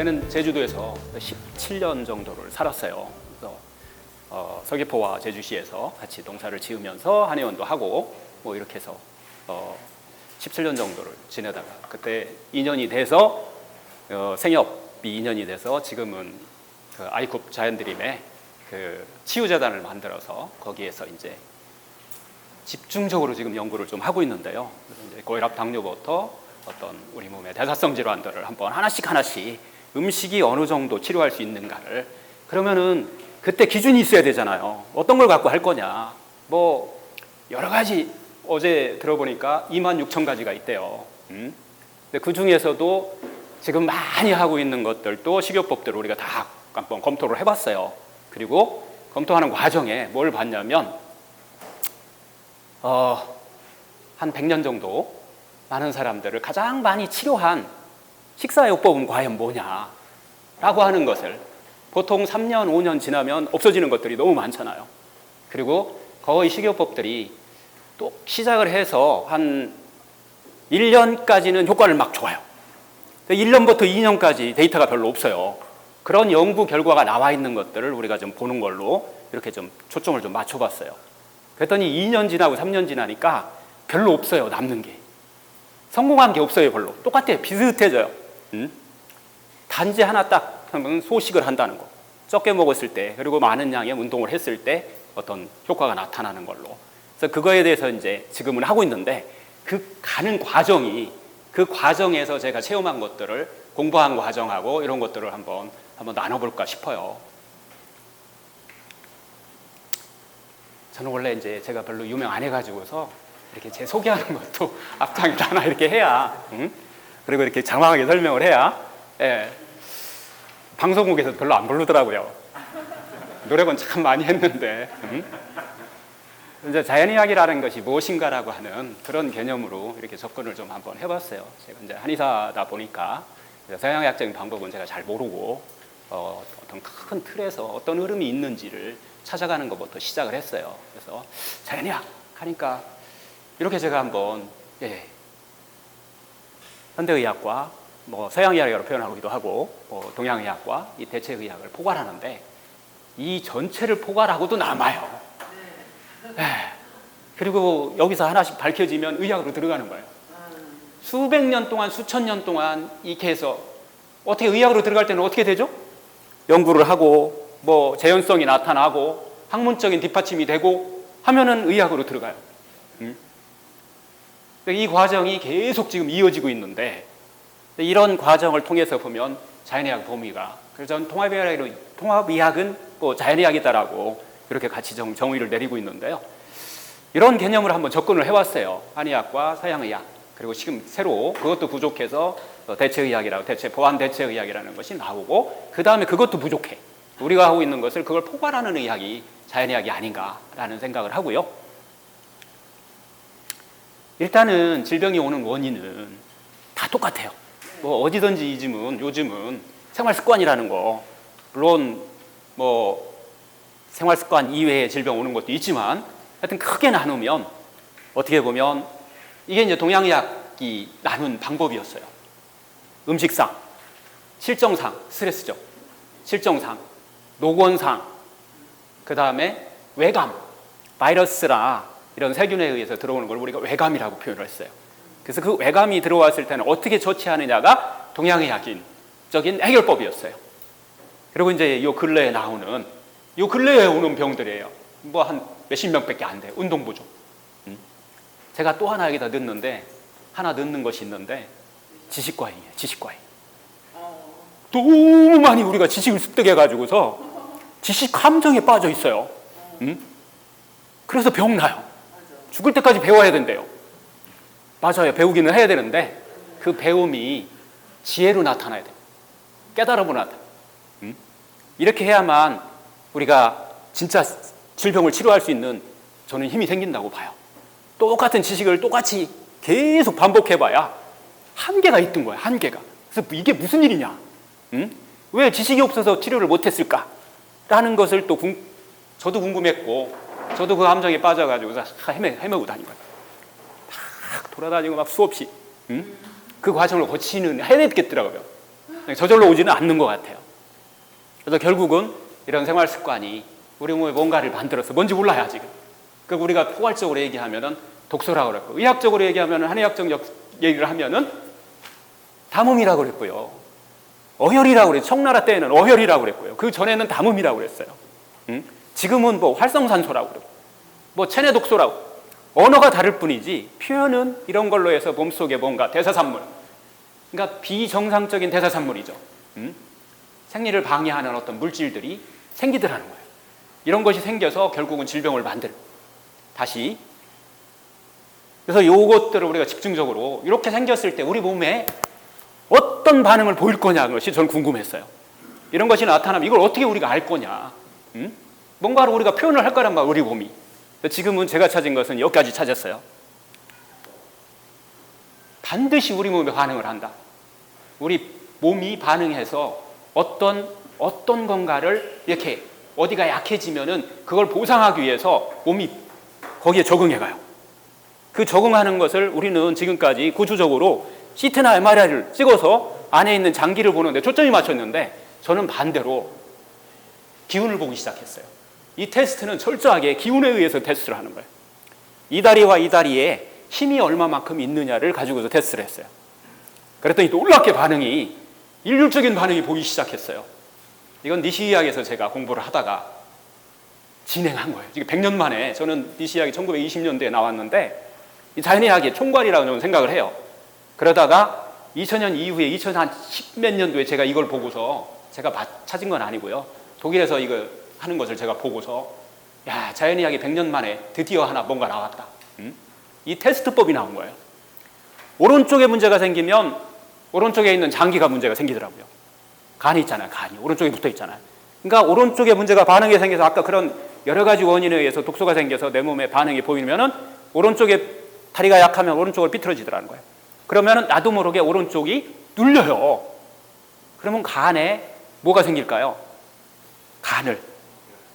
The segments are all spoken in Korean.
저는 제주도에서 17년 정도를 살았어요. 그래서 서귀포와 제주시에서 같이 농사를 지으면서 한의원도 하고 뭐 이렇게 해서 17년 정도를 지내다가 그때 2년이 돼서 생협이 2년이 돼서 지금은 그 아이쿱 자연드림의 그 치유재단을 만들어서 거기에서 이제 집중적으로 지금 연구를 좀 하고 있는데요. 그래서 이제 고혈압, 당뇨부터 어떤 우리 몸의 대사성 질환들을 한번 하나씩 음식이 어느 정도 치료할 수 있는가를, 그러면은 그때 기준이 있어야 되잖아요. 어떤 걸 갖고 할 거냐. 뭐 여러 가지 어제 들어보니까 26,000가지가 있대요. 근데 그 중에서도 지금 많이 하고 있는 것들도 식이요법들을 우리가 다 한번 검토를 해봤어요. 그리고 검토하는 과정에 뭘 봤냐면 한 100년 정도 많은 사람들을 가장 많이 치료한 식사요법은 과연 뭐냐라고 하는 것을, 보통 3년, 5년 지나면 없어지는 것들이 너무 많잖아요. 그리고 거의 식이요법들이 또 시작을 해서 한 1년까지는 효과를 막 줘요. 1년부터 2년까지 데이터가 별로 없어요. 그런 연구 결과가 나와 있는 것들을 우리가 좀 보는 걸로 이렇게 좀 초점을 좀 맞춰봤어요. 그랬더니 2년 지나고 3년 지나니까 별로 없어요. 남는 게. 성공한 게 없어요. 별로. 똑같아요. 비슷해져요. 단지 하나 딱 하면 소식을 한다는 거. 적게 먹었을 때, 그리고 많은 양의 운동을 했을 때 어떤 효과가 나타나는 걸로. 그래서 그거에 대해서 이제 지금은 하고 있는데, 그 가는 과정이, 그 과정에서 제가 체험한 것들을 공부한 과정하고 이런 것들을 한번 나눠볼까 싶어요. 저는 원래 이제 제가 별로 유명 안 해가지고서 이렇게 제 소개하는 것도 앞장에다 하나 이렇게 해야, 그리고 이렇게 장황하게 설명을 해야, 예, 방송국에서 별로 안 부르더라고요. 노력은 참 많이 했는데, 이제 자연의학이라는 것이 무엇인가라고 하는 그런 개념으로 이렇게 접근을 좀 한번 해봤어요. 제가 이제 한의사다 보니까 서양의학적인 방법은 제가 잘 모르고 어떤 큰 틀에서 어떤 흐름이 있는지를 찾아가는 것부터 시작을 했어요. 그래서 자연의학 하니까 이렇게 제가 한번 현대의학과 뭐 서양의학으로 표현하기도 하고 동양의학과 이 대체의학을 포괄하는데, 이 전체를 포괄하고도 남아요. 그리고 여기서 하나씩 밝혀지면 의학으로 들어가는 거예요. 수백 년 동안, 수천 년 동안 이렇게 해서 어떻게 의학으로 들어갈 때는 어떻게 되죠? 연구를 하고 뭐 재현성이 나타나고 학문적인 뒷받침이 되고 하면은 의학으로 들어가요. 이 과정이 계속 지금 이어지고 있는데, 이런 과정을 통해서 보면 자연의학 범위가, 그래서 저는 통합의학은 뭐 자연의학이다라고 이렇게 같이 정의를 내리고 있는데요. 이런 개념을 한번 접근을 해왔어요. 한의학과 서양의학, 그리고 지금 새로 그것도 부족해서 대체의학이라고, 보완 대체의학이라는 것이 나오고, 그 다음에 그것도 부족해. 우리가 하고 있는 것을 그걸 포괄하는 의학이 자연의학이 아닌가라는 생각을 하고요. 일단은 질병이 오는 원인은 다 똑같아요. 뭐 어디든지 요즘은 생활습관이라는 거, 물론 뭐 생활습관 이외에 질병 오는 것도 있지만, 하여튼 크게 나누면 어떻게 보면 이게 이제 동양의학이 나눈 방법이었어요. 음식상, 실정상, 스트레스죠. 실정상, 노곤상, 그 다음에 외감, 바이러스나 이런 세균에 의해서 들어오는 걸 우리가 외감이라고 표현을 했어요. 그래서 그 외감이 들어왔을 때는 어떻게 조치하느냐가 동양의학적인 해결법이었어요. 그리고 이제 요 근래에 오는 병들이에요. 뭐 한 몇십 명밖에 안 돼요. 운동 부족. 제가 또 하나 여기다 넣는 것이 있는데, 지식과잉이에요. 지식과잉. 너무 많이 우리가 지식을 습득해가지고서 지식 함정에 빠져 있어요. 그래서 병 나요. 죽을 때까지 배워야 된대요. 맞아요. 배우기는 해야 되는데 그 배움이 지혜로 나타나야 돼요. 깨달음으로 나타나요. 이렇게 해야만 우리가 진짜 질병을 치료할 수 있는, 저는 힘이 생긴다고 봐요. 똑같은 지식을 똑같이 계속 반복해봐야 한계가 있던 거예요. 한계가. 그래서 이게 무슨 일이냐? 왜 지식이 없어서 치료를 못했을까? 라는 것을 또 저도 궁금했고, 저도 그 함정에 빠져가지고 헤매고 다닌 거예요. 막 돌아다니고 막 수없이 그 과정을 해냈겠더라고요. 저절로 오지는 않는 것 같아요. 그래서 결국은 이런 생활 습관이 우리 몸에 뭔가를 만들어서 뭔지 몰라요 아직은. 그 우리가 포괄적으로 얘기하면은 독서라고 그랬고, 의학적으로 얘기하면은 한의학적 얘기를 하면은 담음이라고 그랬고요. 어혈이라고 그랬어요. 청나라 때에는 어혈이라고 그랬고요. 그 전에는 담음이라고 그랬어요. 지금은 뭐 활성산소라고 그러고, 뭐 체내 독소라고. 언어가 다를 뿐이지 표현은 이런 걸로 해서 몸속에 뭔가 대사산물, 그러니까 비정상적인 대사산물이죠. 생리를 방해하는 어떤 물질들이 생기더라는 거예요. 이런 것이 생겨서 결국은 질병을 만들어요. 다시. 그래서 요것들을 우리가 집중적으로 이렇게 생겼을 때 우리 몸에 어떤 반응을 보일 거냐는 것이 저는 궁금했어요. 이런 것이 나타나면 이걸 어떻게 우리가 알 거냐. 뭔가를 우리가 표현을 할 거란 말이에요, 우리 몸이. 지금은 제가 찾은 것은 여기까지 찾았어요. 반드시 우리 몸에 반응을 한다. 우리 몸이 반응해서 어떤 건가를 이렇게 어디가 약해지면은 그걸 보상하기 위해서 몸이 거기에 적응해가요. 그 적응하는 것을 우리는 지금까지 구조적으로 CT나 MRI를 찍어서 안에 있는 장기를 보는데 초점이 맞췄는데, 저는 반대로 기운을 보기 시작했어요. 이 테스트는 철저하게 기운에 의해서 테스트를 하는 거예요. 이 다리와 이 다리에 힘이 얼마만큼 있느냐를 가지고서 테스트를 했어요. 그랬더니 놀랍게 반응이, 일률적인 반응이 보이기 시작했어요. 이건 니시의학에서 제가 공부를 하다가 진행한 거예요. 지금 100년 만에. 저는 니시의학이 1920년대에 나왔는데 이 자연의학의 총괄이라고 저는 생각을 해요. 그러다가 2000년 이후에 2010몇 년도에 제가 이걸 보고서, 제가 찾은 건 아니고요, 독일에서 이거 하는 것을 제가 보고서, 야, 자연의학이 100년 만에 드디어 하나 뭔가 나왔다. 이 테스트법이 나온 거예요. 오른쪽에 문제가 생기면 오른쪽에 있는 장기가 문제가 생기더라고요. 간이 있잖아요. 간이 오른쪽에 붙어 있잖아요. 그러니까 오른쪽에 문제가 반응이 생겨서, 아까 그런 여러 가지 원인에 의해서 독소가 생겨서 내 몸에 반응이 보이면은 오른쪽에 다리가 약하면 오른쪽으로 삐뚤어지더라는 거예요. 그러면은 나도 모르게 오른쪽이 눌려요. 그러면 간에 뭐가 생길까요? 간을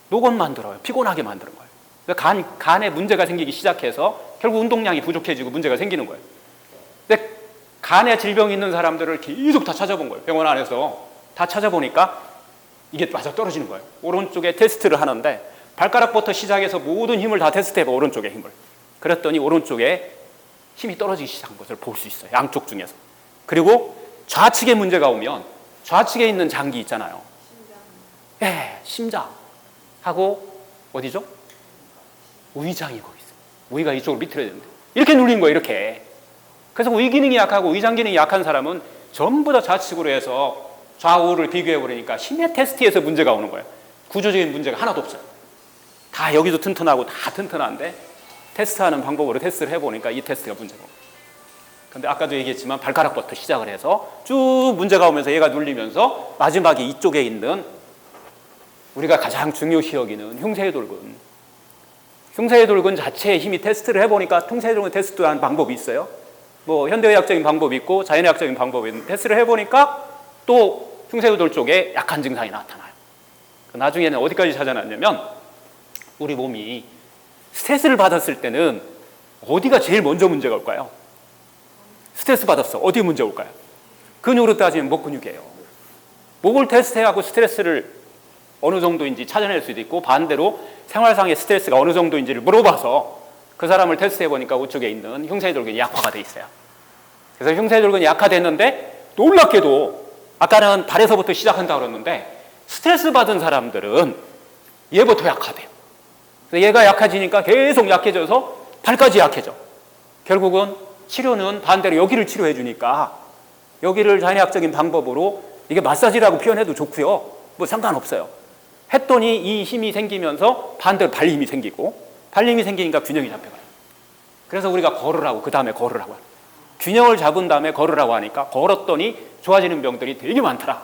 노곤 만들어요. 피곤하게 만드는 거예요. 그러니까 간에 문제가 생기기 시작해서 결국 운동량이 부족해지고 문제가 생기는 거예요. 근데 간에 질병이 있는 사람들을 계속 다 찾아본 거예요. 병원 안에서 다 찾아보니까 이게 맞아 떨어지는 거예요. 오른쪽에 테스트를 하는데 발가락부터 시작해서 모든 힘을 다 테스트해봐, 오른쪽에 힘을. 그랬더니 오른쪽에 힘이 떨어지기 시작한 것을 볼 수 있어요. 양쪽 중에서. 그리고 좌측에 문제가 오면 좌측에 있는 장기 있잖아요. 예, 심장하고 어디죠? 위장이 거기 있어요. 위가 이쪽으로 밑으로 되는데 이렇게 눌린 거예요, 이렇게. 그래서 위 기능이 약하고 위장 기능이 약한 사람은 전부 다 좌측으로 해서 좌우를 비교해 버리니까 힘의 테스트에서 문제가 오는 거예요. 구조적인 문제가 하나도 없어요. 다 여기도 튼튼하고 다 튼튼한데 테스트하는 방법으로 테스트를 해보니까 이 테스트가 문제고. 근데 아까도 얘기했지만 발가락부터 시작을 해서 쭉 문제가 오면서 얘가 눌리면서 마지막에 이쪽에 있는 우리가 가장 중요시 여기는 흉쇄dol근. 흉쇄dol근 자체의 힘이 테스트를 해보니까 흉쇄dol근 테스트하는 방법이 있어요. 뭐 현대의학적인 방법이 있고 자연의학적인 방법이 있는 테스트를 해보니까 또 흉쇄dol근 쪽에 약한 증상이 나타나요. 나중에는 어디까지 찾아놨냐면 우리 몸이 스트레스를 받았을 때는 어디가 제일 먼저 문제가 올까요? 스트레스 받았어. 어디 문제 올까요? 근육으로 따지면 목 근육이에요. 목을 테스트하고 스트레스를 어느 정도인지 찾아낼 수도 있고, 반대로 생활상의 스트레스가 어느 정도인지를 물어봐서 그 사람을 테스트해보니까 우측에 있는 흉쇄dol근이 약화가 돼 있어요. 그래서 흉쇄dol근이 약화됐는데 놀랍게도 아까는 발에서부터 시작한다고 그랬는데 스트레스 받은 사람들은 얘부터 약화돼요. 그래서 얘가 약해지니까 계속 약해져서 발까지 약해져. 결국은 치료는 반대로 여기를 치료해 주니까 여기를 자연의학적인 방법으로, 이게 마사지라고 표현해도 좋고요, 뭐 상관없어요. 했더니 이 힘이 생기면서 반대로 발 힘이 생기고, 발 힘이 생기니까 균형이 잡혀가요. 그래서 우리가 걸으라고, 그 다음에 걸으라고 해요. 균형을 잡은 다음에 걸으라고 하니까 걸었더니 좋아지는 병들이 되게 많더라.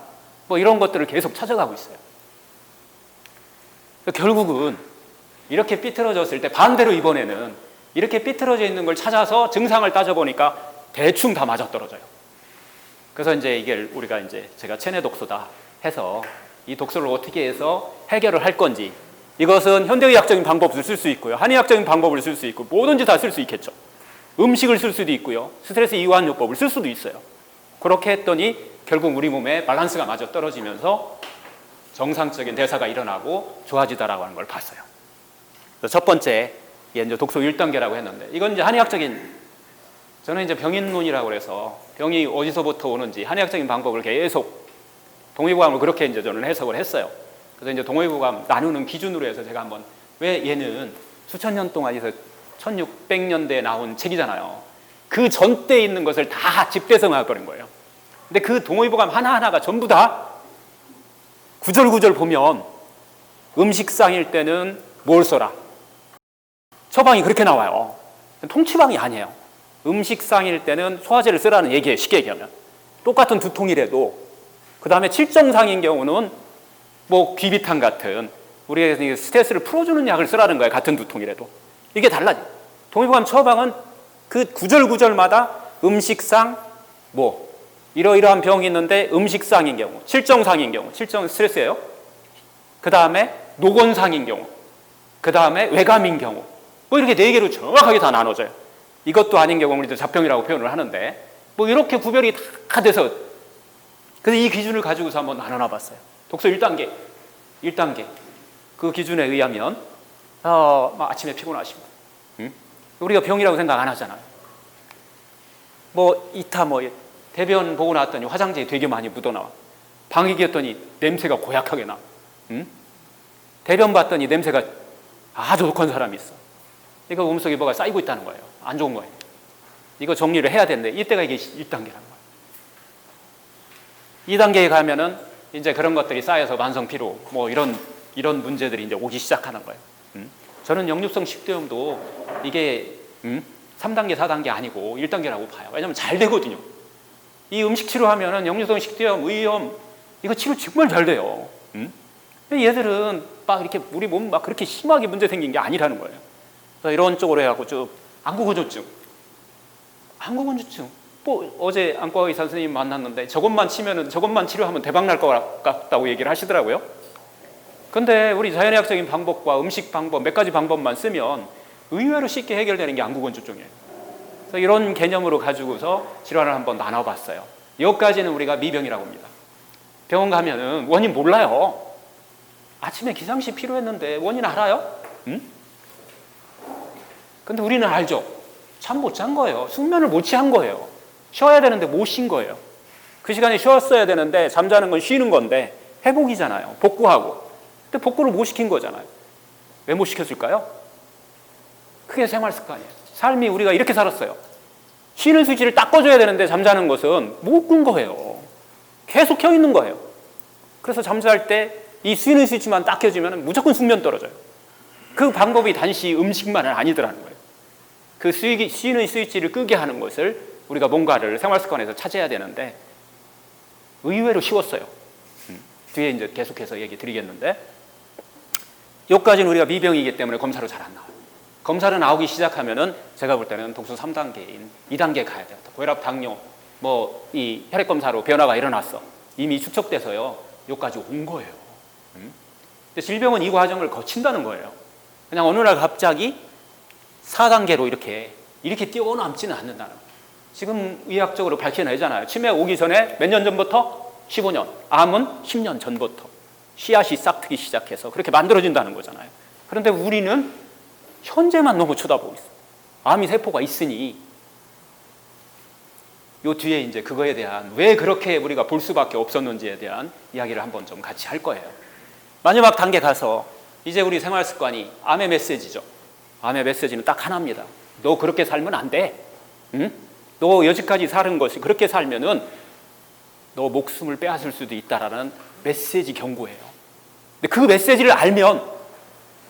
뭐 이런 것들을 계속 찾아가고 있어요. 결국은 이렇게 삐뚤어졌을 때 반대로 이번에는 이렇게 삐뚤어져 있는 걸 찾아서 증상을 따져보니까 대충 다 맞아떨어져요. 그래서 이제 이게 우리가 이제 제가 체내 독소다 해서 이 독소를 어떻게 해서 해결을 할 건지, 이것은 현대의학적인 방법을 쓸 수 있고요, 한의학적인 방법을 쓸 수 있고, 뭐든지 다 쓸 수 있겠죠. 음식을 쓸 수도 있고요, 스트레스 이완요법을 쓸 수도 있어요. 그렇게 했더니 결국 우리 몸에 밸런스가 마저 떨어지면서 정상적인 대사가 일어나고 좋아지다라고 하는 걸 봤어요. 그래서 첫 번째, 이게 이제 독소 1단계라고 했는데, 이건 이제 한의학적인, 저는 이제 병인론이라고 그래서 병이 어디서부터 오는지 한의학적인 방법을 계속 동의보감을 그렇게 이제 저는 해석을 했어요. 그래서 이제 동의보감 나누는 기준으로 해서 제가 한번, 왜 얘는 수천 년 동안 있어 1600년대에 나온 책이잖아요. 그 전때 있는 것을 다 집대성해 버린 거예요. 근데 그 동의보감 하나하나가 전부 다 구절구절 보면 음식상일 때는 뭘 써라. 처방이 그렇게 나와요. 통치방이 아니에요. 음식상일 때는 소화제를 쓰라는 얘기예요. 쉽게 얘기하면. 똑같은 두통이라도. 그 다음에 칠정상인 경우는 뭐 귀비탕 같은 우리의 스트레스를 풀어주는 약을 쓰라는 거예요. 같은 두통이라도. 이게 달라요. 동의보감 처방은 그 구절구절마다 음식상 뭐 이러이러한 병이 있는데 음식상인 경우, 칠정상인 경우, 칠정은 스트레스예요. 그 다음에 노곤상인 경우, 그 다음에 외감인 경우, 뭐 이렇게 4개로 정확하게 다 나눠져요. 이것도 아닌 경우 우리도 잡병이라고 표현을 하는데 뭐 이렇게 구별이 다 돼서, 그래서 이 기준을 가지고서 한번 나눠 봤어요. 독소 1단계 그 기준에 의하면 아침에 피곤하시고, 우리가 병이라고 생각 안 하잖아요. 뭐 이타 뭐 대변 보고 나왔더니 화장지에 되게 많이 묻어나와. 방귀뀌었더니 냄새가 고약하게 나. 대변 봤더니 냄새가 아주 독한 사람이 있어. 이거 몸속에 뭐가 쌓이고 있다는 거예요. 안 좋은 거예요. 이거 정리를 해야 되는데 이때가 이게 1단계라는 거예요. 2단계에 가면은 이제 그런 것들이 쌓여서 만성피로 뭐 이런 문제들이 이제 오기 시작하는 거예요. 저는 역류성 식도염도 이게 3단계, 4단계 아니고 1단계라고 봐요. 왜냐면 잘 되거든요. 이 음식 치료하면은 역류성 식도염, 의염 이거 치료 정말 잘 돼요. 얘들은 막 이렇게 우리 몸 막 그렇게 심하게 문제 생긴 게 아니라는 거예요. 그래서 이런 쪽으로 해갖고 쭉 안구건조증, 뭐 어제 안과 의사 선생님 만났는데 저것만 치료하면 대박 날 것 같다고 얘기를 하시더라고요. 근데 우리 자연의학적인 방법과 음식 방법 몇 가지 방법만 쓰면 의외로 쉽게 해결되는 게 안구건조증이에요. 그래서 이런 개념으로 가지고서 질환을 한번 나눠봤어요. 여기까지는 우리가 미병이라고 합니다. 병원 가면은 원인 몰라요. 아침에 기상시 필요했는데 원인 알아요? 근데 우리는 알죠. 잠 못 잔 거예요. 숙면을 못 취한 거예요. 쉬어야 되는데 못 쉰 거예요. 그 시간에 쉬었어야 되는데 잠자는 건 쉬는 건데 회복이잖아요. 복구하고. 근데 복구를 못 시킨 거잖아요. 왜 못 시켰을까요? 그게 생활 습관이에요. 삶이 우리가 이렇게 살았어요. 쉬는 스위치를 딱 꺼줘야 되는데 잠자는 것은 못 끈 거예요. 계속 켜 있는 거예요. 그래서 잠잘 때 이 쉬는 스위치만 딱 켜지면 무조건 숙면 떨어져요. 그 방법이 단지 음식만은 아니더라는 거예요. 그 쉬는 스위치를 끄게 하는 것을 우리가 뭔가를 생활 습관에서 찾아야 되는데 의외로 쉬웠어요. 뒤에 이제 계속해서 얘기 드리겠는데, 여기까지는 우리가 미병이기 때문에 검사로 잘 안 나와요. 검사로 나오기 시작하면은 제가 볼 때는 독소 3단계인 2단계 가야 돼요. 고혈압, 당뇨, 뭐 이 혈액 검사로 변화가 일어났어. 이미 축적돼서요. 여기까지 온 거예요. 근데 질병은 이 과정을 거친다는 거예요. 그냥 어느 날 갑자기 4단계로 이렇게 뛰어넘지는 않는다는 거예요. 지금 의학적으로 밝혀내잖아요. 치매 오기 전에 몇 년 전부터? 15년. 암은 10년 전부터. 씨앗이 싹트기 시작해서 그렇게 만들어진다는 거잖아요. 그런데 우리는 현재만 너무 쳐다보고 있어요. 암이 세포가 있으니 요 뒤에 이제 그거에 대한 왜 그렇게 우리가 볼 수밖에 없었는지에 대한 이야기를 한번 좀 같이 할 거예요. 마지막 단계 가서 이제 우리 생활 습관이 암의 메시지죠. 암의 메시지는 딱 하나입니다. 너 그렇게 살면 안 돼. 너 여지까지 사는 것이 그렇게 살면은 너 목숨을 빼앗을 수도 있다라는 메시지 경고예요. 근데 그 메시지를 알면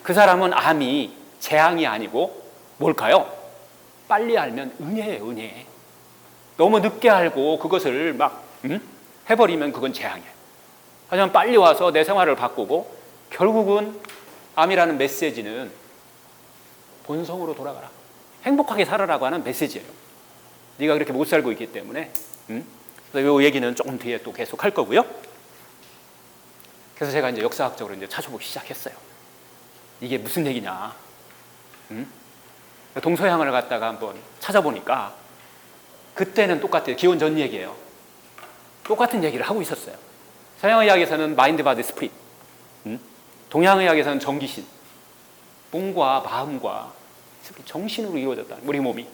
그 사람은 암이 재앙이 아니고 뭘까요? 빨리 알면 은혜예요, 은혜. 너무 늦게 알고 그것을 막 해버리면 그건 재앙이에요. 하지만 빨리 와서 내 생활을 바꾸고 결국은 암이라는 메시지는 본성으로 돌아가라. 행복하게 살아라고 하는 메시지예요. 네가 그렇게 못 살고 있기 때문에. 그래서 이 얘기는 조금 뒤에 또 계속 할 거고요. 그래서 제가 이제 역사학적으로 이제 찾아보기 시작했어요. 이게 무슨 얘기냐. 동서양을 갖다가 한번 찾아보니까 그때는 똑같아요. 기원 전 얘기예요. 똑같은 얘기를 하고 있었어요. 서양의학에서는 마인드 바디 스피릿, 동양의학에서는 정기신, 몸과 마음과 정신으로 이루어졌다. 우리 몸이.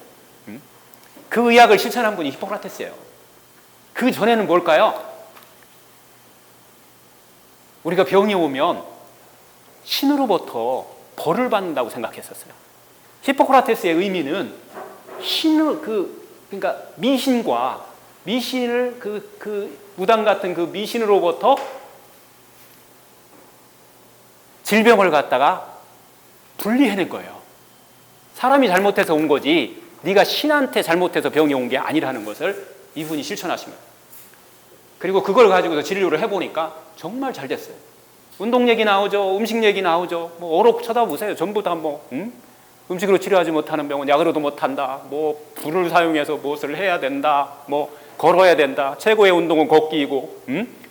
그 의학을 실천한 분이 히포크라테스예요. 그 전에는 뭘까요? 우리가 병이 오면 신으로부터 벌을 받는다고 생각했었어요. 히포크라테스의 의미는 신을 그러니까 미신을 그 무당 같은 그 미신으로부터 질병을 갖다가 분리해낸 거예요. 사람이 잘못해서 온 거지 네가 신한테 잘못해서 병이 온 게 아니라는 것을 이분이 실천하신 거예요. 그리고 그걸 가지고서 진료를 해보니까 정말 잘 됐어요. 운동 얘기 나오죠. 음식 얘기 나오죠. 뭐 어록 쳐다보세요. 전부 다 음식으로 치료하지 못하는 병은 약으로도 못한다. 뭐 불을 사용해서 무엇을 해야 된다. 뭐 걸어야 된다. 최고의 운동은 걷기이고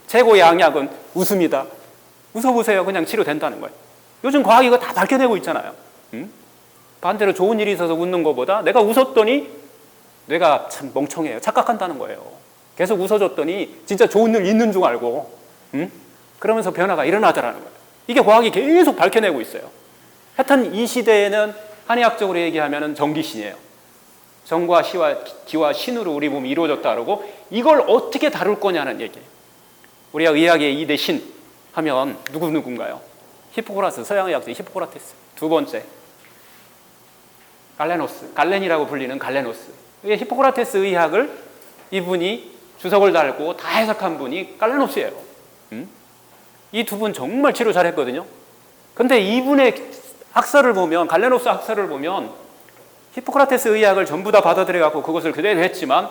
최고의 양약은 웃음이다. 웃어보세요. 그냥 치료된다는 거예요. 요즘 과학이 이거 다 밝혀내고 있잖아요. 반대로 좋은 일이 있어서 웃는 것보다 내가 웃었더니 뇌가 참 멍청해요. 착각한다는 거예요. 계속 웃어줬더니 진짜 좋은 일 있는 줄 알고 그러면서 변화가 일어나더라는 거예요. 이게 과학이 계속 밝혀내고 있어요. 하여튼 이 시대에는 한의학적으로 얘기하면 정기신이에요. 정과 기와 신으로 우리 몸이 이루어졌다 그러고 이걸 어떻게 다룰 거냐는 얘기예요. 우리가 의학의 2대 신 하면 누군가요? 히포크라테스, 서양의학자 히포크라테스. 두 번째 갈렌이라고 불리는 갈레노스. 이게 히포크라테스 의학을 이분이 주석을 달고 다 해석한 분이 갈레노스예요. 이 두 분 정말 치료 잘했거든요. 근데 이분의 학설을 보면, 갈레노스 학설을 보면 히포크라테스 의학을 전부 다 받아들여갖고 그것을 그대로 했지만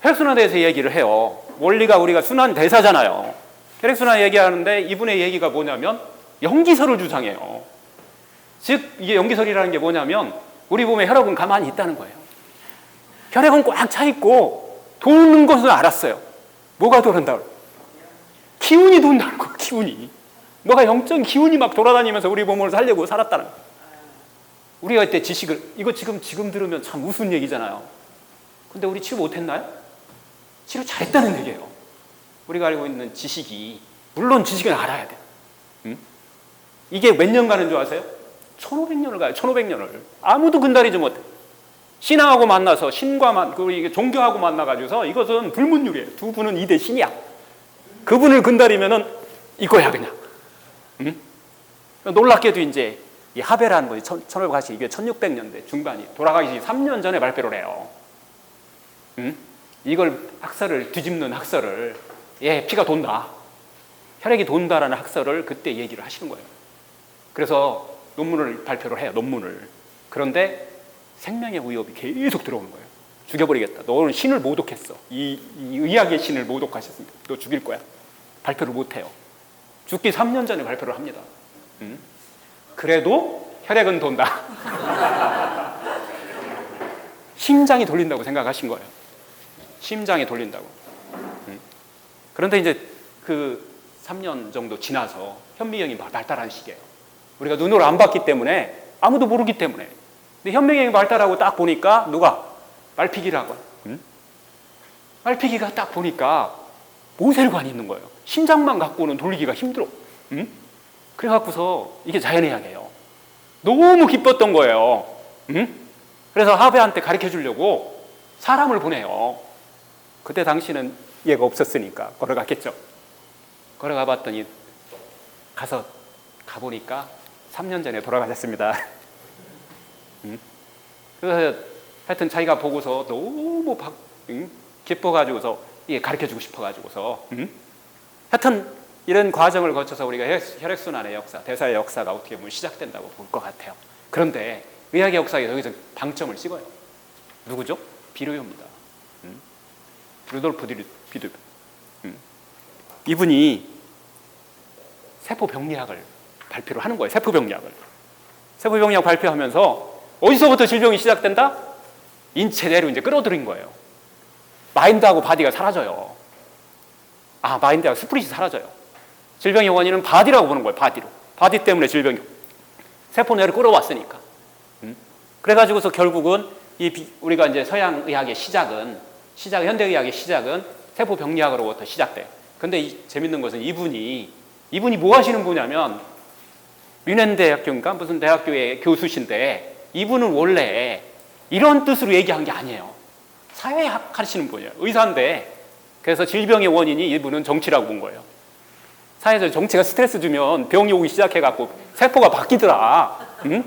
혈액순환에 대해서 얘기를 해요. 원리가 우리가 순환 대사잖아요. 혈액순환 얘기하는데 이분의 얘기가 뭐냐면 염기설을 주장해요. 즉 이게 염기설이라는 게 뭐냐면 우리 몸에 혈액은 가만히 있다는 거예요. 혈액은 꽉 차 있고 도는 것을 알았어요. 뭐가 도는다? 기운이 돈다는 거예요. 기운이. 뭐가 영적 기운이 막 돌아다니면서 우리 몸을 살려고 살았다는 거예요. 우리가 이때 지식을 이거 지금 들으면 참 우스운 얘기잖아요. 근데 우리 치료 못했나요? 치료 잘했다는 얘기예요. 우리가 알고 있는 지식이 물론 지식은 알아야 돼요. 이게 몇 년 가는 줄 아세요? 1500년을 가요. 1500년을. 아무도 근다리지 못해. 신앙하고 만나서 이게 종교하고 만나가지고서 이것은 불문율이에요. 두 분은 2대 신이야. 그분을 근다리면은 이거야 그냥. 놀랍게도 이제 이 하베라는 분이 1580 이게 1600년대 중반이 돌아가기 3년 전에 발표를 해요. 이걸 학설을 뒤집는 학설을 피가 돈다. 혈액이 돈다라는 학설을 그때 얘기를 하시는 거예요. 그래서 논문을 발표를 해요. 논문을. 그런데 생명의 위협이 계속 들어오는 거예요. 죽여버리겠다. 너는 신을 모독했어. 이 의학의 신을 모독하셨습니다. 너 죽일 거야. 발표를 못해요. 죽기 3년 전에 발표를 합니다. 그래도 혈액은 돈다. 심장이 돌린다고 생각하신 거예요. 심장이 돌린다고. 그런데 이제 그 3년 정도 지나서 현미경이 발달한 시기예요. 우리가 눈으로 안 봤기 때문에 아무도 모르기 때문에. 근데 현미경이 발달하고 딱 보니까 누가? 말피기라고. 말피기가 딱 보니까 모세혈관이 있는 거예요. 심장만 갖고는 돌리기가 힘들어. 그래갖고서 이게 자연의학이에요. 너무 기뻤던 거예요. 그래서 하베한테 가르쳐 주려고 사람을 보내요. 그때 당시는 얘가 없었으니까 걸어갔겠죠. 걸어가 봤더니 가보니까 3년 전에 돌아가셨습니다. 그래서 하여튼 자기가 보고서 너무 기뻐가지고서 이게 가르쳐주고 싶어가지고서 하여튼 이런 과정을 거쳐서 우리가 혈액순환의 역사, 대사의 역사가 어떻게 보면 시작된다고 볼 것 같아요. 그런데 의학의 역사에 여기서 방점을 찍어요. 누구죠? 비료요입니다. 루돌프 비료. 이분이 세포병리학을 발표를 하는 거예요. 세포병리학 발표하면서 어디서부터 질병이 시작된다? 인체 내로 이제 끌어들인 거예요. 마인드하고 바디가 사라져요. 마인드하고 스프릿이 사라져요. 질병의 원인은 바디라고 보는 거예요. 바디 때문에 질병이. 세포 내로 끌어왔으니까. 그래가지고서 결국은 우리가 이제 서양 의학의 시작은 현대의학의 시작은 세포 병리학으로부터 시작돼. 근데 재밌는 것은 이분이 뭐 하시는 분이냐면 뮌헨대학교인가 무슨 대학교의 교수신데 이분은 원래 이런 뜻으로 얘기한 게 아니에요. 사회학 하시는 분이에요. 의사인데 그래서 질병의 원인이 이분은 정치라고 본 거예요. 사회적 정치가 스트레스 주면 병이 오기 시작해갖고 세포가 바뀌더라. 응?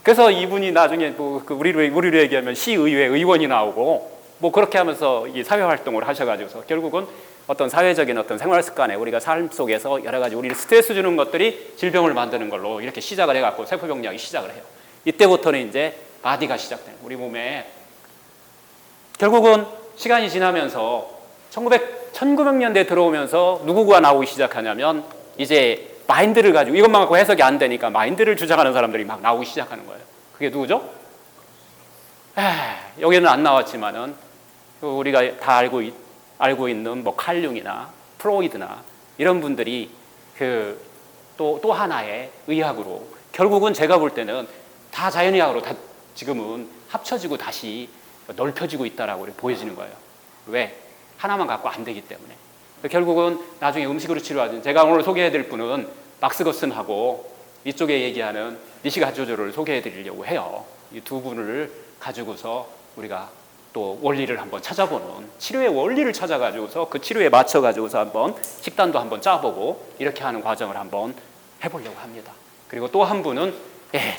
그래서 이분이 나중에 뭐 우리로 얘기하면 시의회 의원이 나오고 뭐 그렇게 하면서 이 사회 활동을 하셔가지고서 결국은 어떤 사회적인 어떤 생활 습관에 우리가 삶 속에서 여러 가지 우리를 스트레스 주는 것들이 질병을 만드는 걸로 이렇게 시작을 해갖고 세포병리학이 시작을 해요. 이때부터는 이제 바디가 시작돼요. 우리 몸에 결국은 시간이 지나면서 1900년대에 들어오면서 누구가 나오기 시작하냐면 이제 마인드를 가지고 이것만 갖고 해석이 안 되니까 마인드를 주장하는 사람들이 막 나오기 시작하는 거예요. 그게 누구죠? 여기는 안 나왔지만은 우리가 다 알고 있는 뭐 칼융이나 프로이드나 이런 분들이 또 하나의 의학으로 결국은 제가 볼 때는 다 자연의학으로 다 지금은 합쳐지고 다시 넓혀지고 있다라고 보여지는 거예요. 왜? 하나만 갖고 안 되기 때문에. 결국은 나중에 음식으로 치료하는 제가 오늘 소개해드릴 분은 막스거슨하고 이쪽에 얘기하는 니시가조조를 소개해드리려고 해요. 이 두 분을 가지고서 우리가 또 원리를 한번 찾아보는 치료의 원리를 찾아가지고서 그 치료에 맞춰가지고서 한번 식단도 한번 짜보고 이렇게 하는 과정을 한번 해보려고 합니다. 그리고 또 한 분은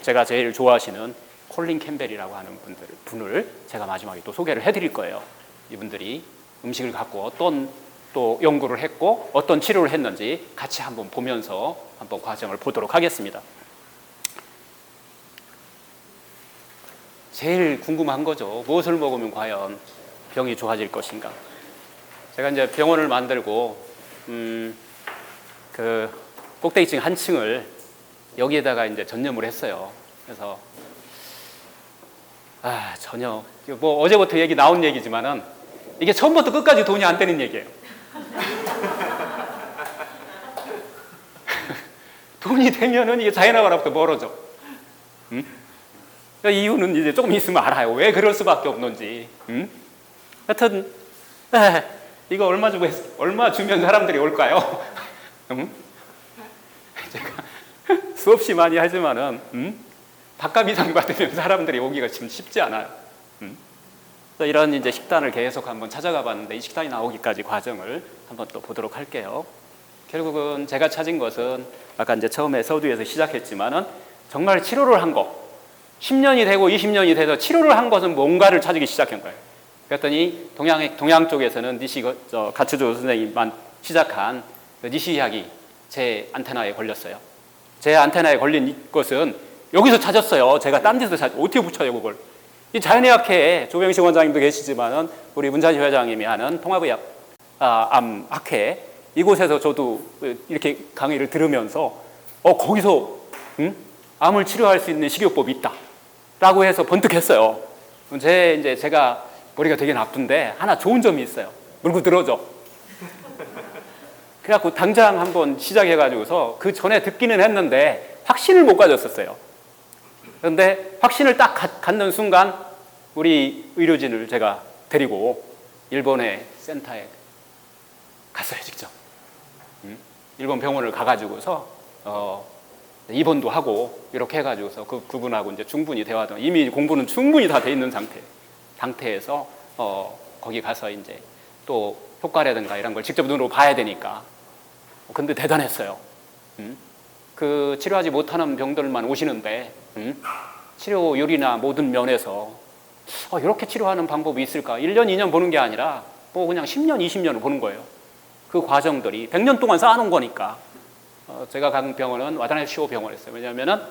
제가 제일 좋아하시는 콜린 캠벨이라고 하는 분을 제가 마지막에 또 소개를 해드릴 거예요. 이분들이 음식을 갖고 어떤 또 연구를 했고 어떤 치료를 했는지 같이 한번 보면서 한번 과정을 보도록 하겠습니다. 제일 궁금한 거죠. 무엇을 먹으면 과연 병이 좋아질 것인가. 제가 이제 병원을 만들고 그 꼭대기층 한 층을 여기에다가 이제 전념을 했어요. 그래서 전혀 뭐 어제부터 얘기 나온 얘기지만은 이게 처음부터 끝까지 돈이 안 되는 얘기예요. 돈이 되면은 이게 자연학으로부터 멀어져. 그러니까 이유는 이제 조금 있으면 알아요. 왜 그럴 수밖에 없는지. 하여튼 이거 얼마 주면 사람들이 올까요? 제가 수없이 많이 하지만은 밥값 이상 받으면 사람들이 오기가 지금 쉽지 않아요. 이런 이제 식단을 계속 한번 찾아가 봤는데 이 식단이 나오기까지 과정을 한번 또 보도록 할게요. 결국은 제가 찾은 것은 아까 이제 처음에 서두에서 시작했지만은 정말 치료를 한 거 10년이 되고 20년이 돼서 치료를 한 것은 뭔가를 찾기 시작한 거예요. 그랬더니 동양 쪽에서는 가츠조 선생님만 시작한 니시의학이 제 안테나에 걸렸어요. 제 안테나에 걸린 것은 여기서 찾았어요. 제가 딴 데서 어떻게 붙여요 그걸. 이 자연의학회에 조병식 원장님도 계시지만은 우리 문찬희 회장님이 하는 통합의학 암학회 이곳에서 저도 이렇게 강의를 들으면서 거기서 암을 치료할 수 있는 식이요법이 있다라고 해서 번뜩했어요. 제가 머리가 되게 나쁜데 하나 좋은 점이 있어요. 물고 들어줘. 그래갖고 당장 한번 시작해가지고서 그 전에 듣기는 했는데 확신을 못 가졌었어요. 그런데 확신을 딱 갖는 순간 우리 의료진을 제가 데리고 일본의 센터에 갔어요, 직접. 일본 병원을 가가지고서 입원도 하고 이렇게 해가지고서 그분하고 이제 충분히 대화도 이미 공부는 충분히 다 돼 있는 상태에서 거기 가서 이제 또 효과라든가 이런 걸 직접 눈으로 봐야 되니까. 근데 대단했어요. 그 치료하지 못하는 병들만 오시는데 치료율이나 모든 면에서 이렇게 치료하는 방법이 있을까? 1년, 2년 보는 게 아니라 뭐 그냥 10년, 20년을 보는 거예요. 그 과정들이 100년 동안 쌓아놓은 거니까. 제가 간 병원은 와다나베 시오 병원이었어요. 왜냐하면은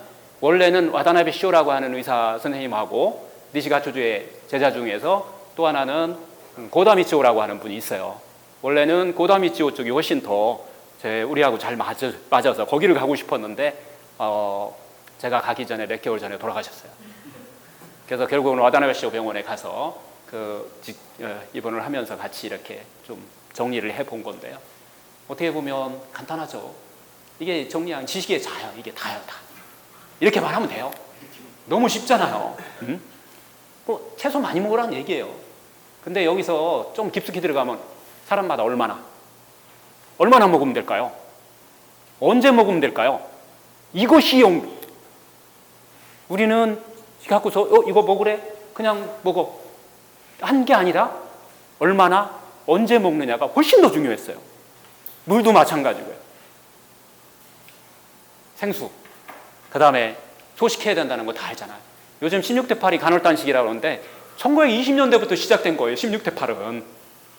원래는 와다나베 시오라고 하는 의사 선생님하고 니시가초주의 제자 중에서 또 하나는 고다미치오라고 하는 분이 있어요. 원래는 고다미치오 쪽이 훨씬 더 우리하고 잘 맞아서 거기를 가고 싶었는데 제가 가기 전에 몇 개월 전에 돌아가셨어요. 그래서 결국은 와다나베 시오 병원에 가서 입원을 하면서 같이 이렇게 좀 정리를 해본 건데요. 어떻게 보면 간단하죠. 이게 정리한 지식의 자연, 이게 다요, 다. 이렇게 말하면 돼요. 너무 쉽잖아요. 뭐 채소 많이 먹으라는 얘기예요. 근데 여기서 좀 깊숙이 들어가면 사람마다 얼마나 먹으면 될까요? 언제 먹으면 될까요? 이것이 영도. 우리는 갖고서 이거 먹으래? 그냥 먹어. 한 게 아니라 얼마나 언제 먹느냐가 훨씬 더 중요했어요. 물도 마찬가지고요. 생수, 그 다음에 소식해야 된다는 거 다 알잖아요. 요즘 16대 8이 간헐단식이라고 하는데 1920년대부터 시작된 거예요. 16대 8은.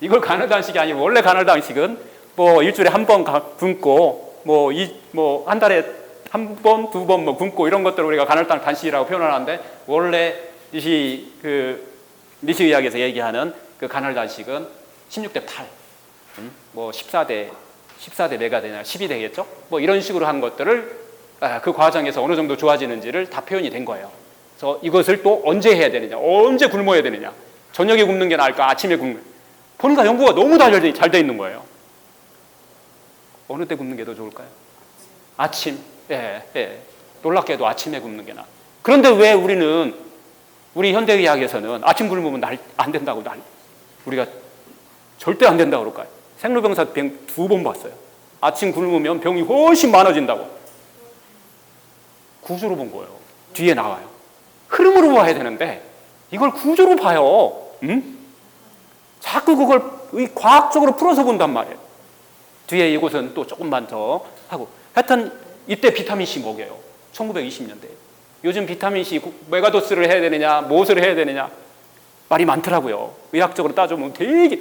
이걸 간헐단식이 아니고 원래 간헐단식은 뭐 일주일에 한 번 굶고 뭐 한 달에 한 번, 두 번 뭐 굶고 이런 것들을 우리가 간헐단식이라고 표현하는데 원래 미시의학에서 얘기하는 그 간헐단식은 16대 8, 뭐 14대 매가 되냐 12대겠죠? 뭐 이런 식으로 한 것들을 그 과정에서 어느 정도 좋아지는지를 다 표현이 된 거예요. 그래서 이것을 또 언제 해야 되느냐, 언제 굶어야 되느냐, 저녁에 굶는 게 나을까, 아침에 굶는. 보니까 연구가 너무 잘 돼 있는 거예요. 어느 때 굶는 게 더 좋을까요? 아침. 예. 놀랍게도 아침에 굶는 게 나아. 그런데 왜 우리 현대의학에서는 아침 굶으면 안 된다고 우리가 절대 안 된다고 그럴까요? 생로병사 병 2번 봤어요. 아침 굶으면 병이 훨씬 많아진다고. 구조로 본 거예요. 뒤에 나와요. 흐름으로 봐야 되는데 이걸 구조로 봐요. 자꾸 그걸 과학적으로 풀어서 본단 말이에요. 뒤에 이곳은 또 조금만 더 하고. 하여튼 이때 비타민C 먹여요. 1920년대. 요즘 비타민C 메가도스를 해야 되느냐, 무엇을 해야 되느냐 말이 많더라고요. 의학적으로 따져보면 되게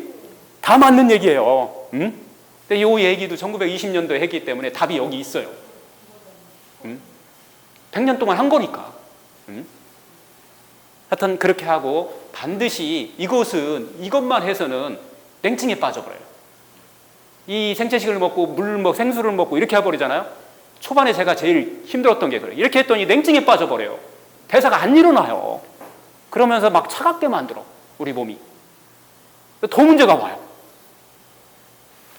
다 맞는 얘기예요. 근데 이 얘기도 1920년도에 했기 때문에 답이 여기 있어요. 100년 동안 한 거니까. 하여튼 그렇게 하고 반드시 이것만 해서는 냉증에 빠져버려요. 이 생채식을 먹고 생수를 먹고 이렇게 해버리잖아요. 초반에 제가 제일 힘들었던 게 그래요. 이렇게 했더니 냉증에 빠져버려요. 대사가 안 일어나요. 그러면서 막 차갑게 만들어, 우리 몸이. 더 문제가 와요.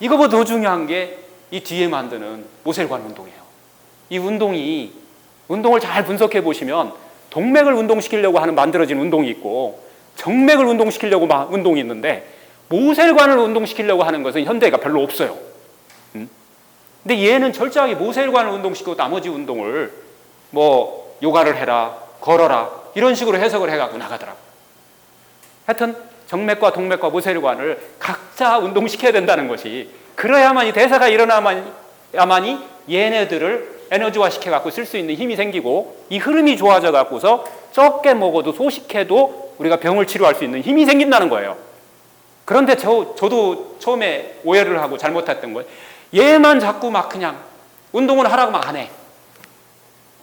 이거보다 더 중요한 게 이 뒤에 만드는 모세혈관 운동이에요. 이 운동을 잘 분석해 보시면 동맥을 운동시키려고 하는 만들어진 운동이 있고 정맥을 운동시키려고 운동이 있는데 모세혈관을 운동시키려고 하는 것은 현대가 별로 없어요. 근데 얘는 철저하게 모세혈관을 운동시키고 나머지 운동을 뭐 요가를 해라, 걸어라 이런 식으로 해석을 해갖고 나가더라고요. 하여튼 정맥과 동맥과 모세혈관을 각자 운동시켜야 된다는 것이 그래야만이 대사가 일어나야만이 얘네들을 에너지화 시켜갖고 쓸 수 있는 힘이 생기고 이 흐름이 좋아져갖고서 적게 먹어도 소식해도 우리가 병을 치료할 수 있는 힘이 생긴다는 거예요. 그런데 저도 처음에 오해를 하고 잘못했던 거예요. 얘만 자꾸 막 그냥 운동을 하라고 막 안 해.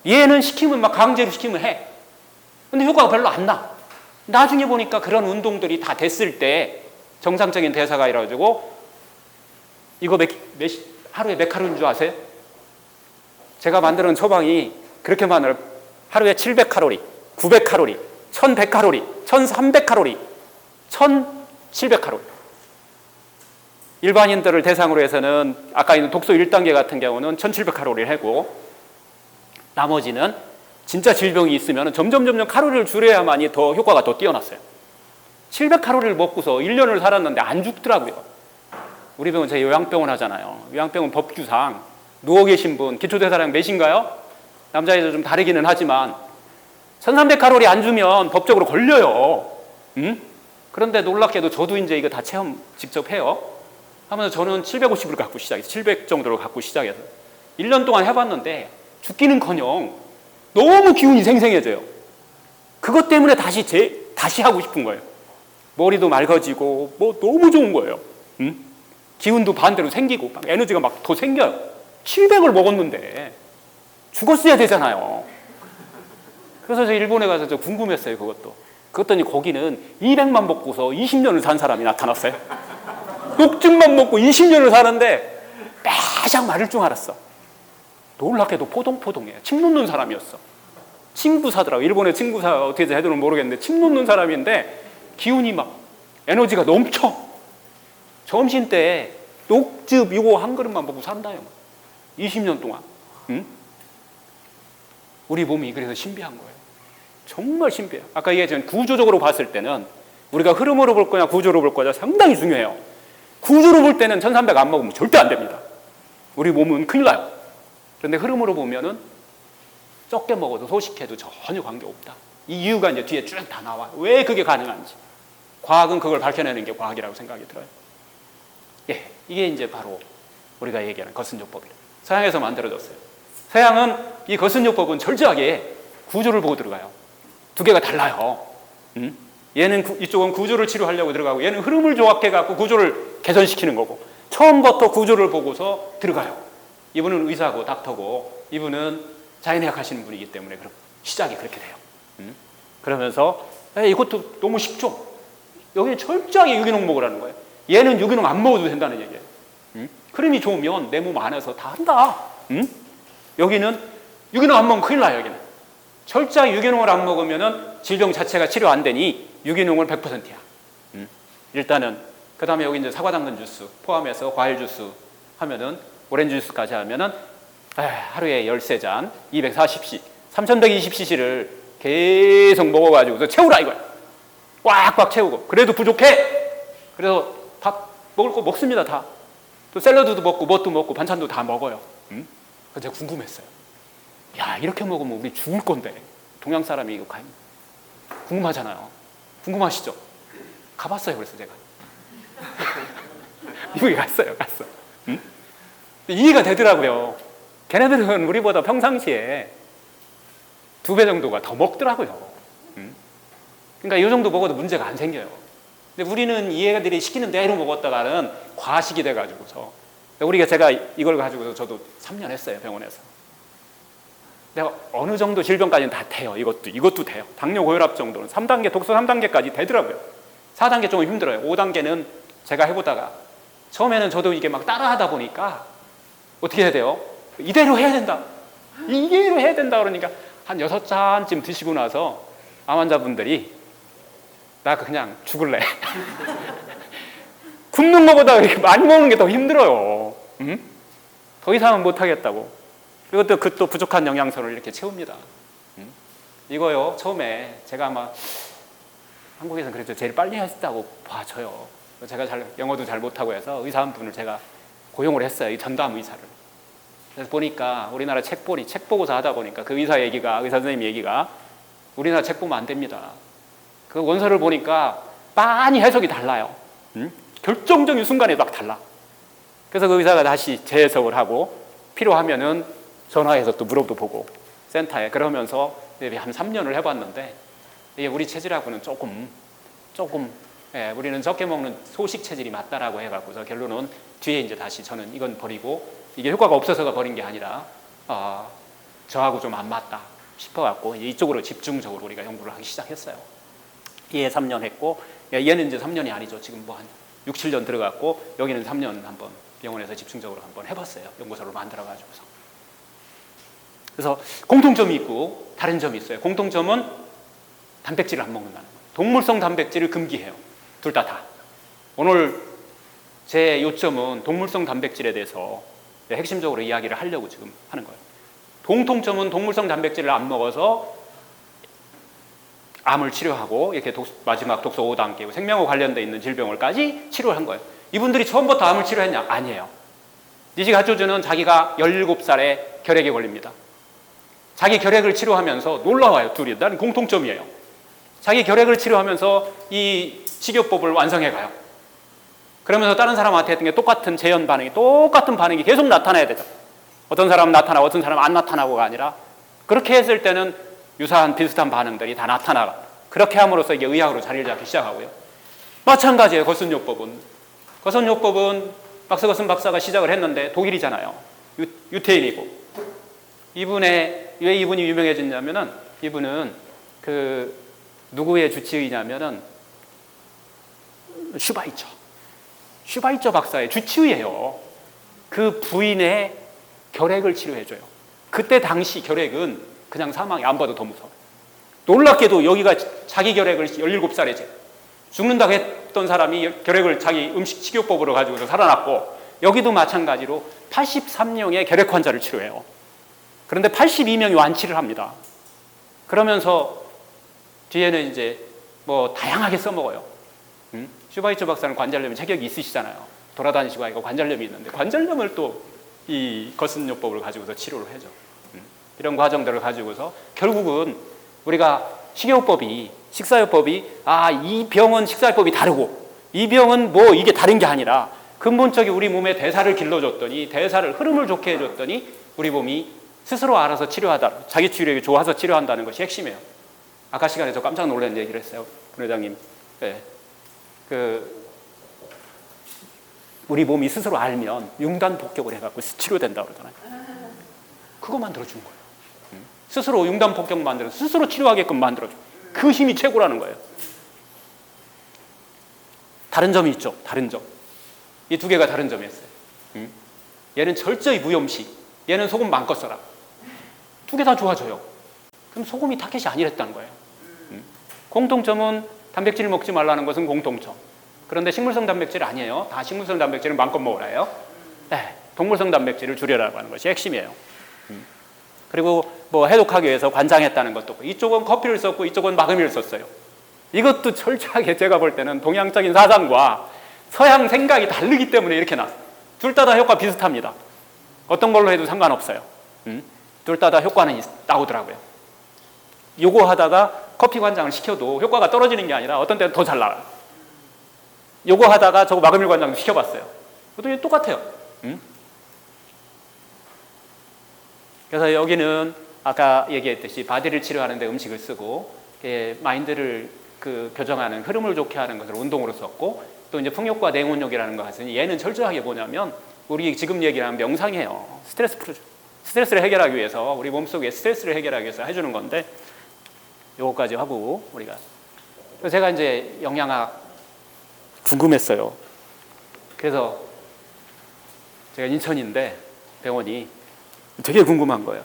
얘는 시키면 막 강제로 시키면 해. 근데 효과가 별로 안 나. 나중에 보니까 그런 운동들이 다 됐을 때 정상적인 대사가 이루어지고 이거 하루에 몇 칼로리인 줄 아세요? 제가 만드는 처방이 그렇게 만들어요. 하루에 700칼로리, 900칼로리, 1100칼로리, 1300칼로리, 1700칼로리. 일반인들을 대상으로 해서는 아까 있는 독소 1단계 같은 경우는 1700칼로리를 하고 나머지는 진짜 질병이 있으면 점점 칼로리를 줄여야만이 더 효과가 더 뛰어났어요. 700칼로리를 먹고서 1년을 살았는데 안 죽더라고요. 우리 병원 제 요양병원 하잖아요. 요양병원 법규상 누워 계신 분 기초대사량 몇인가요? 남자애들 좀 다르기는 하지만 1300칼로리 안 주면 법적으로 걸려요. 그런데 놀랍게도 저도 이제 이거 다 체험 직접 해요. 하면서 저는 750을 갖고 시작해서 700 정도를 갖고 시작해서 1년 동안 해봤는데 죽기는커녕 너무 기운이 생생해져요. 그것 때문에 다시 하고 싶은 거예요. 머리도 맑아지고 뭐 너무 좋은 거예요. 기운도 반대로 생기고 막 에너지가 막 더 생겨요. 700을 먹었는데 죽었어야 되잖아요. 그래서 저 일본에 가서 저 궁금했어요. 그랬더니 거기는 200만 먹고서 20년을 산 사람이 나타났어요. 녹즙만 먹고 20년을 사는데 빼샥 마를 줄 알았어. 놀랍게도 포동포동해요. 침 놓는 사람이었어. 침구사더라고. 일본의 침구사 어떻게 해야 되는지 모르겠는데 침 놓는 사람인데 기운이 막 에너지가 넘쳐. 점심 때 녹즙 이거 한 그릇만 먹고 산다요. 20년 동안. 우리 몸이 그래서 신비한 거예요. 정말 신비해요. 아까 얘기했지만 구조적으로 봤을 때는 우리가 흐름으로 볼 거냐 구조로 볼 거냐 상당히 중요해요. 구조로 볼 때는 1300 안 먹으면 절대 안 됩니다. 우리 몸은 큰일 나요. 그런데 흐름으로 보면은 적게 먹어도 소식해도 전혀 관계없다. 이 이유가 이제 뒤에 쭉 다 나와요. 왜 그게 가능한지. 과학은 그걸 밝혀내는 게 과학이라고 생각이 들어요. 예, 이게 이제 바로 우리가 얘기하는 거순요법이에요. 서양에서 만들어졌어요. 서양은 이 거순요법은 철저하게 구조를 보고 들어가요. 두 개가 달라요. 얘는 이쪽은 구조를 치료하려고 들어가고 얘는 흐름을 조합해갖고 구조를 개선시키는 거고 처음부터 구조를 보고서 들어가요. 이분은 의사고 닥터고 이분은 자연의학 하시는 분이기 때문에 그럼 시작이 그렇게 돼요. 그러면서 이것도 너무 쉽죠. 여기 철저하게 유기농 먹으라는 거예요. 얘는 유기농 안 먹어도 된다는 얘기예요. 흐름이 좋으면 내 몸 안에서 다 한다. 여기는 유기농 안 먹으면 큰일 나요. 여기는 철저하게 유기농을 안 먹으면 질병 자체가 치료 안 되니 유기농은 100%야. 일단은 그 다음에 여기 이제 사과 당근 주스 포함해서 과일 주스 하면은 오렌지 주스까지 하면은 하루에 13잔 240cc 3120cc를 계속 먹어가지고 채우라 이거야. 꽉꽉 채우고 그래도 부족해. 그래서 밥 먹을 거 먹습니다. 다. 또 샐러드도 먹고 뭣도 먹고 반찬도 다 먹어요. 그래서 제가 궁금했어요. 야 이렇게 먹으면 우리 죽을 건데 동양 사람이 이거 궁금하잖아요. 궁금하시죠? 가봤어요. 그래서 제가 미국에 갔어요. 이해가 되더라고요. 걔네들은 우리보다 평상시에 2배 정도가 더 먹더라고요. 그러니까 이 정도 먹어도 문제가 안 생겨요. 근데 우리는 얘네들이 시키는 대로 먹었다가는 과식이 돼가지고서 제가 이걸 가지고서 저도 3년 했어요. 병원에서. 내가 어느 정도 질병까지는 다 돼요. 이것도 돼요. 당뇨 고혈압 정도는 3단계 독소 3단계까지 되더라고요. 4단계 좀 힘들어요. 5단계는 제가 해보다가 처음에는 저도 이게 막 따라하다 보니까 어떻게 해야 돼요? 이대로 해야 된다. 이대로 해야 된다 그러니까 한 6잔쯤 드시고 나서 암 환자분들이 나 그냥 죽을래. 굶는 것보다 이렇게 많이 먹는 게 더 힘들어요. 더 이상은 못하겠다고. 그리고 또 그 부족한 영양소를 이렇게 채웁니다. 이거요. 처음에 제가 아마 한국에서는 그래도 제일 빨리 했다고 봐줘요. 제가 영어도 잘 못하고 해서 의사 한 분을 제가 고용을 했어요. 이 전담 의사를. 그래서 보니까 우리나라 책 보고서 하다 보니까 그 의사 선생님 얘기가 우리나라 책 보면 안 됩니다. 그 원서를 보니까 많이 해석이 달라요. 결정적인 순간에 막 달라. 그래서 그 의사가 다시 재해석을 하고 필요하면은 전화해서 또 물어보고 센터에 그러면서 한 3년을 해봤는데 우리 체질하고는 조금 우리는 적게 먹는 소식 체질이 맞다라고 해갖고서 결론은 뒤에 이제 다시 저는 이건 버리고 이게 효과가 없어서가 버린 게 아니라 저하고 좀 안 맞다 싶어갖고 이쪽으로 집중적으로 우리가 연구를 하기 시작했어요. 얘 3년 했고 얘는 이제 3년이 아니죠. 지금 뭐 한 6, 7년 들어갔고 여기는 3년 한번 병원에서 집중적으로 한번 해봤어요. 연구소를 만들어가지고서. 그래서 공통점이 있고 다른 점이 있어요. 공통점은 단백질을 안 먹는다는 거예요. 동물성 단백질을 금기해요. 둘 다. 오늘 제 요점은 동물성 단백질에 대해서 핵심적으로 이야기를 하려고 지금 하는 거예요. 공통점은 동물성 단백질을 안 먹어서 암을 치료하고 이렇게 마지막 독소 5단계 생명과 관련돼 있는 질병을까지 치료한 거예요. 이분들이 처음부터 암을 치료했냐? 아니에요. 니지 가쪼주는 자기가 17살에 결핵에 걸립니다. 자기 결핵을 치료하면서 놀라워요. 둘이. 나는 공통점이에요. 자기 결핵을 치료하면서 이 식이요법을 완성해 가요. 그러면서 다른 사람한테 했던 게 똑같은 재현 반응이 똑같은 반응이 계속 나타나야 되죠. 어떤 사람은 나타나고 어떤 사람은 안 나타나고가 아니라 그렇게 했을 때는 유사한 비슷한 반응들이 다 나타나가. 그렇게 함으로써 이게 의학으로 자리를 잡기 시작하고요. 마찬가지예요. 거순요법은. 거순요법은 막스 거슨 박사가 시작을 했는데 독일이잖아요. 유태인이고. 왜 이분이 유명해졌냐면은 이분은 누구의 주치의냐면은 슈바이처 박사의 주치의예요. 그 부인의 결핵을 치료해줘요. 그때 당시 결핵은 그냥 사망이 안 봐도 더 무서워요. 놀랍게도 여기가 자기 결핵을 17살에 죽는다고 했던 사람이 결핵을 자기 식이요법으로 가지고서 살아났고 여기도 마찬가지로 83명의 결핵 환자를 치료해요. 그런데 82명이 완치를 합니다. 그러면서 뒤에는 이제 뭐 다양하게 써먹어요. 슈바이처 박사는 관절염 체격이 있으시잖아요. 돌아다니시고 하니까 관절염이 있는데 관절염을 또 이 거스요법을 가지고서 치료를 해줘. 이런 과정들을 가지고서 결국은 우리가 식이요법이 식사요법이 이 병은 식사요법이 다르고 이 병은 뭐 이게 다른 게 아니라 근본적인 우리 몸의 대사를 길러줬더니 대사를 흐름을 좋게 해줬더니 우리 몸이 스스로 알아서 치료하다 자기 치료력이 좋아서 치료한다는 것이 핵심이에요. 아까 시간에 저 깜짝 놀란 얘기를 했어요. 부회장님. 네. 우리 몸이 스스로 알면 융단 폭격을 해갖고 치료된다고 그러잖아요. 그거 만들어주는 거예요. 스스로 융단 폭격 만들어 스스로 치료하게끔 만들어줘. 그 힘이 최고라는 거예요. 다른 점이 있죠. 다른 점. 이 두 개가 다른 점이었어요. 얘는 철저히 무염식, 얘는 소금 마음껏 써라. 두 개 다 좋아져요. 그럼 소금이 타겟이 아니랬다는 거예요. 공통점은 단백질 먹지 말라는 것은 공통점. 그런데 식물성 단백질 아니에요. 다 식물성 단백질을 마음껏 먹으라 해요. 네, 동물성 단백질을 줄여라고 하는 것이 핵심이에요. 그리고 뭐 해독하기 위해서 관장했다는 것도 이쪽은 커피를 썼고 이쪽은 마그미를 썼어요. 이것도 철저하게 제가 볼 때는 동양적인 사상과 서양 생각이 다르기 때문에 이렇게 나왔어요. 둘 다 효과 비슷합니다. 어떤 걸로 해도 상관없어요. 둘 다 효과는 나오더라고요. 요거 하다가 커피 관장을 시켜도 효과가 떨어지는 게 아니라 어떤 때는 더 잘 나와요. 요거 하다가 저거 마그밀 관장도 시켜봤어요. 그것도 똑같아요. 그래서 여기는 아까 얘기했듯이 바디를 치료하는데 음식을 쓰고 마인드를 교정하는 흐름을 좋게 하는 것을 운동으로 썼고 또 이제 풍욕과 냉온욕이라는 것은 얘는 철저하게 뭐냐면 우리 지금 얘기하는 명상이에요. 스트레스 풀어줘. 스트레스를 해결하기 위해서 우리 몸속에 스트레스를 해결하기 위해서 해주는 건데 요거까지 하고 우리가 그래서 제가 이제 영양학 궁금했어요. 그래서 제가 인천인데 병원이 되게 궁금한 거예요.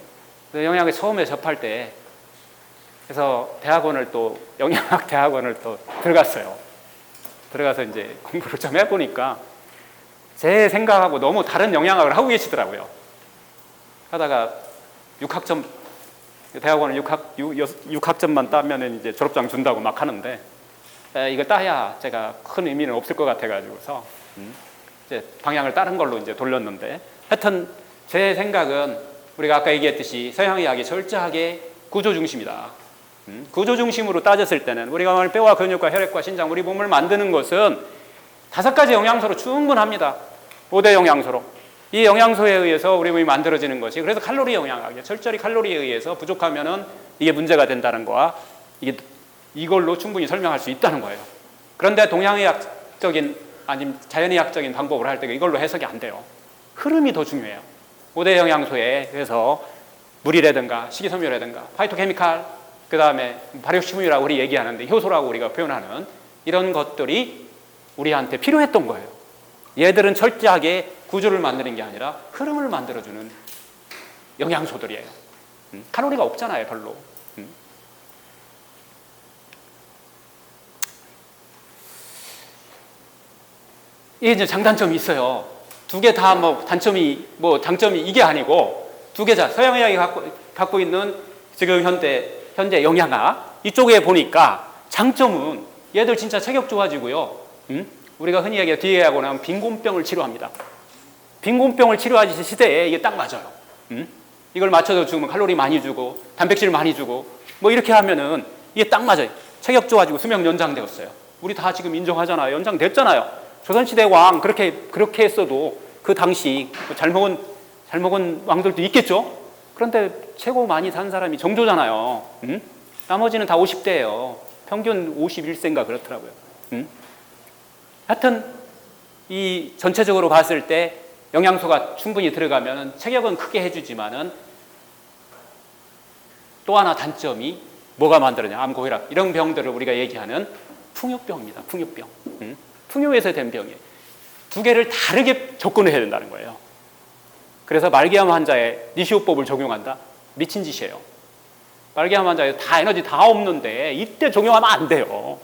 영양학을 처음에 접할 때 그래서 대학원을 또 영양학 대학원을 또 들어갔어요. 들어가서 이제 공부를 좀 해보니까 제 생각하고 너무 다른 영양학을 하고 계시더라고요. 하다가 6학점 대학원은 6학점만 따면은 이제 졸업장 준다고 막 하는데 이거 따야 제가 큰 의미는 없을 것 같아가지고서 이제 방향을 다른 걸로 이제 돌렸는데 하여튼 제 생각은 우리가 아까 얘기했듯이 서양의학이 철저하게 구조 중심이다. 구조 중심으로 따졌을 때는 우리가 오늘 뼈와 근육과 혈액과 신장 우리 몸을 만드는 것은 5가지 영양소로 충분합니다. 5대 영양소로. 이 영양소에 의해서 우리 몸이 만들어지는 것이 그래서 칼로리 영양학이에요. 철저히 칼로리에 의해서 부족하면은 이게 문제가 된다는 거와 이걸로 충분히 설명할 수 있다는 거예요. 그런데 동양의학적인 아니면 자연의학적인 방법을 할 때 이걸로 해석이 안 돼요. 흐름이 더 중요해요. 5대 영양소에 그래서 물이라든가 식이섬유라든가 파이토케미칼 그 다음에 발효식물이라고 우리 얘기하는데 효소라고 우리가 표현하는 이런 것들이 우리한테 필요했던 거예요. 얘들은 철저하게 구조를 만드는 게 아니라 흐름을 만들어주는 영양소들이에요. 칼로리가 없잖아요, 별로. 이게 이제 장단점이 있어요. 두 개 다 뭐 단점이 뭐 장점이 이게 아니고 두 개 다 서양의학이 갖고 있는 지금 현대 영양학 이쪽에 보니까 장점은 얘들 진짜 체격 좋아지고요. 우리가 흔히 얘기하는 뒤에 나면 빈곤병을 치료합니다. 빈곤병을 치료하는 시대에 이게 딱 맞아요. 이걸 맞춰서 주면 칼로리 많이 주고 단백질 많이 주고 뭐 이렇게 하면은 이게 딱 맞아요. 체격 좋아지고 수명 연장되었어요. 우리 다 지금 인정하잖아요. 연장됐잖아요. 조선시대 왕 그렇게 했어도 그 당시 잘 먹은 왕들도 있겠죠. 그런데 최고 많이 산 사람이 정조잖아요. 나머지는 다 50대예요. 평균 51세인가 그렇더라고요. 하여튼 이 전체적으로 봤을 때 영양소가 충분히 들어가면 체격은 크게 해주지만은 또 하나 단점이 뭐가 만들어냐? 암, 고혈압 이런 병들을 우리가 얘기하는 풍요병입니다. 풍요병. 풍요에서 된 병이에요. 두 개를 다르게 접근을 해야 된다는 거예요. 그래서 말기암 환자에 니시오법을 적용한다? 미친 짓이에요. 말기암 환자에 다 에너지 다 없는데 이때 적용하면 안 돼요.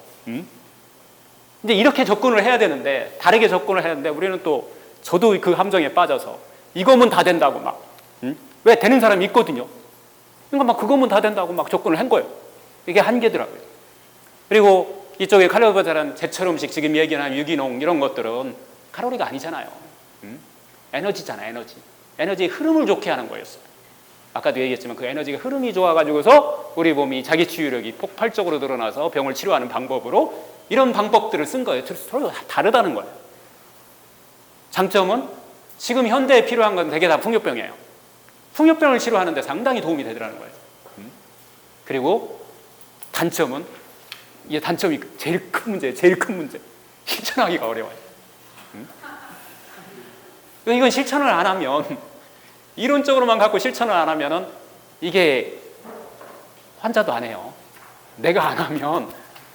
이제 이렇게 접근을 해야 되는데 다르게 접근을 해야 되는데 우리는 또 저도 그 함정에 빠져서 이거면 다 된다고 막 왜 되는 사람이 있거든요. 그러니까 막 그거면 다 된다고 막 접근을 한 거예요. 이게 한계더라고요. 그리고 이쪽에 칼로리보다는 제철 음식 지금 얘기하는 유기농 이런 것들은 칼로리가 아니잖아요. 에너지잖아, 에너지. 에너지의 흐름을 좋게 하는 거였어요. 아까도 얘기했지만 그 에너지가 흐름이 좋아가지고서 우리 몸이 자기 치유력이 폭발적으로 늘어나서 병을 치료하는 방법으로 이런 방법들을 쓴 거예요. 서로 다르다는 거예요. 장점은 지금 현대에 필요한 건 대개 다 풍요병이에요. 풍요병을 치료하는데 상당히 도움이 되더라는 거예요. 그리고 단점은, 이게 단점이 제일 큰 문제예요. 제일 큰 문제. 실천하기가 어려워요. 이건 실천을 안 하면, 이론적으로만 갖고 실천을 안 하면은 이게 환자도 안 해요. 내가 안 하면,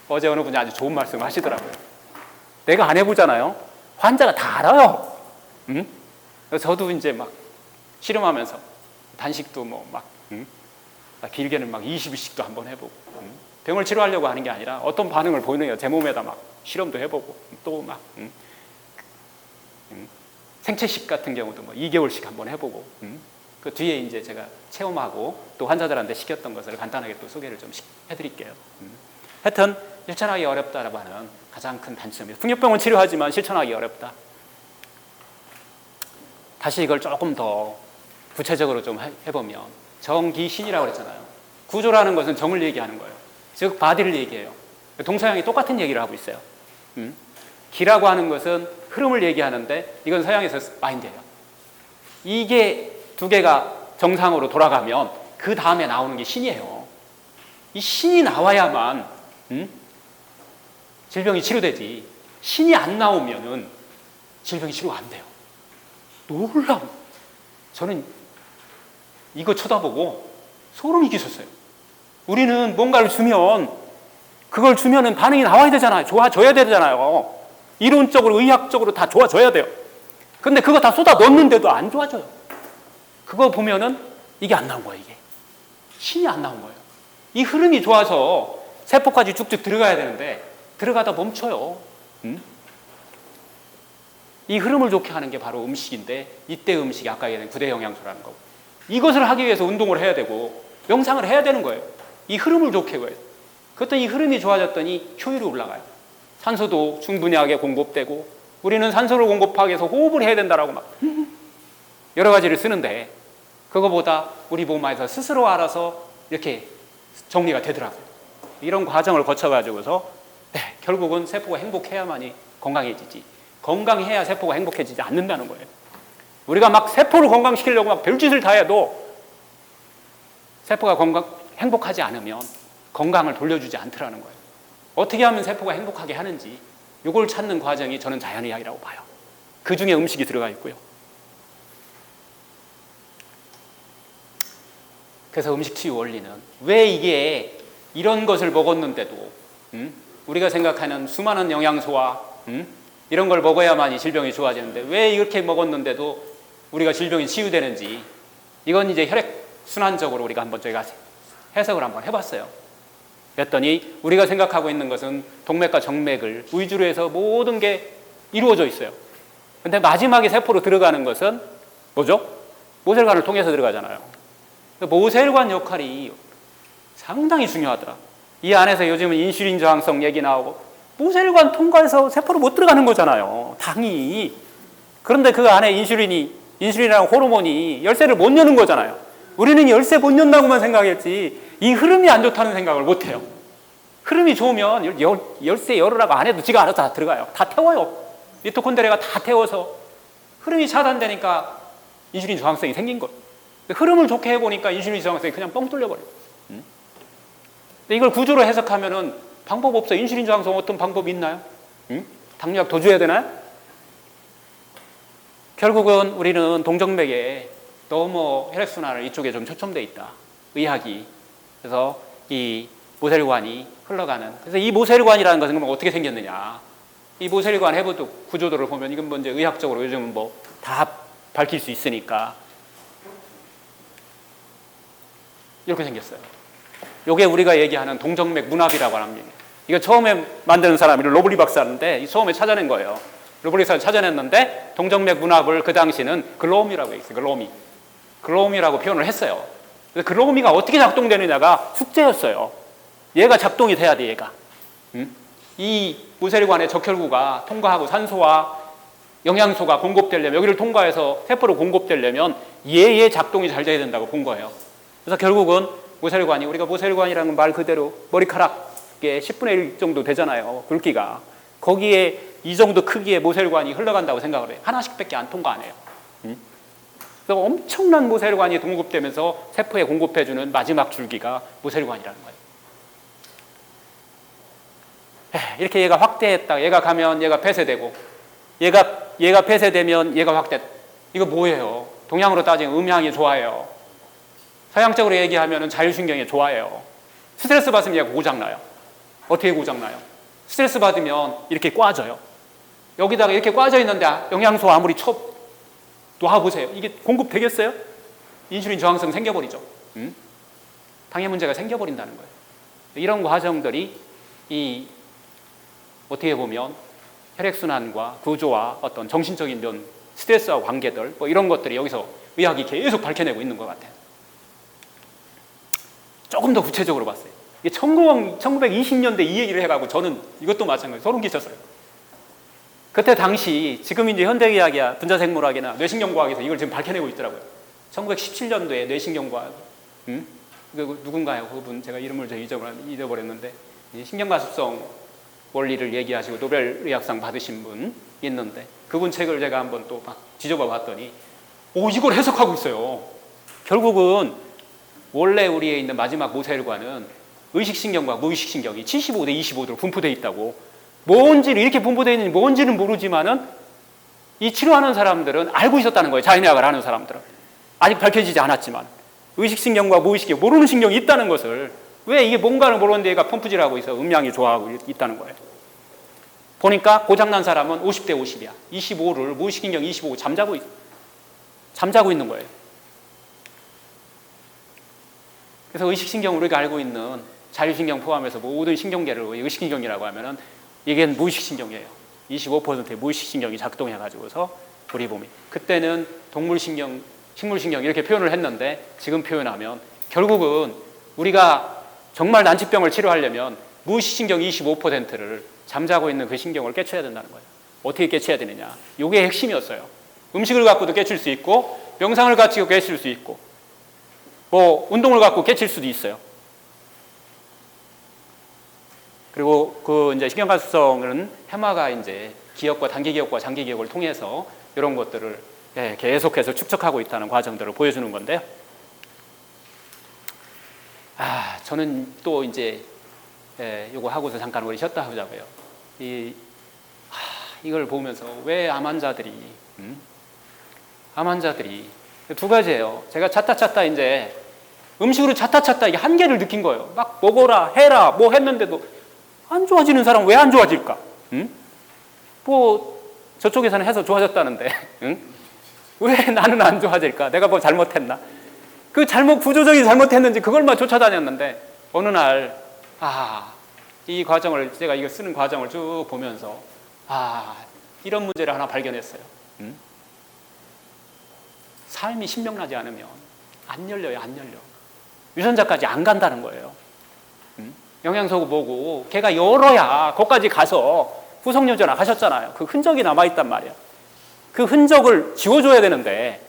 어제 어느 분이 아주 좋은 말씀 하시더라고요. 내가 안 해보잖아요. 환자가 다 알아요. 그래서 저도 이제 막 실험하면서 단식도 뭐 막 길게는 막 20일씩도 한번 해보고 병을 치료하려고 하는 게 아니라 어떤 반응을 보이는 거예요. 제 몸에다 막 실험도 해보고 또 막 생체식 같은 경우도 뭐 2개월씩 한번 해보고 그 뒤에 이제 제가 체험하고 또 환자들한테 시켰던 것을 간단하게 또 소개를 좀 해드릴게요. 하여튼 실천하기 어렵다라고 하는 가장 큰 단점이에요. 풍요병은 치료하지만 실천하기 어렵다. 다시 이걸 조금 더 구체적으로 좀 해보면 정기신이라고 그랬잖아요. 구조라는 것은 정을 얘기하는 거예요. 즉 바디를 얘기해요. 동서양이 똑같은 얘기를 하고 있어요. 기라고 하는 것은 흐름을 얘기하는데 이건 서양에서 마인드예요. 이게 두 개가 정상으로 돌아가면 그 다음에 나오는 게 신이에요. 이 신이 나와야만 질병이 치료되지. 신이 안 나오면은 질병이 치료가 안 돼요. 놀라워. 저는 이거 쳐다보고 소름이 끼쳤어요. 우리는 뭔가를 주면 그걸 주면은 반응이 나와야 되잖아요. 좋아져야 되잖아요. 이론적으로 의학적으로 다 좋아져야 돼요. 근데 그거 다 쏟아 넣는데도 안 좋아져요. 그거 보면은 이게 안 나온 거예요. 이게 신이 안 나온 거예요. 이 흐름이 좋아서 세포까지 쭉쭉 들어가야 되는데 들어가다 멈춰요. 이 흐름을 좋게 하는 게 바로 음식인데 이때 음식이 아까 얘기한 구대 영양소라는 거고 이것을 하기 위해서 운동을 해야 되고 명상을 해야 되는 거예요. 이 흐름을 좋게 해요. 그랬더니 이 흐름이 좋아졌더니 효율이 올라가요. 산소도 충분하게 공급되고 우리는 산소를 공급하기 위해서 호흡을 해야 된다라고 막 여러 가지를 쓰는데 그거보다 우리 몸 안에서 스스로 알아서 이렇게 정리가 되더라고요. 이런 과정을 거쳐가지고서 결국은 세포가 행복해야만이 건강해지지. 건강해야 세포가 행복해지지 않는다는 거예요. 우리가 막 세포를 건강시키려고 막 별짓을 다 해도 세포가 행복하지 않으면 건강을 돌려주지 않더라는 거예요. 어떻게 하면 세포가 행복하게 하는지 이걸 찾는 과정이 저는 자연의학이라고 봐요. 그 중에 음식이 들어가 있고요. 그래서 음식 치유 원리는 왜 이게 이런 것을 먹었는데도 우리가 생각하는 수많은 영양소와 이런 걸 먹어야만이 질병이 좋아지는데 왜 이렇게 먹었는데도 우리가 질병이 치유되는지 이건 이제 혈액순환적으로 우리가 한번 저희가 해석을 한번 해봤어요. 그랬더니 우리가 생각하고 있는 것은 동맥과 정맥을 위주로 해서 모든 게 이루어져 있어요. 근데 마지막에 세포로 들어가는 것은 뭐죠? 모세혈관을 통해서 들어가잖아요. 모세혈관 역할이 상당히 중요하더라. 이 안에서 요즘은 인슐린 저항성 얘기 나오고 모세혈관 통과해서 세포로 못 들어가는 거잖아요. 당이. 그런데 그 안에 인슐린이라는 호르몬이 열쇠를 못 여는 거잖아요. 우리는 열쇠 못 연다고만 생각했지 이 흐름이 안 좋다는 생각을 못 해요. 흐름이 좋으면 열쇠 열으라고 안 해도 지가 알아서 다 들어가요. 다 태워요. 미토콘드리아가 다 태워서 흐름이 차단되니까 인슐린 저항성이 생긴 거예요. 흐름을 좋게 해보니까 인슐린 저항성이 그냥 뻥 뚫려버려요. 근데 이걸 구조로 해석하면은 방법 없어. 인슐린 저항성 어떤 방법이 있나요? 당뇨약 더 줘야 되나요? 결국은 우리는 동정맥에 너무 혈액순환을 이쪽에 좀 초점되어 있다. 의학이. 그래서 이 모세혈관이 흘러가는. 그래서 이 모세혈관이라는 것은 그럼 어떻게 생겼느냐. 이 모세혈관 해부 구조도를 보면 이건 뭐 이제 의학적으로 요즘은 뭐 다 밝힐 수 있으니까 이렇게 생겼어요. 요게 우리가 얘기하는 동정맥 문합이라고 합니다. 이거 처음에 만드는 사람이 로블리 박사인데 처음에 찾아낸 거예요. 로블리 박사가 찾아냈는데 동정맥 문합을 그 당시는 글로미라고 했어요. 글로미라고 표현을 했어요. 그래서 글로미가 어떻게 작동되느냐가 숙제였어요. 얘가 작동이 돼야 돼, 얘가. 이 모세혈관의 적혈구가 통과하고 산소와 영양소가 공급되려면, 여기를 통과해서 세포로 공급되려면 얘의 작동이 잘 돼야 된다고 본 거예요. 그래서 결국은 모세혈관이, 우리가 모세혈관이라는 말 그대로 머리카락의 10분의 1 정도 되잖아요, 굵기가. 거기에 이 정도 크기의 모세혈관이 흘러간다고 생각을 해요. 하나씩밖에 안 통과 안 해요. 그래서 엄청난 모세혈관이 공급되면서 세포에 공급해주는 마지막 줄기가 모세혈관이라는 거예요. 이렇게 얘가 확대했다. 얘가 가면 얘가 폐쇄되고, 얘가 폐쇄되면 얘가 확대. 이거 뭐예요? 동양으로 따지면 음양이 좋아해요. 서양적으로 얘기하면 자율신경이 좋아해요. 스트레스 받으면 얘가 고장나요. 어떻게 고장나요? 스트레스 받으면 이렇게 꽈져요. 여기다가 이렇게 꽈져 있는데 영양소 아무리 놔보세요. 이게 공급되겠어요? 인슐린 저항성 생겨버리죠. 당뇨 문제가 생겨버린다는 거예요. 이런 과정들이 어떻게 보면 혈액순환과 구조와 어떤 정신적인 면, 스트레스와 관계들, 뭐 이런 것들이 여기서 의학이 계속 밝혀내고 있는 것 같아요. 조금 더 구체적으로 봤어요. 이게 1920년대 이 얘기를 해가지고 저는 이것도 마찬가지로 소름 끼쳤어요. 그때 당시, 지금 이제 현대의학이야, 분자생물학이나 뇌신경과학에서 이걸 지금 밝혀내고 있더라고요. 1917년도에 뇌신경과학, 누군가요? 그분, 제가 이름을 잊어버렸는데, 신경가습성 원리를 얘기하시고 노벨의학상 받으신 분 있는데, 그분 책을 제가 한번 또 막 뒤져봐 봤더니, 이걸 해석하고 있어요. 결국은 원래 우리에 있는 마지막 모세혈관은 의식신경과 무의식신경이 75대 25도로 분포되어 있다고. 뭔지를, 이렇게 분포되어 있는지 뭔지는 모르지만은 이 치료하는 사람들은 알고 있었다는 거예요. 자연의학을 하는 사람들은. 아직 밝혀지지 않았지만 의식신경과 무의식신경, 모르는 신경이 있다는 것을, 왜 이게 뭔가를 모르는데 얘가 펌프질하고 있어 음양이 좋아하고 있다는 거예요. 보니까 고장난 사람은 50대 50이야. 25를 무의식신경 25 잠자고 있는 거예요. 그래서 의식신경, 우리가 알고 있는 자율신경 포함해서 모든 신경계를 의식신경이라고 하면은 이게 무의식신경이에요. 25%의 무의식신경이 작동해가지고서 우리 몸이, 그때는 동물신경, 식물신경 이렇게 표현을 했는데 지금 표현하면 결국은 우리가 정말 난치병을 치료하려면 무의식신경 25%를 잠자고 있는 그 신경을 깨쳐야 된다는 거예요. 어떻게 깨쳐야 되느냐? 이게 핵심이었어요. 음식을 갖고도 깨칠 수 있고, 명상을 가지고 깨칠 수 있고, 뭐 운동을 갖고 깨칠 수도 있어요. 그리고 그 이제 신경가습성은 해마가 이제 기억과 단기 기억과 장기 기억을 통해서 이런 것들을 계속해서 축적하고 있다는 과정들을 보여주는 건데요. 저는 또 이제 요거 하고서 잠깐 우리 쉬었다 하자고요. 이걸 보면서 왜 암 환자들이 두 가지예요. 제가 찾다 이제 음식으로 찾다 이게 한계를 느낀 거예요. 막 먹어라, 해라, 뭐 했는데도 안 좋아지는 사람 왜 안 좋아질까? 뭐 저쪽에서는 해서 좋아졌다는데 왜 나는 안 좋아질까? 내가 뭐 잘못했나? 그 구조적인 잘못했는지 그걸만 쫓아다녔는데 어느 날 이 과정을, 제가 이거 쓰는 과정을 쭉 보면서 이런 문제를 하나 발견했어요. 삶이 신명나지 않으면 안 열려요. 유전자까지 안 간다는 거예요. 영양소 보고 걔가 열어야 거기까지 가서 후속유전화 가셨잖아요. 그 흔적이 남아있단 말이야. 그 흔적을 지워줘야 되는데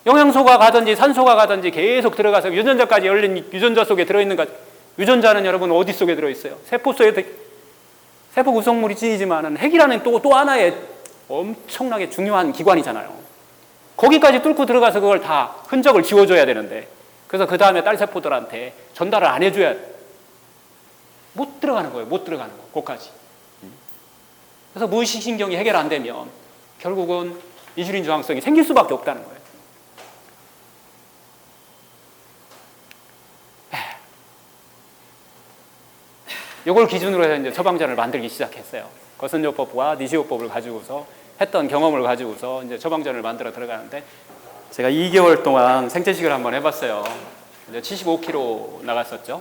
영양소가 가든지 산소가 가든지 계속 들어가서 유전자까지 열린 유전자 속에 들어있는 것. 유전자는 여러분 어디 속에 들어있어요? 세포 속에, 세포 구성물이지만은 핵이라는 또 하나의 엄청나게 중요한 기관이잖아요. 거기까지 뚫고 들어가서 그걸 다 흔적을 지워줘야 되는데, 그래서 그 다음에 딸 세포들한테 전달을 안 해줘야 못 들어가는 거예요. 거기까지. 그래서 무의식신경이 해결 안 되면 결국은 인슐린 저항성이 생길 수밖에 없다는 거예요. 이걸 기준으로 해서 이제 처방전을 만들기 시작했어요. 거선요법과 니시요법을 가지고서 했던 경험을 가지고서 이제 처방전을 만들어 들어가는데, 제가 2개월 동안 생체식을 한번 해봤어요. 이제 75kg 나갔었죠.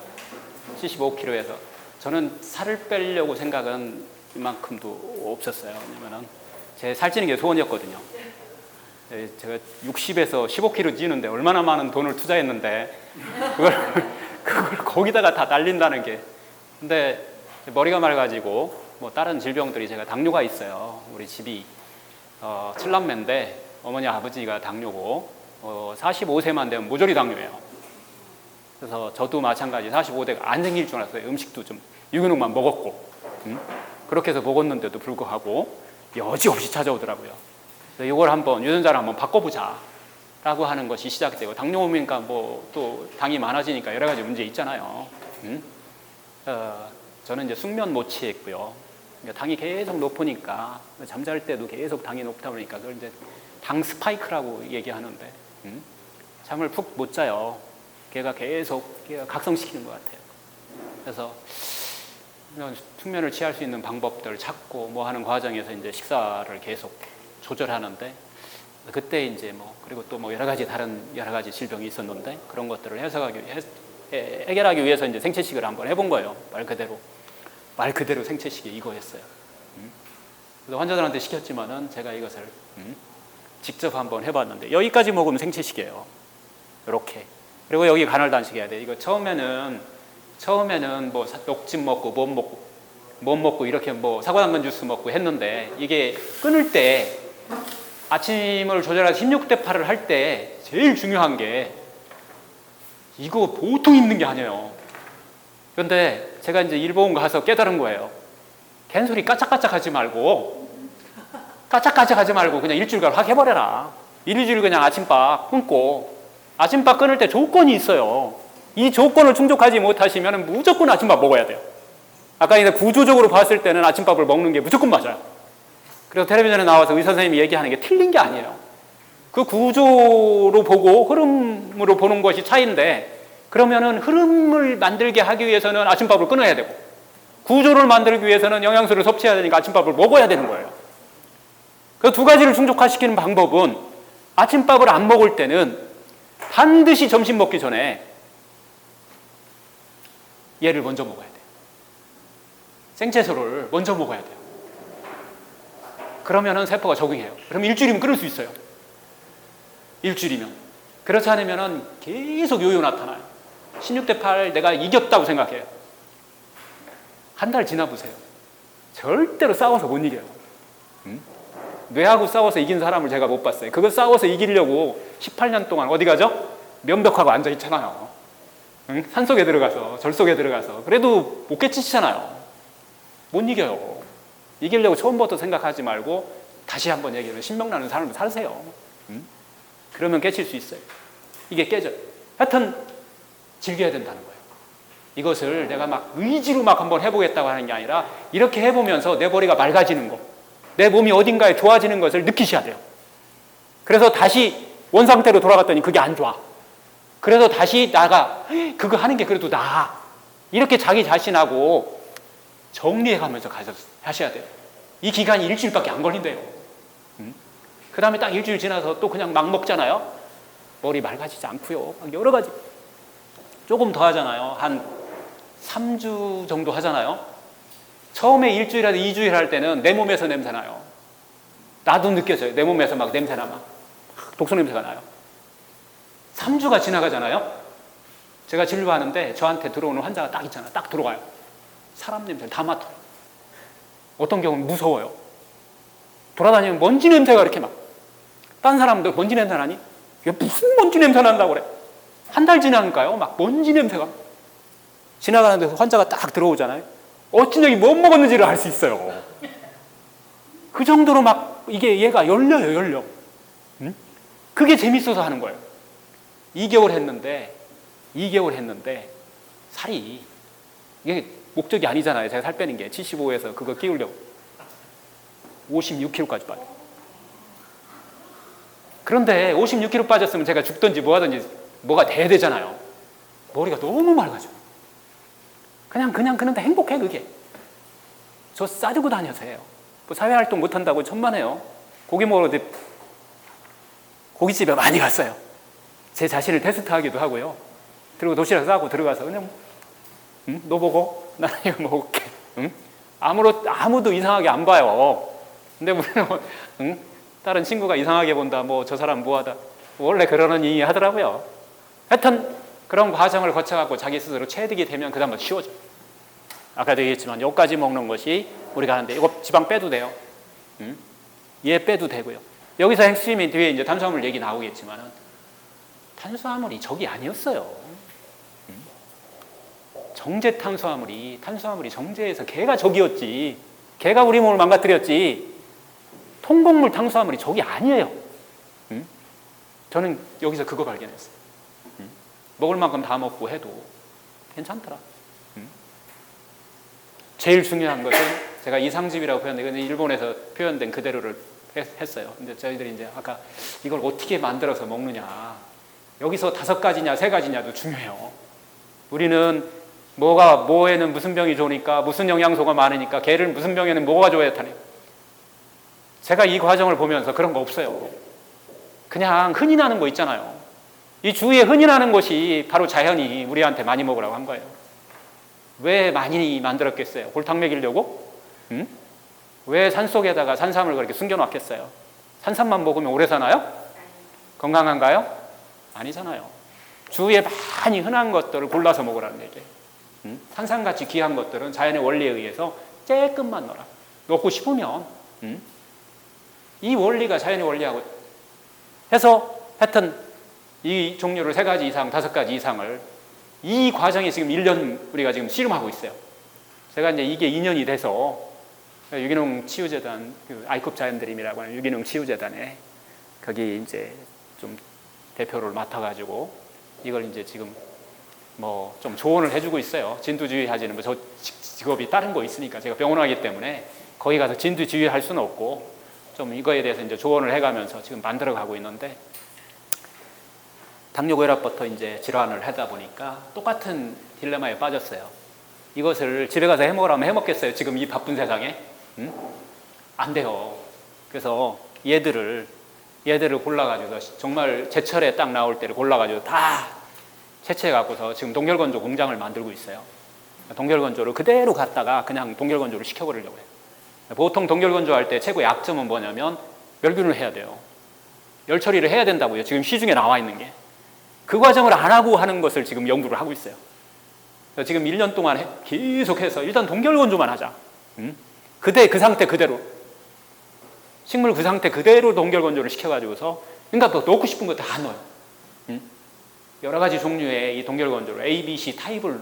75kg에서 저는 살을 빼려고 생각은 이만큼도 없었어요. 왜냐면은 제 살찌는 게 소원이었거든요. 제가 60에서 15kg 찌는데 얼마나 많은 돈을 투자했는데 그걸 거기다가 다 날린다는 게. 근데 머리가 맑아지고 뭐 다른 질병들이, 제가 당뇨가 있어요. 우리 집이 7남매인데 어머니 아버지가 당뇨고 45세만 되면 모조리 당뇨예요. 그래서 저도 마찬가지 45세가 안 생길 줄 알았어요. 음식도 좀 유기농만 먹었고 그렇게 해서 먹었는데도 불구하고 여지없이 찾아오더라고요. 그래서 이걸 한번 유전자를 한번 바꿔보자 라고 하는 것이 시작되고 당뇨 오니까 뭐 또 당이 많아지니까 여러 가지 문제 있잖아요. 저는 이제 숙면 못 취했고요. 그러니까 당이 계속 높으니까 잠잘 때도 계속 당이 높다 보니까 그걸 이제 당 스파이크라고 얘기하는데 잠을 푹 못 자요. 걔가 계속 각성시키는 것 같아요. 그래서 숙면을 취할 수 있는 방법들을 찾고 뭐 하는 과정에서 이제 식사를 계속 조절하는데 그때 이제 뭐 그리고 또 뭐 여러 가지 다른 여러 가지 질병이 있었는데 그런 것들을 해결하기 위해서 이제 생채식을 한번 해본 거예요. 말 그대로 생채식이 이거였어요. 그래서 환자들한테 시켰지만은 제가 이것을 직접 한번 해봤는데 여기까지 먹으면 생채식이에요. 이렇게. 그리고 여기 간헐 단식해야 돼. 이거 처음에는 뭐 녹즙 먹고 못 먹고 이렇게 뭐 사과당근 주스 먹고 했는데 이게 끊을 때 아침을 조절해서 16대 8을 할 때 제일 중요한 게 이거 보통 있는 게 아니에요. 그런데 제가 이제 일본 가서 깨달은 거예요. 갠소리 까짝까짝 하지 말고 그냥 일주일간 확 해버려라. 일주일 그냥 아침밥 끊고 아침밥 끊을 때 조건이 있어요. 이 조건을 충족하지 못하시면 무조건 아침밥 먹어야 돼요. 아까 이제 구조적으로 봤을 때는 아침밥을 먹는 게 무조건 맞아요. 그래서 텔레비전에 나와서 의사 선생님이 얘기하는 게 틀린 게 아니에요. 그 구조로 보고 흐름으로 보는 것이 차이인데 그러면은 흐름을 만들게 하기 위해서는 아침밥을 끊어야 되고 구조를 만들기 위해서는 영양소를 섭취해야 되니까 아침밥을 먹어야 되는 거예요. 그 두 가지를 충족화시키는 방법은 아침밥을 안 먹을 때는 반드시 점심 먹기 전에 얘를 먼저 먹어야 돼요. 생채소를 먼저 먹어야 돼요. 그러면은 세포가 적응해요. 그럼 일주일이면 끊을 수 있어요. 일주일이면. 그렇지 않으면은 계속 요요 나타나요. 16대 8 내가 이겼다고 생각해요. 한 달 지나보세요. 절대로 싸워서 못 이겨요. 뇌하고 싸워서 이긴 사람을 제가 못 봤어요. 그거 싸워서 이기려고 18년 동안 어디 가죠? 면벽하고 앉아 있잖아요. 산속에 들어가서 절속에 들어가서 그래도 못 깨치잖아요. 못 이겨요. 이기려고 처음부터 생각하지 말고 다시 한번 얘기해요. 신명나는 삶을 사세요. 그러면 깨칠 수 있어요. 이게 깨져요. 하여튼 즐겨야 된다는 거예요. 이것을 내가 막 의지로 막 한번 해보겠다고 하는 게 아니라 이렇게 해보면서 내 머리가 맑아지는 거, 내 몸이 어딘가에 좋아지는 것을 느끼셔야 돼요. 그래서 다시 원상태로 돌아갔더니 그게 안 좋아. 그래서 다시 그거 하는 게 그래도 나아. 이렇게 자기 자신하고 정리해가면서 하셔야 돼요. 이 기간이 일주일밖에 안 걸린대요. 그 다음에 딱 일주일 지나서 또 그냥 막 먹잖아요. 머리 맑아지지 않고요. 여러 가지. 조금 더 하잖아요. 한 3주 정도 하잖아요. 처음에 일주일이나 2주일 할 때는 내 몸에서 냄새 나요. 나도 느껴져요. 내 몸에서 막 냄새나 막 독소 냄새가 나요. 3주가 지나가잖아요. 제가 진료하는데 저한테 들어오는 환자가 딱 있잖아요. 딱 들어와요. 사람 냄새를 다 맡아요. 어떤 경우는 무서워요. 돌아다니면 먼지 냄새가 이렇게 막. 딴 사람들 먼지 냄새 나니? 이게 무슨 먼지 냄새 난다고 그래? 한 달 지나니까요. 막 먼지 냄새가. 지나가는 데서 환자가 딱 들어오잖아요. 어찌저기 뭐 먹었는지를 알 수 있어요. 그 정도로 막 이게 얘가 열려. 그게 재밌어서 하는 거예요. 2개월 했는데 살이 이게 목적이 아니잖아요. 제가 살 빼는 게 75에서 그거 끼우려고 56kg까지 빠져. 그런데 56kg 빠졌으면 제가 죽든지 뭐 하든지 뭐가 돼야 되잖아요. 머리가 너무 맑아져. 그냥 그런데 행복해 그게. 저 싸지고 다녀서 해요. 뭐 사회활동 못한다고 천만에요. 고기 먹으러 고깃집에 많이 갔어요. 제 자신을 테스트하기도 하고요. 그리고 도시락 싸고 들어가서 그냥 너 보고 나는 이거 먹을게. 아무도 이상하게 안 봐요. 근데 물론 다른 친구가 이상하게 본다. 뭐 저 사람 뭐하다. 원래 그러느니 하더라고요. 하여튼 그런 과정을 거쳐갖고 자기 스스로 체득이 되면 그 다음부터 쉬워져요. 아까도 얘기했지만 여기까지 먹는 것이 우리가 하는데 이거 지방 빼도 돼요. 얘 빼도 되고요. 여기서 핵심이 뒤에 이제 탄수화물 얘기 나오겠지만은 탄수화물이 적이 아니었어요. 정제 탄수화물이 정제해서 걔가 적이었지. 걔가 우리 몸을 망가뜨렸지. 통곡물 탄수화물이 적이 아니에요. 저는 여기서 그거 발견했어요. 먹을 만큼 다 먹고 해도 괜찮더라. 제일 중요한 것은 제가 이상집이라고 표현했는데 일본에서 표현된 그대로를 했어요. 근데 저희들이 이제 아까 이걸 어떻게 만들어서 먹느냐, 여기서 5가지냐 3가지냐도 중요해요. 우리는 뭐에는 무슨 병이 좋으니까, 무슨 영양소가 많으니까, 걔를 무슨 병에는 뭐가 좋다네요. 제가 이 과정을 보면서 그런 거 없어요. 그냥 흔히 나는 거 있잖아요. 이 주위에 흔히 나는 것이 바로 자연이 우리한테 많이 먹으라고 한 거예요. 왜 많이 만들었겠어요? 골탕 먹이려고? 왜 산속에다가 산삼을 그렇게 숨겨놨겠어요? 산삼만 먹으면 오래 사나요? 건강한가요? 아니잖아요. 주위에 많이 흔한 것들을 골라서 먹으라는 얘기예요. 산삼같이 귀한 것들은 자연의 원리에 의해서 조금만 넣어라. 넣고 싶으면 이 원리가 자연의 원리하고 해서 하여튼 이 종류를 3가지 이상, 5가지 이상을 이 과정이 지금 1년 우리가 지금 씨름하고 있어요. 제가 이제 이게 2년이 돼서 유기농 치유재단, 아이컵 자연드림이라고 하는 유기농 치유재단에 거기 이제 좀 대표를 맡아가지고 이걸 이제 지금 뭐 좀 조언을 해주고 있어요. 진두지휘하지는 뭐 저 직업이 다른 거 있으니까 제가 병원 하기 때문에 거기 가서 진두지휘할 수는 없고 좀 이거에 대해서 이제 조언을 해가면서 지금 만들어가고 있는데 당뇨고혈압부터 이제 질환을 하다 보니까 똑같은 딜레마에 빠졌어요. 이것을 집에 가서 해먹으라면 해먹겠어요? 지금 이 바쁜 세상에? 안 돼요. 그래서 얘들을 골라가지고 정말 제철에 딱 나올 때를 골라가지고 다 채취해갖고서 지금 동결건조 공장을 만들고 있어요. 동결건조를 그대로 갖다가 그냥 동결건조를 시켜버리려고 해요. 보통 동결건조할 때 최고 약점은 뭐냐면 멸균을 해야 돼요. 열 처리를 해야 된다고요. 지금 시중에 나와 있는 게. 그 과정을 안 하고 하는 것을 지금 연구를 하고 있어요. 지금 1년 동안 계속해서 일단 동결건조만 하자. 그 상태 그대로. 식물 그 상태 그대로 동결건조를 시켜가지고서 그러니까 또 넣고 싶은 거 다 넣어요. 여러 가지 종류의 이 동결건조를 A, B, C 타입을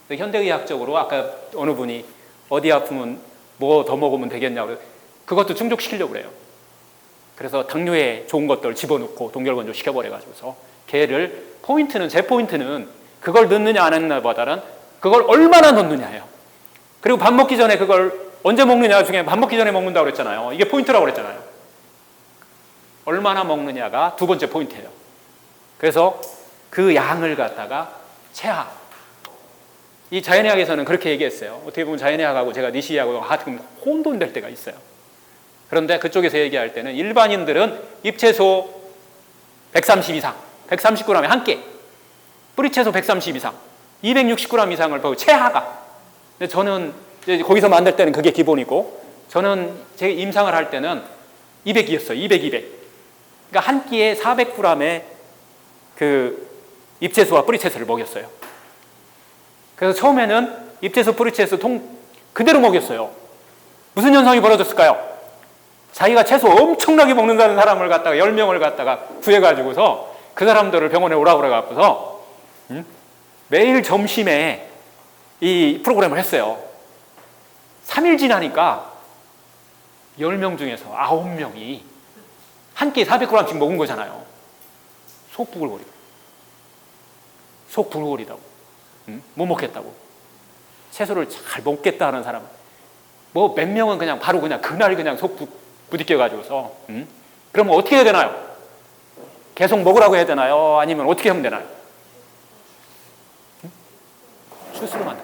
현대의학적으로 아까 어느 분이 어디 아프면 뭐 더 먹으면 되겠냐고 그것도 충족시키려고 그래요. 그래서 당뇨에 좋은 것들 집어넣고 동결건조 시켜버려가지고서 걔를 제 포인트는 그걸 넣느냐 안 넣느냐보다는 그걸 얼마나 넣느냐예요. 그리고 밥 먹기 전에 그걸 언제 먹느냐 중에 밥 먹기 전에 먹는다고 그랬잖아요. 이게 포인트라고 그랬잖아요. 얼마나 먹느냐가 2번째 포인트예요. 그래서 그 양을 갖다가 체하. 이 자연의학에서는 그렇게 얘기했어요. 어떻게 보면 자연의학하고 제가 니시하고 가끔 혼돈될 때가 있어요. 그런데 그쪽에서 얘기할 때는 일반인들은 잎채소 130 이상, 130g에 한 끼, 뿌리채소 130 이상, 260g 이상을 보고 체하가. 근데 저는 거기서 만들 때는 그게 기본이고, 저는 제 임상을 할 때는 200이었어요. 200. 그러니까 한 끼에 400g의 그 잎채소와 뿌리채소를 먹였어요. 그래서 처음에는 잎채소, 뿌리채소 그대로 먹였어요. 무슨 현상이 벌어졌을까요? 자기가 채소 엄청나게 먹는다는 사람을 갖다가 10명을 갖다가 구해가지고서 그 사람들을 병원에 오라고 그래갖고서 매일 점심에 이 프로그램을 했어요. 3일 지나니까 10명 중에서 9명이 한 끼에 400g씩 먹은 거잖아요. 속 부글거리다고. 못 먹겠다고. 채소를 잘 먹겠다 하는 사람. 뭐 몇 명은 그냥 바로 그날 속 부딪혀가지고서. 그러면 어떻게 해야 되나요? 계속 먹으라고 해야 되나요? 아니면 어떻게 하면 되나요? 주스로 만든.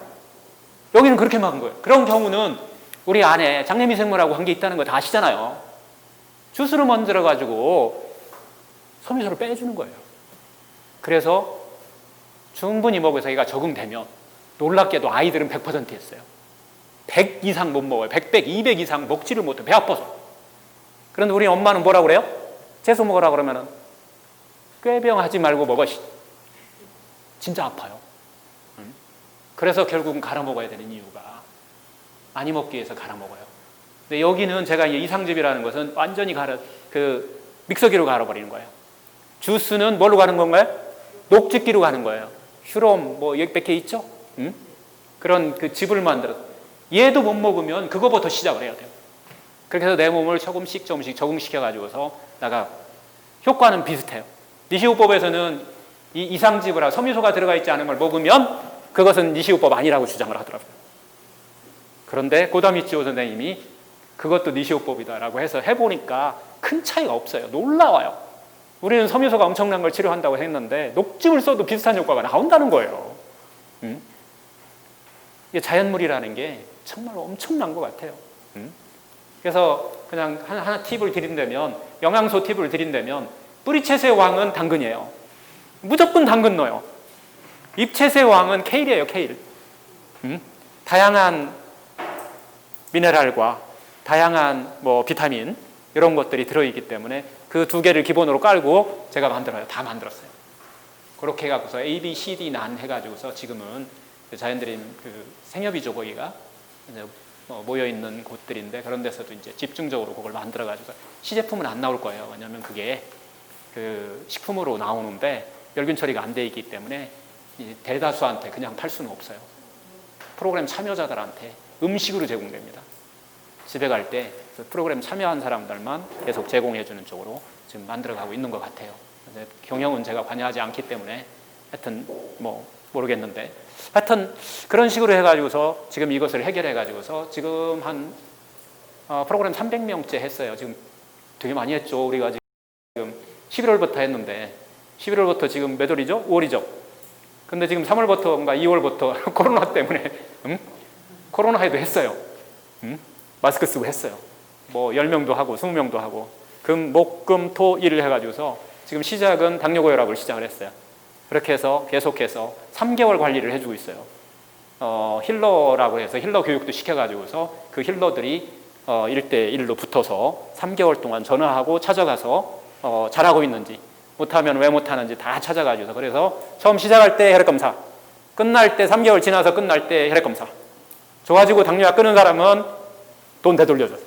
여기는 그렇게 막은 거예요. 그런 경우는 우리 안에 장내미생물하고 한 게 있다는 거 다 아시잖아요. 주스로 만들어가지고 섬유소를 빼주는 거예요. 그래서 충분히 먹어서 얘가 적응되면 놀랍게도 아이들은 100% 했어요. 100 이상 못 먹어요. 100, 200 이상 먹지를 못해. 배 아파서. 그런데 우리 엄마는 뭐라고 그래요? 채소 먹으라 그러면은 꾀병하지 말고 먹어. 진짜 아파요. 그래서 결국은 갈아 먹어야 되는 이유가 많이 먹기 위해서 갈아 먹어요. 근데 여기는 제가 이상즙이라는 것은 완전히 믹서기로 갈아버리는 거예요. 주스는 뭘로 가는 건가요? 녹즙기로 가는 거예요. 슈롬 몇 개 있죠? 그런 그 즙을 만들어. 얘도 못 먹으면 그거부터 시작을 해야 돼요. 그렇게 해서 내 몸을 조금씩 적응시켜 가지고서 나가. 효과는 비슷해요. 니시오법에서는 이 이상즙이라 섬유소가 들어가 있지 않은 걸 먹으면 그것은 니시오법 아니라고 주장을 하더라고요. 그런데 고다미치오 선생님이 그것도 니시오법이다라고 해서 해보니까 큰 차이가 없어요. 놀라워요. 우리는 섬유소가 엄청난 걸 치료한다고 했는데 녹즙을 써도 비슷한 효과가 나온다는 거예요. 이게 자연물이라는 게 정말 엄청난 것 같아요. 그래서 그냥 하나 팁을 드린다면, 영양소 팁을 드린다면, 뿌리채소의 왕은 당근이에요. 무조건 당근 넣어요. 잎채소의 왕은 케일이에요, 케일. 다양한 미네랄과 다양한 비타민 이런 것들이 들어있기 때문에 그 두 개를 기본으로 깔고 제가 만들어요. 다 만들었어요. 그렇게 해갖고서 A, B, C, D 난 해가지고서 지금은 자연드림 생협이죠, 거기가 모여있는 곳들인데 그런 데서도 이제 집중적으로 그걸 만들어가지고 시제품은 안 나올 거예요. 왜냐하면 그게 식품으로 나오는데 멸균 처리가 안 돼 있기 때문에 대다수한테 그냥 팔 수는 없어요. 프로그램 참여자들한테 음식으로 제공됩니다. 집에 갈 때 프로그램 참여한 사람들만 계속 제공해주는 쪽으로 지금 만들어가고 있는 것 같아요. 경영은 제가 관여하지 않기 때문에 하여튼 모르겠는데 하여튼 그런 식으로 해가지고서 지금 이것을 해결해가지고서 지금 한 프로그램 300명째 했어요. 지금 되게 많이 했죠. 우리가 지금 11월부터 했는데 11월부터 지금 몇 월이죠? 5월이죠. 근데 지금 3월부터인가 2월부터 코로나 때문에 코로나에도 했어요. 마스크 쓰고 했어요. 10명도 하고 20명도 하고 금, 목, 금, 토, 일 해가지고서 지금 시작은 당뇨고혈압을 시작을 했어요. 그렇게 해서 계속해서 3개월 관리를 해주고 있어요. 힐러라고 해서 힐러 교육도 시켜가지고서 그 힐러들이 1대1로 붙어서 3개월 동안 전화하고 찾아가서 잘하고 있는지 못하면 왜 못하는지 다 찾아가지고서 그래서 처음 시작할 때 혈액검사, 끝날 때 3개월 지나서 끝날 때 혈액검사, 좋아지고 당뇨약 끊은 사람은 돈 되돌려줘요.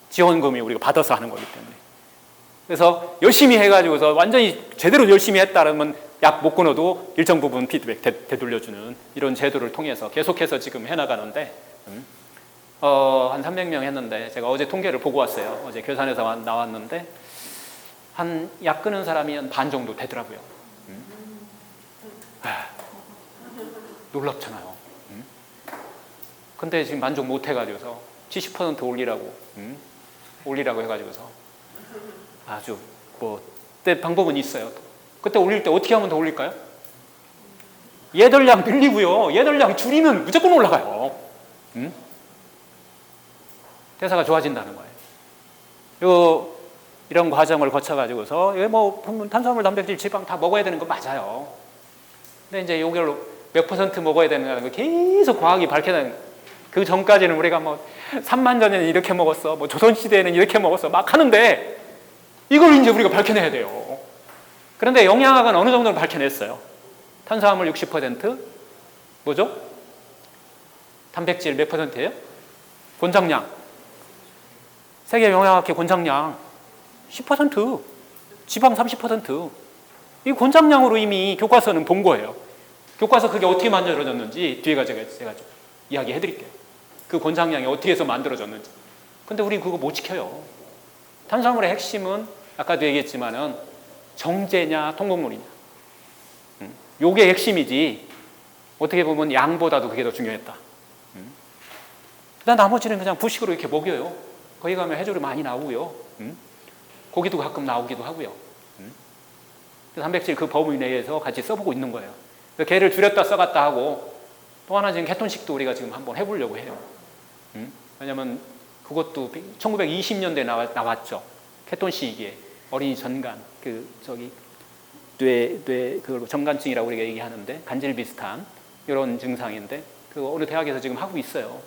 지원금이 우리가 받아서 하는 거기 때문에. 그래서 열심히 해가지고서 완전히 제대로 열심히 했다면 약 못 끊어도 일정 부분 피드백 되돌려주는 이런 제도를 통해서 계속해서 지금 해나가는데 한 300명 했는데 제가 어제 통계를 보고 왔어요. 어제 계산해서 나왔는데 한 약 끊은 사람이 한 반 정도 되더라고요. 놀랍잖아요. 근데 지금 만족 못 해가지고서 70% 올리라고 해가지고서 아주 그때 방법은 있어요. 그때 올릴 때 어떻게 하면 더 올릴까요? 예덜량 늘리고요. 예덜량 줄이면 무조건 올라가요. 대사가 좋아진다는 거예요. 이런 과정을 거쳐가지고서 탄수화물, 단백질, 지방 다 먹어야 되는 거 맞아요. 근데 이제 이걸 몇 % 먹어야 되는 거 계속 과학이 밝혀내는. 그 전까지는 우리가 3만 전에는 이렇게 먹었어, 조선시대에는 이렇게 먹었어 막 하는데 이걸 이제 우리가 밝혀내야 돼요. 그런데 영양학은 어느 정도는 밝혀냈어요. 탄수화물 60%, 뭐죠? 단백질 몇 %예요? 곤장량. 세계 영양학회 곤장량 10%, 지방 30%. 이 곤장량으로 이미 교과서는 본 거예요. 교과서 그게 어떻게 만들어졌는지 뒤에 제가 좀 이야기해 드릴게요. 그 곤장량이 어떻게 해서 만들어졌는지. 근데 우리 그거 못 지켜요. 탄수화물의 핵심은 아까도 얘기했지만은 정제냐 통곡물이냐. 요게 핵심이지. 어떻게 보면 양보다도 그게 더 중요했다. 그다음 나머지는 그냥 부식으로 이렇게 먹여요. 거기 가면 해조류 많이 나오고요. 고기도 가끔 나오기도 하고요. 단백질 그 범위 내에서 같이 써보고 있는 거예요. 걔를 줄였다 써갔다 하고 또 하나 지금 케톤식도 우리가 지금 한번 해보려고 해요. 왜냐면 그것도 1920년대에 나왔죠. 케톤식이에 어린이 전간 그걸 전간증이라고 우리가 얘기하는데 간질 비슷한 이런 증상인데 그 어느 대학에서 지금 하고 있어요.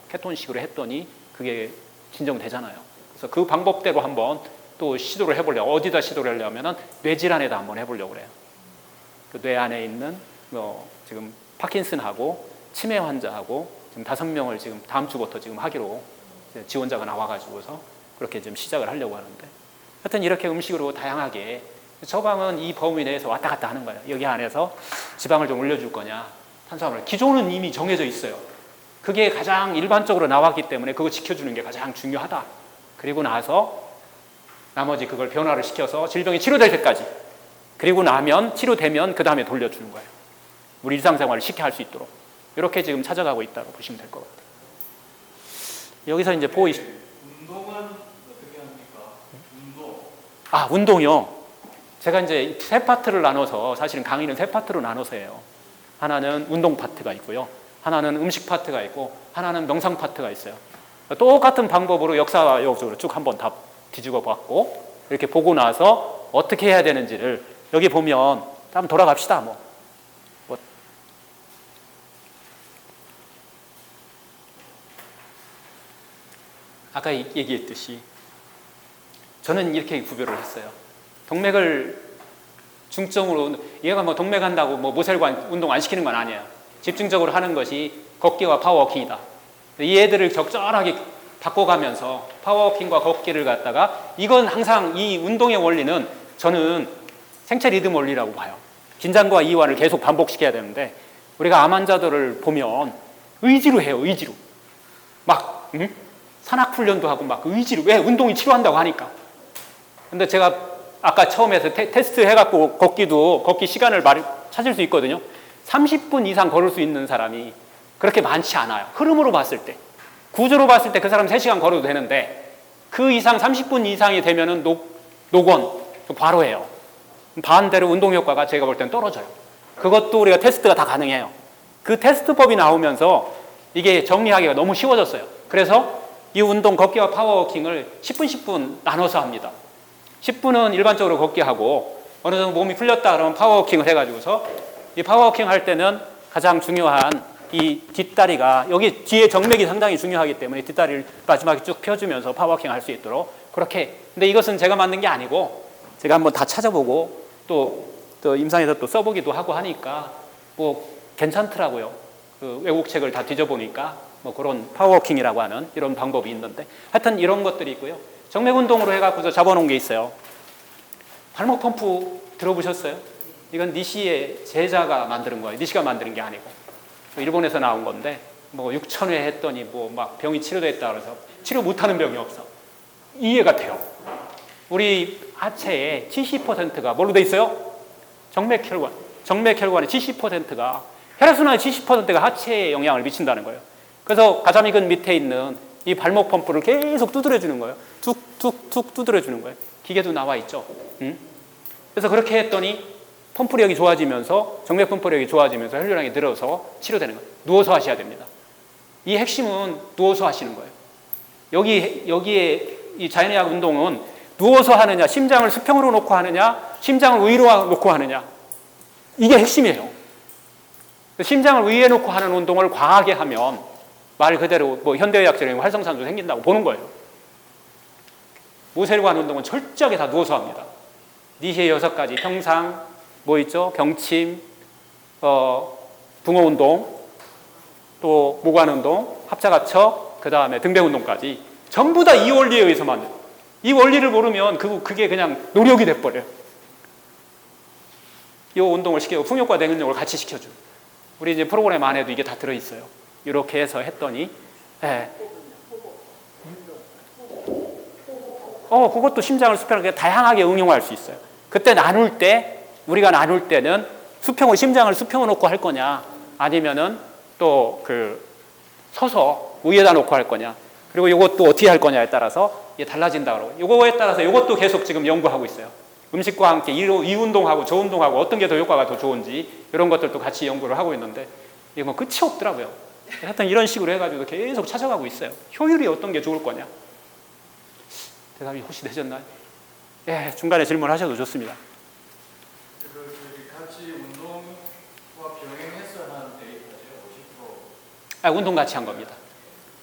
케톤식으로 했더니 그게 진정되잖아요. 그래서 그 방법대로 한번 또 시도를 해보려고. 어디다 시도를 하려면은 뇌질환에다 한번 해보려고 그래요. 그 뇌 안에 있는 지금 파킨슨하고 치매 환자하고 지금 5명을 지금 다음 주부터 지금 하기로 지원자가 나와가지고서 그렇게 좀 시작을 하려고 하는데, 하여튼 이렇게 음식으로 다양하게 처방은 이 범위 내에서 왔다 갔다 하는 거예요. 여기 안에서 지방을 좀 올려줄 거냐, 탄수화물. 기존은 이미 정해져 있어요. 그게 가장 일반적으로 나왔기 때문에 그거 지켜주는 게 가장 중요하다. 그리고 나서 나머지 그걸 변화를 시켜서 질병이 치료될 때까지, 그리고 나면 치료되면 그 다음에 돌려주는 거예요. 우리 일상생활을 쉽게 할 수 있도록. 이렇게 지금 찾아가고 있다고 보시면 될 것 같아요. 여기서 이제 운동은 어떻게 합니까? 운동. 운동이요. 제가 이제 세 파트를 나눠서, 사실은 강의는 세 파트로 나눠서 해요. 하나는 운동 파트가 있고요. 하나는 음식 파트가 있고, 하나는 명상 파트가 있어요. 똑같은 방법으로 역사적으로 쭉 한번 다 뒤집어 봤고, 이렇게 보고 나서 어떻게 해야 되는지를 여기 보면 한번 돌아갑시다. 아까 얘기했듯이 저는 이렇게 구별을 했어요. 동맥을 중점으로, 얘가 뭐 동맥 한다고 뭐 모세혈관 운동 안 시키는 건 아니에요. 집중적으로 하는 것이 걷기와 파워워킹이다. 이 애들을 적절하게 바꿔가면서 파워워킹과 걷기를 갖다가, 이건 항상 이 운동의 원리는 저는 생체 리듬 원리라고 봐요. 긴장과 이완을 계속 반복시켜야 되는데, 우리가 암 환자들을 보면 의지로 해요. 의지로 막 산악훈련도 하고 막 의지로. 왜? 운동이 치료한다고 하니까. 근데 제가 아까 처음에서 테스트 해갖고 걷기 시간을 찾을 수 있거든요. 30분 이상 걸을 수 있는 사람이 그렇게 많지 않아요. 흐름으로 봤을 때, 구조로 봤을 때 그 사람 3시간 걸어도 되는데, 그 이상 30분 이상이 되면은 노건 과로해요. 반대로 운동 효과가 제가 볼 때는 떨어져요. 그것도 우리가 테스트가 다 가능해요. 그 테스트법이 나오면서 이게 정리하기가 너무 쉬워졌어요. 그래서 이 운동 걷기와 파워워킹을 10분 10분 나눠서 합니다. 10분은 일반적으로 걷기 하고, 어느 정도 몸이 풀렸다 그러면 파워워킹을 해가지고서, 이 파워워킹 할 때는 가장 중요한 이 뒷다리가, 여기 뒤에 정맥이 상당히 중요하기 때문에 뒷다리를 마지막에 쭉 펴주면서 파워워킹 할 수 있도록 그렇게. 근데 이것은 제가 만든 게 아니고 제가 한번 다 찾아보고 또 임상에서 또 써보기도 하고 하니까 뭐 괜찮더라고요. 그 외국 책을 다 뒤져보니까 뭐 그런 파워워킹이라고 하는 이런 방법이 있는데, 하여튼 이런 것들이 있고요. 정맥 운동으로 해갖고서 잡아놓은 게 있어요. 발목 펌프 들어보셨어요? 이건 니시의 제자가 만드는 거예요. 니시가 만드는 게 아니고 일본에서 나온 건데, 뭐 6,000회 했더니 뭐 막 병이 치료됐다 그래서 치료 못하는 병이 없어. 이해가 돼요. 우리 하체의 70%가 뭘로 돼 있어요? 정맥혈관. 정맥혈관의 70%가, 혈액순환의 70%가 하체에 영향을 미친다는 거예요. 그래서 가자미근 밑에 있는 이 발목 펌프를 계속 두드려주는 거예요. 툭툭툭 두드려주는 거예요. 기계도 나와 있죠. 그래서 그렇게 했더니 펌프력이 좋아지면서, 정맥 펌프력이 좋아지면서 혈류량이 늘어서 치료되는 거예요. 누워서 하셔야 됩니다. 이 핵심은 누워서 하시는 거예요. 여기에 이 자연의학 운동은 누워서 하느냐, 심장을 수평으로 놓고 하느냐, 심장을 위로 놓고 하느냐, 이게 핵심이에요. 심장을 위에 놓고 하는 운동을 과하게 하면 말 그대로 뭐 현대의학적인 활성산소 생긴다고 보는 거예요. 모세혈관 운동은 철저하게 다 누워서 합니다. 니시의 6가지, 평상, 뭐 있죠? 경침, 붕어 운동, 또 모관 운동, 합자갑척, 그 다음에 등배 운동까지 전부 다 이 원리에 의해서 만든. 이 원리를 모르면 그게 그냥 노력이 돼버려요. 이 운동을 시키고 풍요과 냉운동을 같이 시켜줘. 우리 이제 프로그램 안에도 이게 다 들어있어요. 이렇게 해서 했더니, 그것도 심장을 수평하게 다양하게 응용할 수 있어요. 그때 우리가 나눌 때는 심장을 수평을 놓고 할 거냐, 아니면은 또 서서 위에다 놓고 할 거냐, 그리고 이것도 어떻게 할 거냐에 따라서 이게 달라진다 그러고, 이거에 따라서 이것도 계속 지금 연구하고 있어요. 음식과 함께 이 운동하고 저 운동하고 어떤 게 더 효과가 더 좋은지 이런 것들도 같이 연구를 하고 있는데, 이게 뭐 끝이 없더라고요. 하여튼 이런 식으로 해가지고 계속 찾아가고 있어요. 효율이 어떤 게 좋을 거냐. 대답이 혹시 되셨나요? 예, 중간에 질문하셔도 좋습니다. 같이 운동과 병행해서 하는 데이터죠, 50%. 운동 같이 한 겁니다.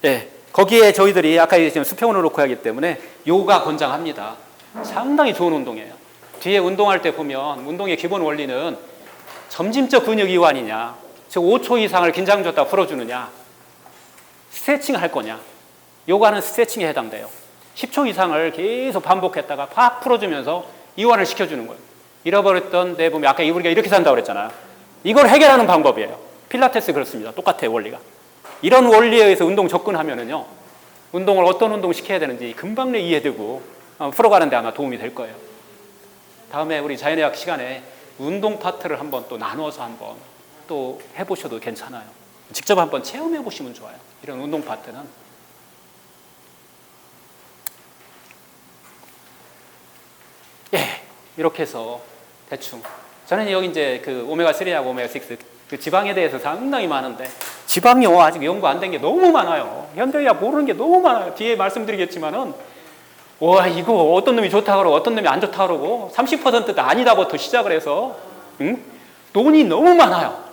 예, 거기에 저희들이 아까 지금 수평으로 놓고 하기 때문에 요가 권장합니다. 상당히 좋은 운동이에요. 뒤에 운동할 때 보면 운동의 기본 원리는 점진적 근육 이완이냐, 즉 5초 이상을 긴장 줬다 풀어주느냐, 스트레칭을 할 거냐? 요가는 스트레칭에 해당돼요. 10초 이상을 계속 반복했다가 팍 풀어주면서 이완을 시켜주는 거예요. 잃어버렸던 내 몸이 아까 우리가 이렇게 산다고 그랬잖아요. 이걸 해결하는 방법이에요. 필라테스 그렇습니다. 똑같아요, 원리가. 이런 원리에 의해서 운동 접근하면은요, 운동을 어떤 운동 시켜야 되는지 금방 이해되고 풀어가는데 아마 도움이 될 거예요. 다음에 우리 자연의학 시간에 운동 파트를 한번 또 나눠서 한번 또 해보셔도 괜찮아요. 직접 한번 체험해 보시면 좋아요. 이런 운동 파트는. 예, 이렇게 해서 대충. 저는 여기 이제 그 오메가3하고 오메가6 그 지방에 대해서 상당히 많은데, 지방이요 아직 연구 안 된 게 너무 많아요. 현대의학 모르는 게 너무 많아요. 뒤에 말씀드리겠지만은, 와 이거 어떤 놈이 좋다 그러고 어떤 놈이 안 좋다 그러고 30%도 아니다부터 시작을 해서 논이 너무 많아요.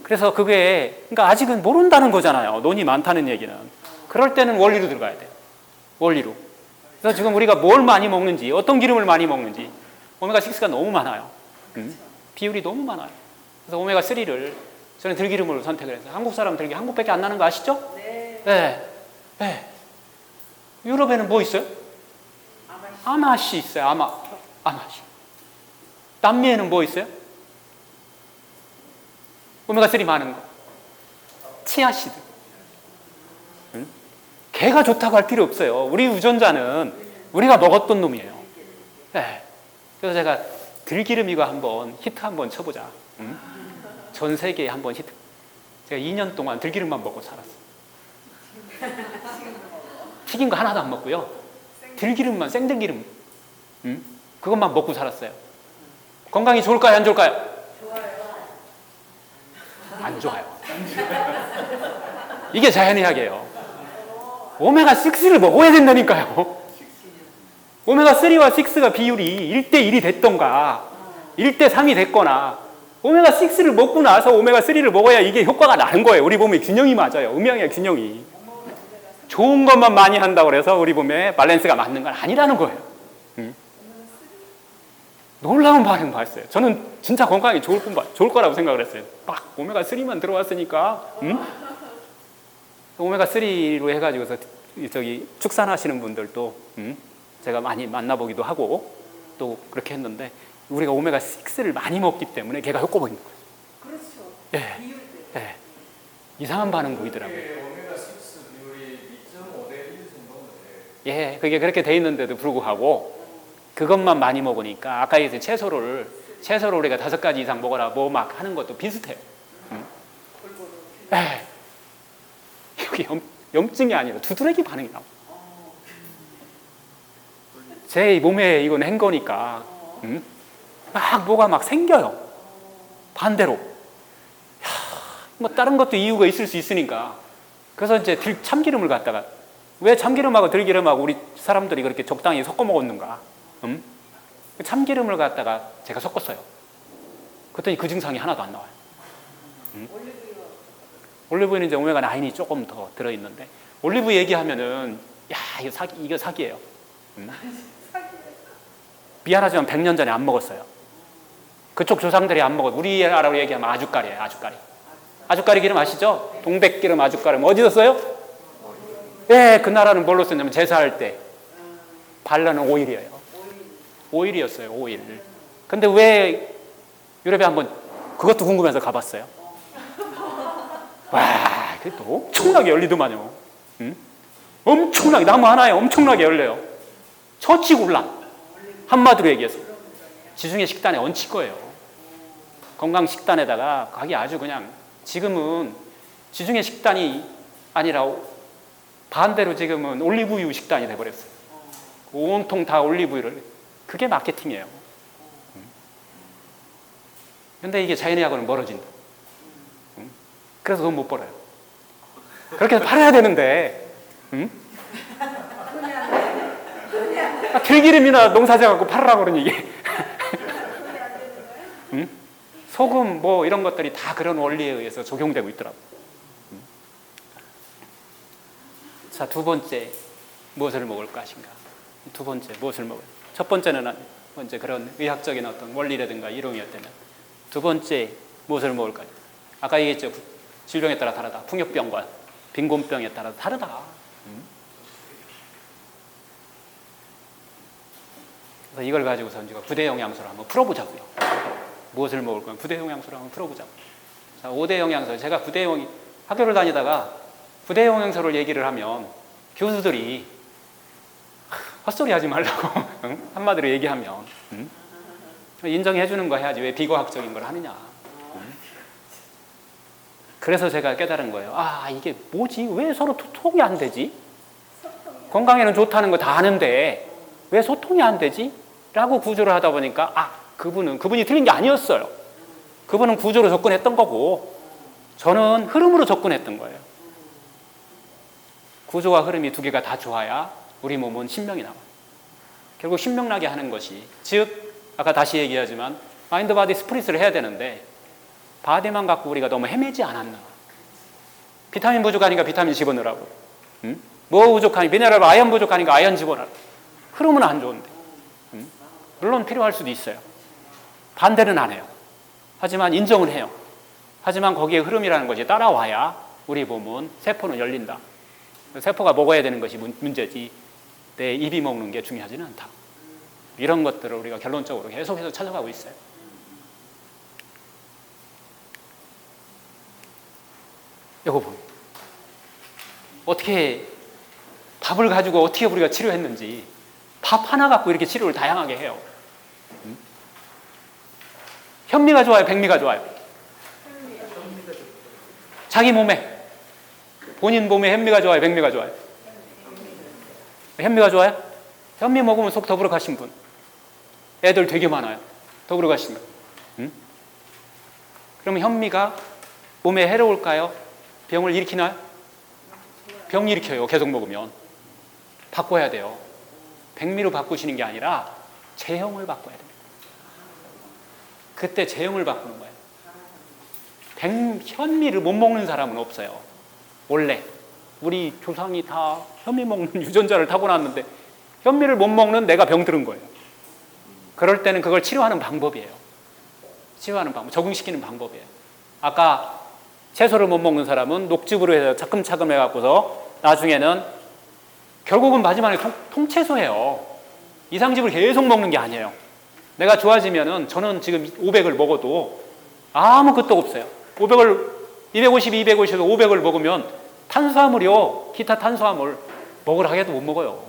그래서 그게 그러니까 아직은 모른다는 거잖아요. 논이 많다는 얘기는. 그럴 때는 원리로 들어가야 돼요. 원리로. 그래서 지금 우리가 뭘 많이 먹는지, 어떤 기름을 많이 먹는지, 오메가6가 너무 많아요. 비율이 너무 많아요. 그래서 오메가3를 저는 들기름으로 선택을 했어요. 한국 사람 들기 한국밖에 안 나는 거 아시죠? 네. 네. 네. 유럽에는 뭐 있어요? 아마시 있어요. 아마시. 남미에는 뭐 있어요? 오메가3 많은 거. 치아시드. 개가 좋다고 할 필요 없어요. 우리 유전자는 우리가 먹었던 놈이에요. 네. 그래서 제가 들기름 이거 한번 히트 한번 쳐보자. 전 세계에 한번 히트. 제가 2년 동안 들기름만 먹고 살았어요. 튀긴 거 하나도 안 먹고요. 들기름만, 생들기름. 그것만 먹고 살았어요. 건강이 좋을까요? 안 좋을까요? 좋아요. 안 좋아요. 이게 자연의학이에요. 오메가6를 먹어야 된다니까요. 오메가3와 6가 비율이 1대1이 됐던가 1대3이 됐거나 오메가6를 먹고 나서 오메가3를 먹어야 이게 효과가 나는 거예요. 우리 몸의 균형이 맞아요. 음양의 균형이. 좋은 것만 많이 한다고 해서 우리 몸에 밸런스가 맞는 건 아니라는 거예요. 놀라운 반응 봤어요. 저는 진짜 건강에 좋을 거라고 생각을 했어요. 막 오메가3만 들어왔으니까. 오메가3로 해가지고서 저기 축산하시는 분들도 제가 많이 만나보기도 하고 또 그렇게 했는데, 우리가 오메가6를 많이 먹기 때문에 걔가 효과 보이는 거예요. 그렇죠. 예. 비율 때. 예. 이상한 반응 보이더라고요. 오메가6 비율이 2.5대 1 정도인데. 예, 그게 그렇게 돼 있는데도 불구하고 그것만 많이 먹으니까 아까 얘기했던 채소를 우리가 5가지 이상 먹어라 뭐 막 하는 것도 비슷해요. 예. 이게 염증이 아니라 두드러기 반응이 나와요. 제 몸에 이건 한 거니까 막 뭐가 막 생겨요. 반대로. 뭐 다른 것도 이유가 있을 수 있으니까. 그래서 이제 참기름을 갖다가, 왜 참기름하고 들기름하고 우리 사람들이 그렇게 적당히 섞어 먹었는가? 참기름을 갖다가 제가 섞었어요. 그랬더니 그 증상이 하나도 안 나와요. 올리브유는 이제 오메가 9이 조금 더 들어있는데, 올리브 얘기하면은 야 이거 사기예요. 미안하지만 100년 전에 안 먹었어요. 그쪽 조상들이 안 먹어요. 우리나라로 얘기하면 아주까리예요. 아주까리 기름 아시죠? 동백기름 아주까리 어디서 써요? 예, 그 나라는 뭘로 썼냐면 제사할 때 바르는 오일이에요. 오일이었어요. 오일. 근데 왜 유럽에 한번 그것도 궁금해서 가봤어요. 와, 그게 또 엄청나게 열리더만요. 엄청나게, 나무 하나에 엄청나게 열려요. 처치곤란. 한마디로 얘기해서 지중해 식단에 얹힐 거예요. 건강 식단에다가 가기 아주 그냥, 지금은 지중해 식단이 아니라 반대로 지금은 올리브유 식단이 돼버렸어요. 온통 다 올리브유를. 그게 마케팅이에요. 근데 이게 자연의학과는 멀어진다. 그래서 돈 못 벌어요. 그렇게 해서 팔아야 되는데, 들기름이나 농사지어 갖고 팔으라고 그러니 이게. 소금 뭐 이런 것들이 다 그런 원리에 의해서 적용되고 있더라고요. 자, 두 번째, 무엇을 먹을 것인가? 두 번째, 무엇을 먹을? 첫 번째는 먼저 그런 의학적인 어떤 원리라든가 이론이었다면, 두 번째, 무엇을 먹을 것인가? 아까 얘기했죠. 질병에 따라 다르다. 풍요병과 빈곤병에 따라 다르다. 그래서 이걸 가지고서 우리가 부대 영양소를 한번 풀어보자고요. 무엇을 먹을 거면 부대 영양소를 한번 풀어보자고. 자, 5대 영양소. 제가 학교를 다니다가 부대 영양소를 얘기를 하면 교수들이 헛소리 하지 말라고 응? 한마디로 얘기하면 인정해 주는 거 해야지 왜 비과학적인 걸 하느냐. 그래서 제가 깨달은 거예요. 아, 이게 뭐지? 왜 서로 소통이 안 되지? 건강에는 좋다는 거 다 아는데 왜 소통이 안 되지? 라고 구조를 하다 보니까 그분이 틀린 게 아니었어요. 그분은 구조로 접근했던 거고 저는 흐름으로 접근했던 거예요. 구조와 흐름이 두 개가 다 좋아야 우리 몸은 신명이 나와요. 결국 신명나게 하는 것이, 즉 아까 다시 얘기하지만 마인드 바디 스프릿을 해야 되는데 바디만 갖고 우리가 너무 헤매지 않았나. 비타민 부족하니까 비타민 집어넣으라고, 뭐 부족하니 미네랄 아연 부족하니까 아연 집어넣으라고. 흐름은 안 좋은데 물론 필요할 수도 있어요. 반대는 안 해요. 하지만 인정을 해요. 하지만 거기에 흐름이라는 것이 따라와야 우리 몸은, 세포는 열린다. 세포가 먹어야 되는 것이 문제지 내 입이 먹는 게 중요하지는 않다. 이런 것들을 우리가 결론적으로 계속해서 찾아가고 있어요. 이거 보면 어떻게 밥을 가지고 어떻게 우리가 치료했는지, 밥 하나 갖고 이렇게 치료를 다양하게 해요. 현미가 좋아요, 백미가 좋아요? 자기 몸에, 본인 몸에 현미가 좋아요, 백미가 좋아요? 현미가 좋아요? 현미 먹으면 속 더부러 가신 분, 애들 되게 많아요. 더부러 가신 분. 그러면 현미가 몸에 해로울까요? 병을 일으키나요? 병 일으켜요. 계속 먹으면. 바꿔야 돼요. 백미로 바꾸시는 게 아니라 제형을 바꿔야 됩니다. 그때 제형을 바꾸는 거예요. 현미를 못 먹는 사람은 없어요. 원래 우리 조상이 다 현미 먹는 유전자를 타고났는데 현미를 못 먹는 내가 병들은 거예요. 그럴 때는 그걸 치료하는 방법이에요. 치료하는 방법, 적응시키는 방법이에요. 아까 채소를 못 먹는 사람은 녹즙으로 해서 차근차근 해갖고서 나중에는 결국은 마지막에 통채소예요. 이상즙을 계속 먹는 게 아니에요. 내가 좋아지면은 저는 지금 500을 먹어도 아무 것도 없어요. 500을 250, 250, 500을 먹으면 탄수화물이요, 기타 탄수화물 먹으라 해도 못 먹어요.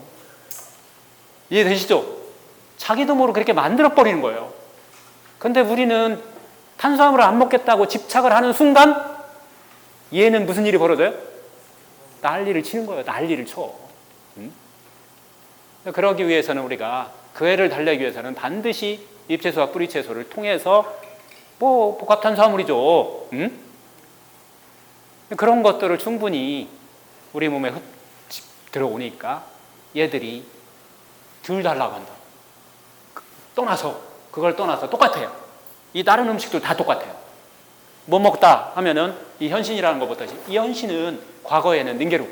이해되시죠? 자기도 모르게 그렇게 만들어버리는 거예요. 근데 우리는 탄수화물을 안 먹겠다고 집착을 하는 순간 얘는 무슨 일이 벌어져요? 난리를 치는 거예요. 난리를 쳐. 그러기 위해서는 우리가 그 애를 달래기 위해서는 반드시 잎채소와 뿌리채소를 통해서 뭐 복합탄수화물이죠. 그런 것들을 충분히 우리 몸에 들어오니까 얘들이 덜 달라간다. 그걸 떠나서 똑같아요. 이 다른 음식도 다 똑같아요. 뭐 먹다 하면은 이 현신이라는 것부터, 이 현신은 과거에는 닌게루,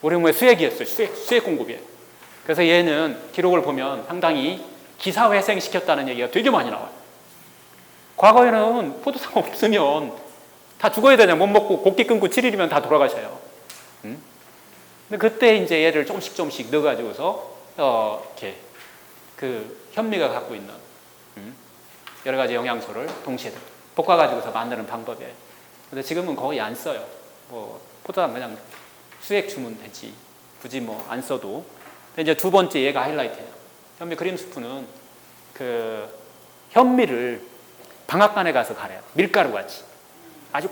우리 몸의 수액이었어요. 수액 공급이에요. 그래서 얘는 기록을 보면 상당히 기사회생 시켰다는 얘기가 되게 많이 나와요. 과거에는 포도당 없으면 다 죽어야 되냐, 못 먹고 곡기 끊고 7일이면 다 돌아가셔요. 근데 그때 이제 얘를 조금씩 넣어가지고서 이렇게 그 현미가 갖고 있는 여러 가지 영양소를 동시에 볶아가지고서 만드는 방법이에요. 근데 지금은 거의 안 써요. 뭐 포도당 그냥 수액 주면 되지. 굳이 뭐 안 써도. 근데 이제 두 번째 얘가 하이라이트예요. 현미 크림 스프는 그 현미를 방앗간에 가서 갈아요. 밀가루 같이. 아주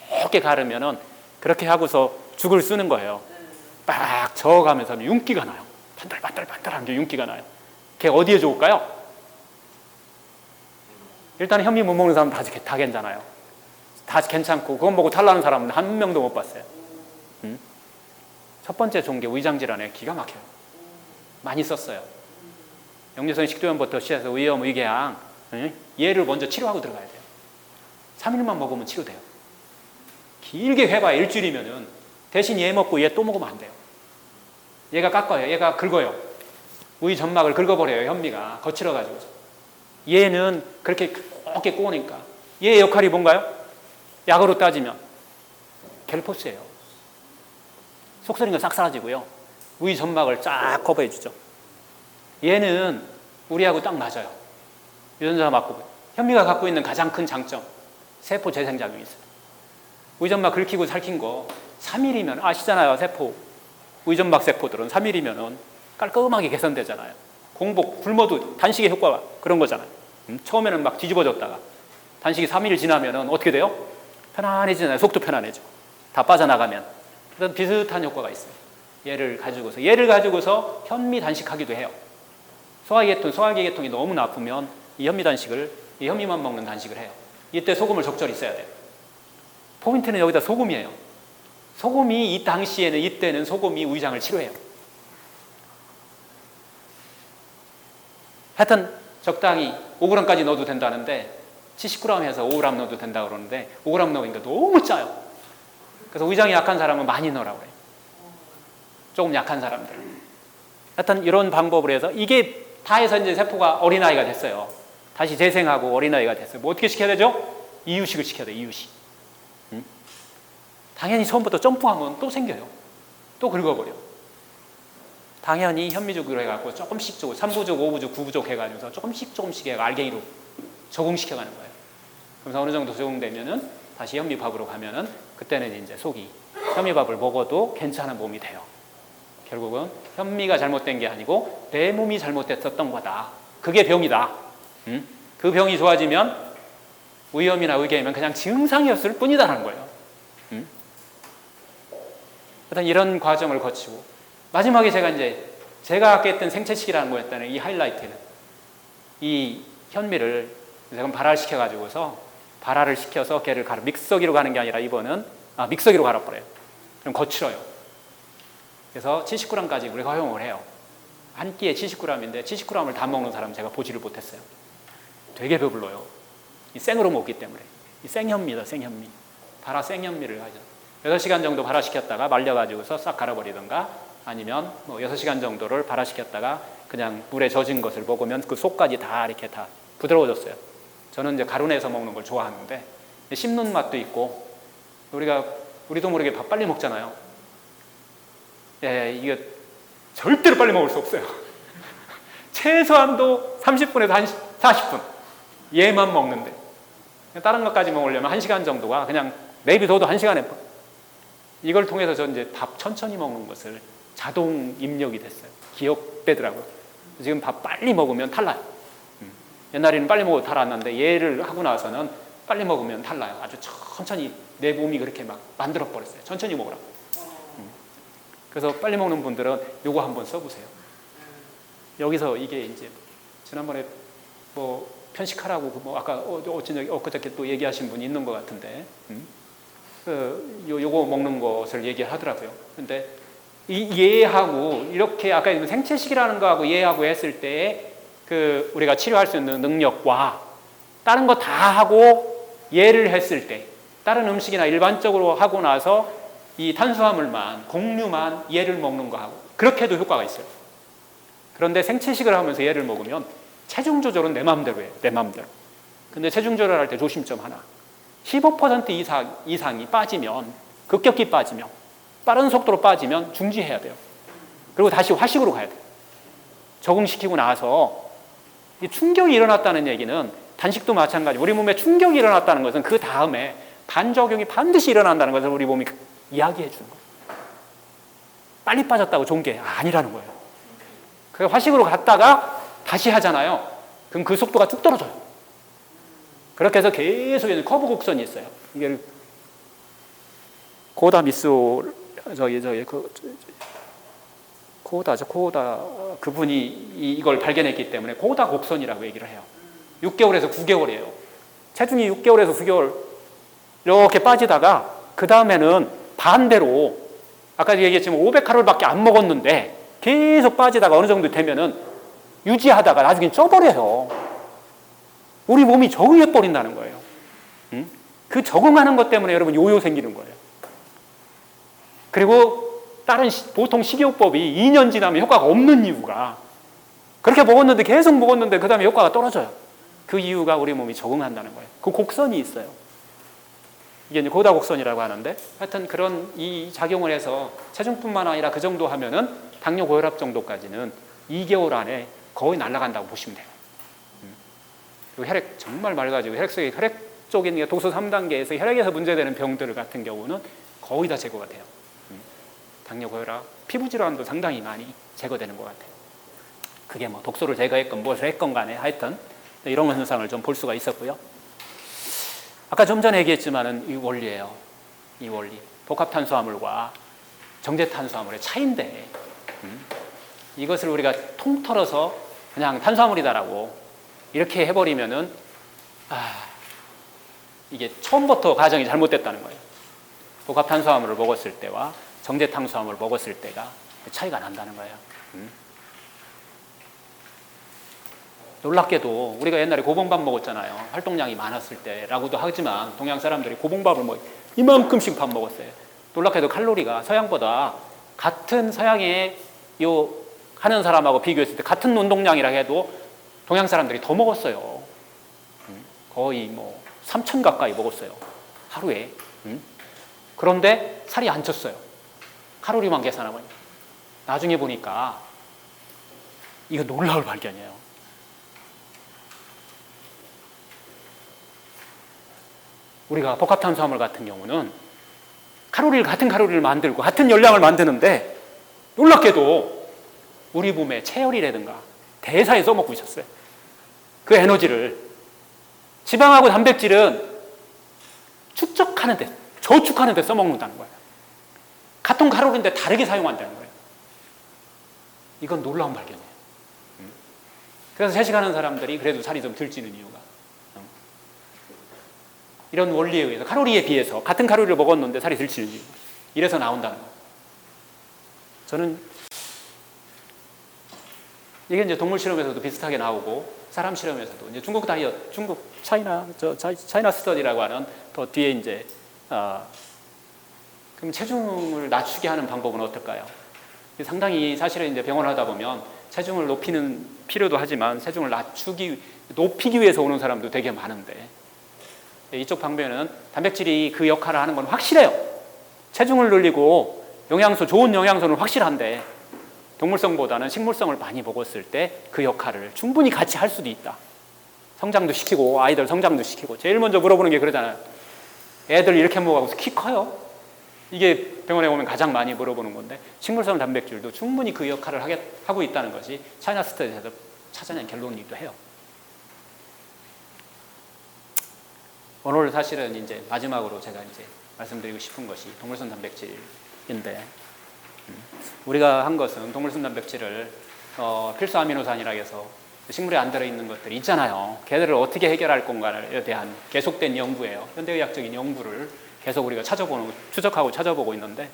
곱게 가르면은 그렇게 하고서 죽을 쓰는 거예요. 막 저어가면서 윤기가 나요. 반들반들반들한 게 윤기가 나요. 그게 어디에 좋을까요? 일단 현미 못 먹는 사람은 다 괜찮아요. 다 괜찮고 그건 보고 탈나는 사람은 한 명도 못 봤어요. 첫 번째 좋은 게 위장질환에 기가 막혀요. 많이 썼어요. 역류성 식도염부터 시작해서 위염, 위궤양, 얘를 먼저 치료하고 들어가야 돼요. 3일만 먹으면 치료돼요. 길게 해봐야 일주일이면은 대신 얘 먹고 얘 또 먹으면 안 돼요. 얘가 깎아요. 얘가 긁어요. 위 점막을 긁어버려요. 현미가 거칠어가지고. 얘는 그렇게 곱게 꼬으니까 얘의 역할이 뭔가요? 약으로 따지면 갤포스예요. 속쓰린 싹 사라지고요. 위 점막을 쫙 커버해주죠. 얘는 우리하고 딱 맞아요. 유전자 맞고. 현미가 갖고 있는 가장 큰 장점, 세포 재생작용이 있어요. 위점막 긁히고 살킨 거 3일이면 아시잖아요. 세포. 위점막 세포들은 3일이면 깔끔하게 개선되잖아요. 공복, 굶어도 단식의 효과가 그런 거잖아요. 처음에는 막 뒤집어졌다가 단식이 3일 지나면 어떻게 돼요? 편안해지잖아요. 속도 편안해져. 다 빠져나가면. 그런 비슷한 효과가 있어요. 얘를 가지고서 현미 단식하기도 해요. 소화기 계통이 너무 나쁘면 이 현미 단식을, 이 현미만 먹는 단식을 해요. 이때 소금을 적절히 써야 돼요. 포인트는 여기다 소금이에요. 소금이 이때는 소금이 위장을 치료해요. 하여튼 적당히 5g까지 넣어도 된다는데 70g에서 5g 넣어도 된다고 그러는데 5g 넣으니까 너무 짜요. 그래서 위장이 약한 사람은 많이 넣으라고 그래요. 조금 약한 사람들. 하여튼 이런 방법을 해서 이게 다 해서 이제 세포가 어린아이가 됐어요. 다시 재생하고 어린아이가 됐어요. 뭐 어떻게 시켜야 되죠? 이유식을 시켜야 돼요. 이유식. 당연히 처음부터 점프하면 또 생겨요. 또 긁어버려. 당연히 현미죽으로 해갖고 조금씩 3부족, 5부족, 9부족 해가지고서 조금씩 해가 알갱이로 적응시켜가는 거예요. 그래서 어느 정도 적응되면은 다시 현미밥으로 가면은 그때는 이제 속이 현미밥을 먹어도 괜찮은 몸이 돼요. 결국은 현미가 잘못된 게 아니고 내 몸이 잘못됐었던 거다. 그게 병이다. 그 병이 좋아지면 위염이나 의궤면 그냥 증상이었을 뿐이다라는 거예요. 일단 이런 과정을 거치고 마지막에 제가 아까 했던 생채식이라는 거였다는 이 하이라이트는 이 현미를 제가 발화를 시켜서 걔를 믹서기로 가는 게 아니라 이번은 믹서기로 갈아버려요. 그럼 거칠어요. 그래서 70g까지 우리가 허용을 해요. 한 끼에 70g인데 70g을 다 먹는 사람 제가 보지를 못했어요. 되게 배불러요. 이 생으로 먹기 때문에. 이 생현미다, 생현미. 발화 생현미를 하죠. 6시간 정도 발화시켰다가 말려가지고서 싹 갈아버리던가 아니면 뭐 6시간 정도를 발화시켰다가 그냥 물에 젖은 것을 먹으면 그 속까지 다 이렇게 다 부드러워졌어요. 저는 이제 가루내서 먹는 걸 좋아하는데 씹는 맛도 있고 우리도 모르게 밥 빨리 먹잖아요. 이게 절대로 빨리 먹을 수 없어요. 최소한도 30분에서 40분. 얘만 먹는데. 다른 것까지 먹으려면 1시간 정도가 그냥 내비둬도 1시간에 이걸 통해서 저 이제 밥 천천히 먹는 것을 자동 입력이 됐어요. 기억되더라고요. 지금 밥 빨리 먹으면 탈나요. 옛날에는 빨리 먹어도 탈 안 났는데 얘를 하고 나서는 빨리 먹으면 탈나요. 아주 천천히 내 몸이 그렇게 막 만들어 버렸어요. 천천히 먹으라고. 그래서 빨리 먹는 분들은 요거 한번 써보세요. 여기서 이게 이제 지난번에 뭐 편식하라고 뭐 아까 엊그저께 또 얘기하신 분이 있는 것 같은데 요거 먹는 것을 얘기하더라고요. 근데 이 얘하고 이렇게 아까 생채식이라는 거하고 얘하고 했을 때 그 우리가 치료할 수 있는 능력과 다른 거 다 하고 얘를 했을 때 다른 음식이나 일반적으로 하고 나서 이 탄수화물만 곡류만 얘를 먹는 거하고 그렇게도 효과가 있어요. 그런데 생채식을 하면서 얘를 먹으면 체중 조절은 내 마음대로 해요. 내 마음대로. 근데 체중 조절할 때 조심점 하나. 15% 이상이 빠지면 급격히 빠지면 빠른 속도로 빠지면 중지해야 돼요. 그리고 다시 화식으로 가야 돼요. 적응시키고 나서 이 충격이 일어났다는 얘기는 단식도 마찬가지. 우리 몸에 충격이 일어났다는 것은 그 다음에 반작용이 반드시 일어난다는 것을 우리 몸이 이야기해 주는 거예요. 빨리 빠졌다고 좋은 게 아니라는 거예요. 그 화식으로 갔다가 다시 하잖아요. 그럼 그 속도가 쭉 떨어져요. 그렇게 해서 계속 커브 곡선이 있어요. 이게 고다 미소 코다 그분이 이걸 발견했기 때문에 고다 곡선이라고 얘기를 해요. 6개월에서 9개월이에요. 체중이 6개월에서 9개월 이렇게 빠지다가 그 다음에는 반대로 아까 얘기했지만 500칼로리밖에 안 먹었는데 계속 빠지다가 어느 정도 되면은 유지하다가 나중에 쪄버려요. 우리 몸이 적응해버린다는 거예요. 그 적응하는 것 때문에 여러분 요요 생기는 거예요. 그리고 다른 보통 식이요법이 2년 지나면 효과가 없는 이유가 그렇게 먹었는데 계속 먹었는데 그 다음에 효과가 떨어져요. 그 이유가 우리 몸이 적응한다는 거예요. 그 곡선이 있어요. 이게 이제 고다곡선이라고 하는데 하여튼 그런 이 작용을 해서 체중뿐만 아니라 그 정도 하면은 당뇨 고혈압 정도까지는 2개월 안에 거의 날아간다고 보시면 돼요. 그리고 혈액 정말 맑아지고 혈액 속에 혈액 쪽에 있는 독소 3단계에서 혈액에서 문제되는 병들 같은 경우는 거의 다 제거가 돼요. 당뇨 고혈압, 피부 질환도 상당히 많이 제거되는 것 같아요. 그게 뭐 독소를 제거했건 무엇을 했건 간에 하여튼 이런 현상을 좀 볼 수가 있었고요. 아까 좀 전에 얘기했지만은 이 원리예요. 이 원리. 복합탄수화물과 정제탄수화물의 차이인데 이것을 우리가 통틀어서 그냥 탄수화물이다라고 이렇게 해버리면은 이게 처음부터 가정이 잘못됐다는 거예요. 복합탄수화물을 먹었을 때와 정제탄수화물을 먹었을 때가 차이가 난다는 거예요. 놀랍게도 우리가 옛날에 고봉밥 먹었잖아요. 활동량이 많았을 때라고도 하지만 동양 사람들이 고봉밥을 뭐 이만큼씩 밥 먹었어요. 놀랍게도 칼로리가 서양보다 같은 서양의 요 하는 사람하고 비교했을 때 같은 운동량이라 해도 동양 사람들이 더 먹었어요. 거의 뭐 3,000 가까이 먹었어요. 하루에. 그런데 살이 안 쪘어요. 칼로리만 계산하면. 나중에 보니까 이거 놀라울 발견이에요. 우리가 복합탄수화물 같은 경우는 같은 카로리를 만들고 같은 열량을 만드는데 놀랍게도 우리 몸의 체열이라든가 대사에 써먹고 있었어요. 그 에너지를. 지방하고 단백질은 축적하는 데, 저축하는 데 써먹는다는 거예요. 같은 카로리인데 다르게 사용한다는 거예요. 이건 놀라운 발견이에요. 그래서 채식하는 사람들이 그래도 살이 좀 덜 찌는 이유가 이런 원리에 의해서 칼로리에 비해서 같은 칼로리를 먹었는데 살이 덜 찌는 이유. 이래서 나온다는 거예요. 저는 이게 이제 동물 실험에서도 비슷하게 나오고 사람 실험에서도 이제 중국 다이어트, 중국 차이나 스터디라고 하는 더 뒤에 이제 그럼 체중을 낮추게 하는 방법은 어떨까요? 상당히 사실은 이제 병원을 하다 보면 체중을 높이는 필요도 하지만 체중을 높이기 위해서 오는 사람도 되게 많은데 이쪽 방면은 단백질이 그 역할을 하는 건 확실해요. 체중을 늘리고 좋은 영양소는 확실한데 동물성보다는 식물성을 많이 먹었을 때 그 역할을 충분히 같이 할 수도 있다. 성장도 시키고 아이들 성장도 시키고 제일 먼저 물어보는 게 그러잖아요. 애들 이렇게 먹어서 키 커요? 이게 병원에 오면 가장 많이 물어보는 건데 식물성 단백질도 충분히 그 역할을 하고 있다는 것이 차이나 스터디에서 찾아낸 결론이기도 해요. 오늘 사실은 이제 마지막으로 제가 이제 말씀드리고 싶은 것이 동물성 단백질인데 우리가 한 것은 동물성 단백질을 필수 아미노산이라고 해서 식물에 안 들어있는 것들이 있잖아요. 걔들을 어떻게 해결할 건가에 대한 계속된 연구예요. 현대의학적인 연구를 계속 우리가 추적하고 찾아보고 있는데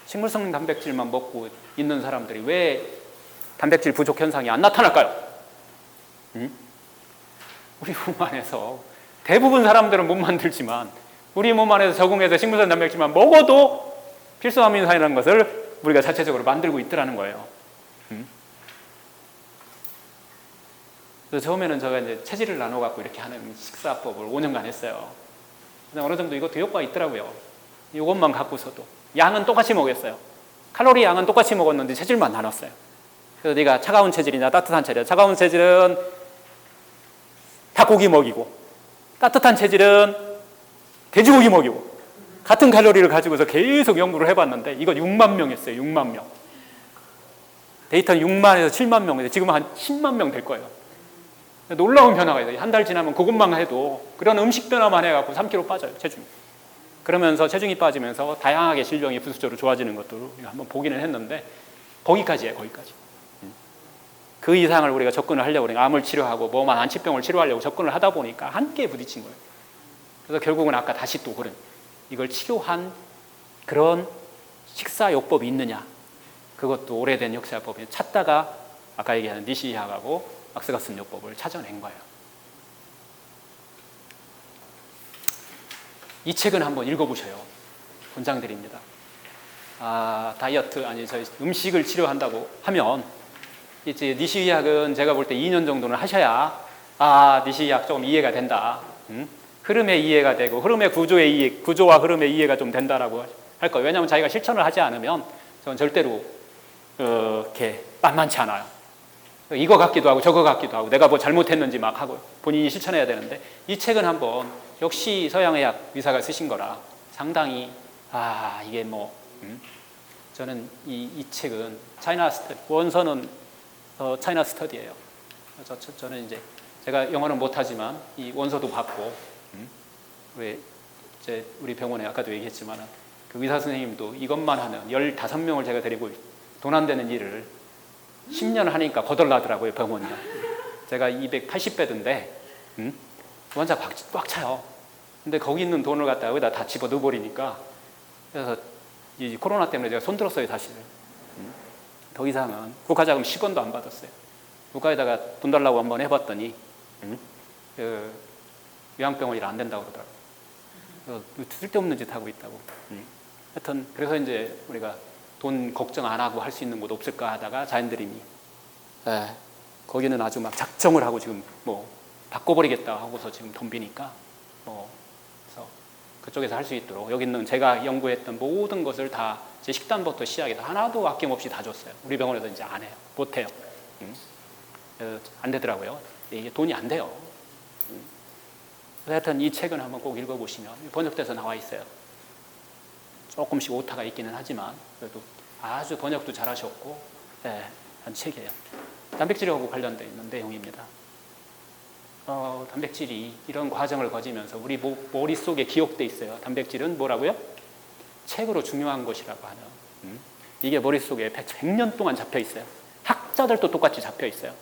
식물성 단백질만 먹고 있는 사람들이 왜 단백질 부족 현상이 안 나타날까요? 우리 몸 안에서 대부분 사람들은 못 만들지만 우리 몸 안에서 적응해서 식물성 단백질만 먹어도 필수 아미노산이라는 것을 우리가 자체적으로 만들고 있더라는 거예요. 그래서 처음에는 제가 이제 체질을 나눠갖고 이렇게 하는 식사법을 5년간 했어요. 근데 어느 정도 이것도 효과가 있더라고요. 이것만 갖고서도. 양은 똑같이 먹였어요. 칼로리 양은 똑같이 먹었는데 체질만 나눴어요. 그래서 네가 차가운 체질이냐 따뜻한 체질이냐. 차가운 체질은 닭고기 먹이고 따뜻한 체질은 돼지고기 먹이고 같은 칼로리를 가지고서 계속 연구를 해봤는데 이거 6만 명 했어요. 6만 명. 데이터는 6만에서 7만 명인데 지금은 한 10만 명 될 거예요. 놀라운 변화가 있어요. 한 달 지나면 그것만 해도 그런 음식 변화만 해갖고 3kg 빠져요. 체중이. 그러면서 체중이 빠지면서 다양하게 질병이 부수적으로 좋아지는 것도 한번 보기는 했는데 거기까지예요. 거기까지. 그 이상을 우리가 접근을 하려고 그러니까 암을 치료하고 뭐만 안치병을 치료하려고 접근을 하다 보니까 한계에 부딪힌 거예요. 그래서 결국은 아까 다시 또 그런 이걸 치료한 그런 식사요법이 있느냐. 그것도 오래된 역사요법이 찾다가 아까 얘기하는 니시이학하고 막스가슨 요법을 찾아낸 거예요. 이 책은 한번 읽어보셔요. 권장드립니다. 다이어트 저희 음식을 치료한다고 하면 이제 니시의학은 제가 볼 때 2년 정도는 하셔야 니시의학 조금 이해가 된다. 흐름의 이해가 되고 흐름의 구조의 이해, 구조와 흐름의 이해가 좀 된다라고 할 거예요. 왜냐하면 자기가 실천을 하지 않으면 저는 절대로 이렇게 만만치 않아요. 이거 같기도 하고 저거 같기도 하고 내가 뭐 잘못했는지 막 하고 본인이 실천해야 되는데 이 책은 한번 역시 서양의학 의사가 쓰신 거라 상당히 이게 뭐 저는 이 책은 원서는 차이나 스터디예요. 저는 이제 제가 영어는 못하지만 이 원서도 받고 우리 병원에 아까도 얘기했지만 그 의사 선생님도 이것만 하는 15명을 제가 데리고 돈 안 되는 일을 10년 하니까 거덜나더라고요, 병원이요. 제가 280베드인데 환자 꽉 차요. 근데 거기 있는 돈을 갖다가 여기다 다 집어 넣어버리니까 그래서 이 코로나 때문에 제가 손들었어요, 사실. 더 이상은 국가자금 10원도 안 받았어요. 국가에다가 돈 달라고 한번 해봤더니 그 요양병원 일 안 된다고 그러더라고요. 쓸데없는 짓 하고 있다고. 하여튼 그래서 이제 우리가 돈 걱정 안 하고 할 수 있는 곳 없을까 하다가 자연드림이 거기는 아주 막 작정을 하고 지금 뭐 바꿔버리겠다 하고서 지금 덤비니까 그래서 그쪽에서 할 수 있도록 여기 있는 제가 연구했던 모든 것을 다 제 식단부터 시작해서 하나도 아낌없이 다 줬어요. 우리 병원에서 이제 안 해요. 못 해요. 안 되더라고요. 이게 돈이 안 돼요. 하여튼 이 책은 한번 꼭 읽어보시면 번역돼서 나와 있어요. 조금씩 오타가 있기는 하지만 그래도 아주 번역도 잘하셨고 한 책이에요. 단백질하고 관련되어 있는 내용입니다. 단백질이 이런 과정을 거치면서 우리 머릿속에 기억돼 있어요. 단백질은 뭐라고요? 책으로 중요한 것이라고 하는 이게 머릿속에 100년 동안 잡혀 있어요. 학자들도 똑같이 잡혀 있어요.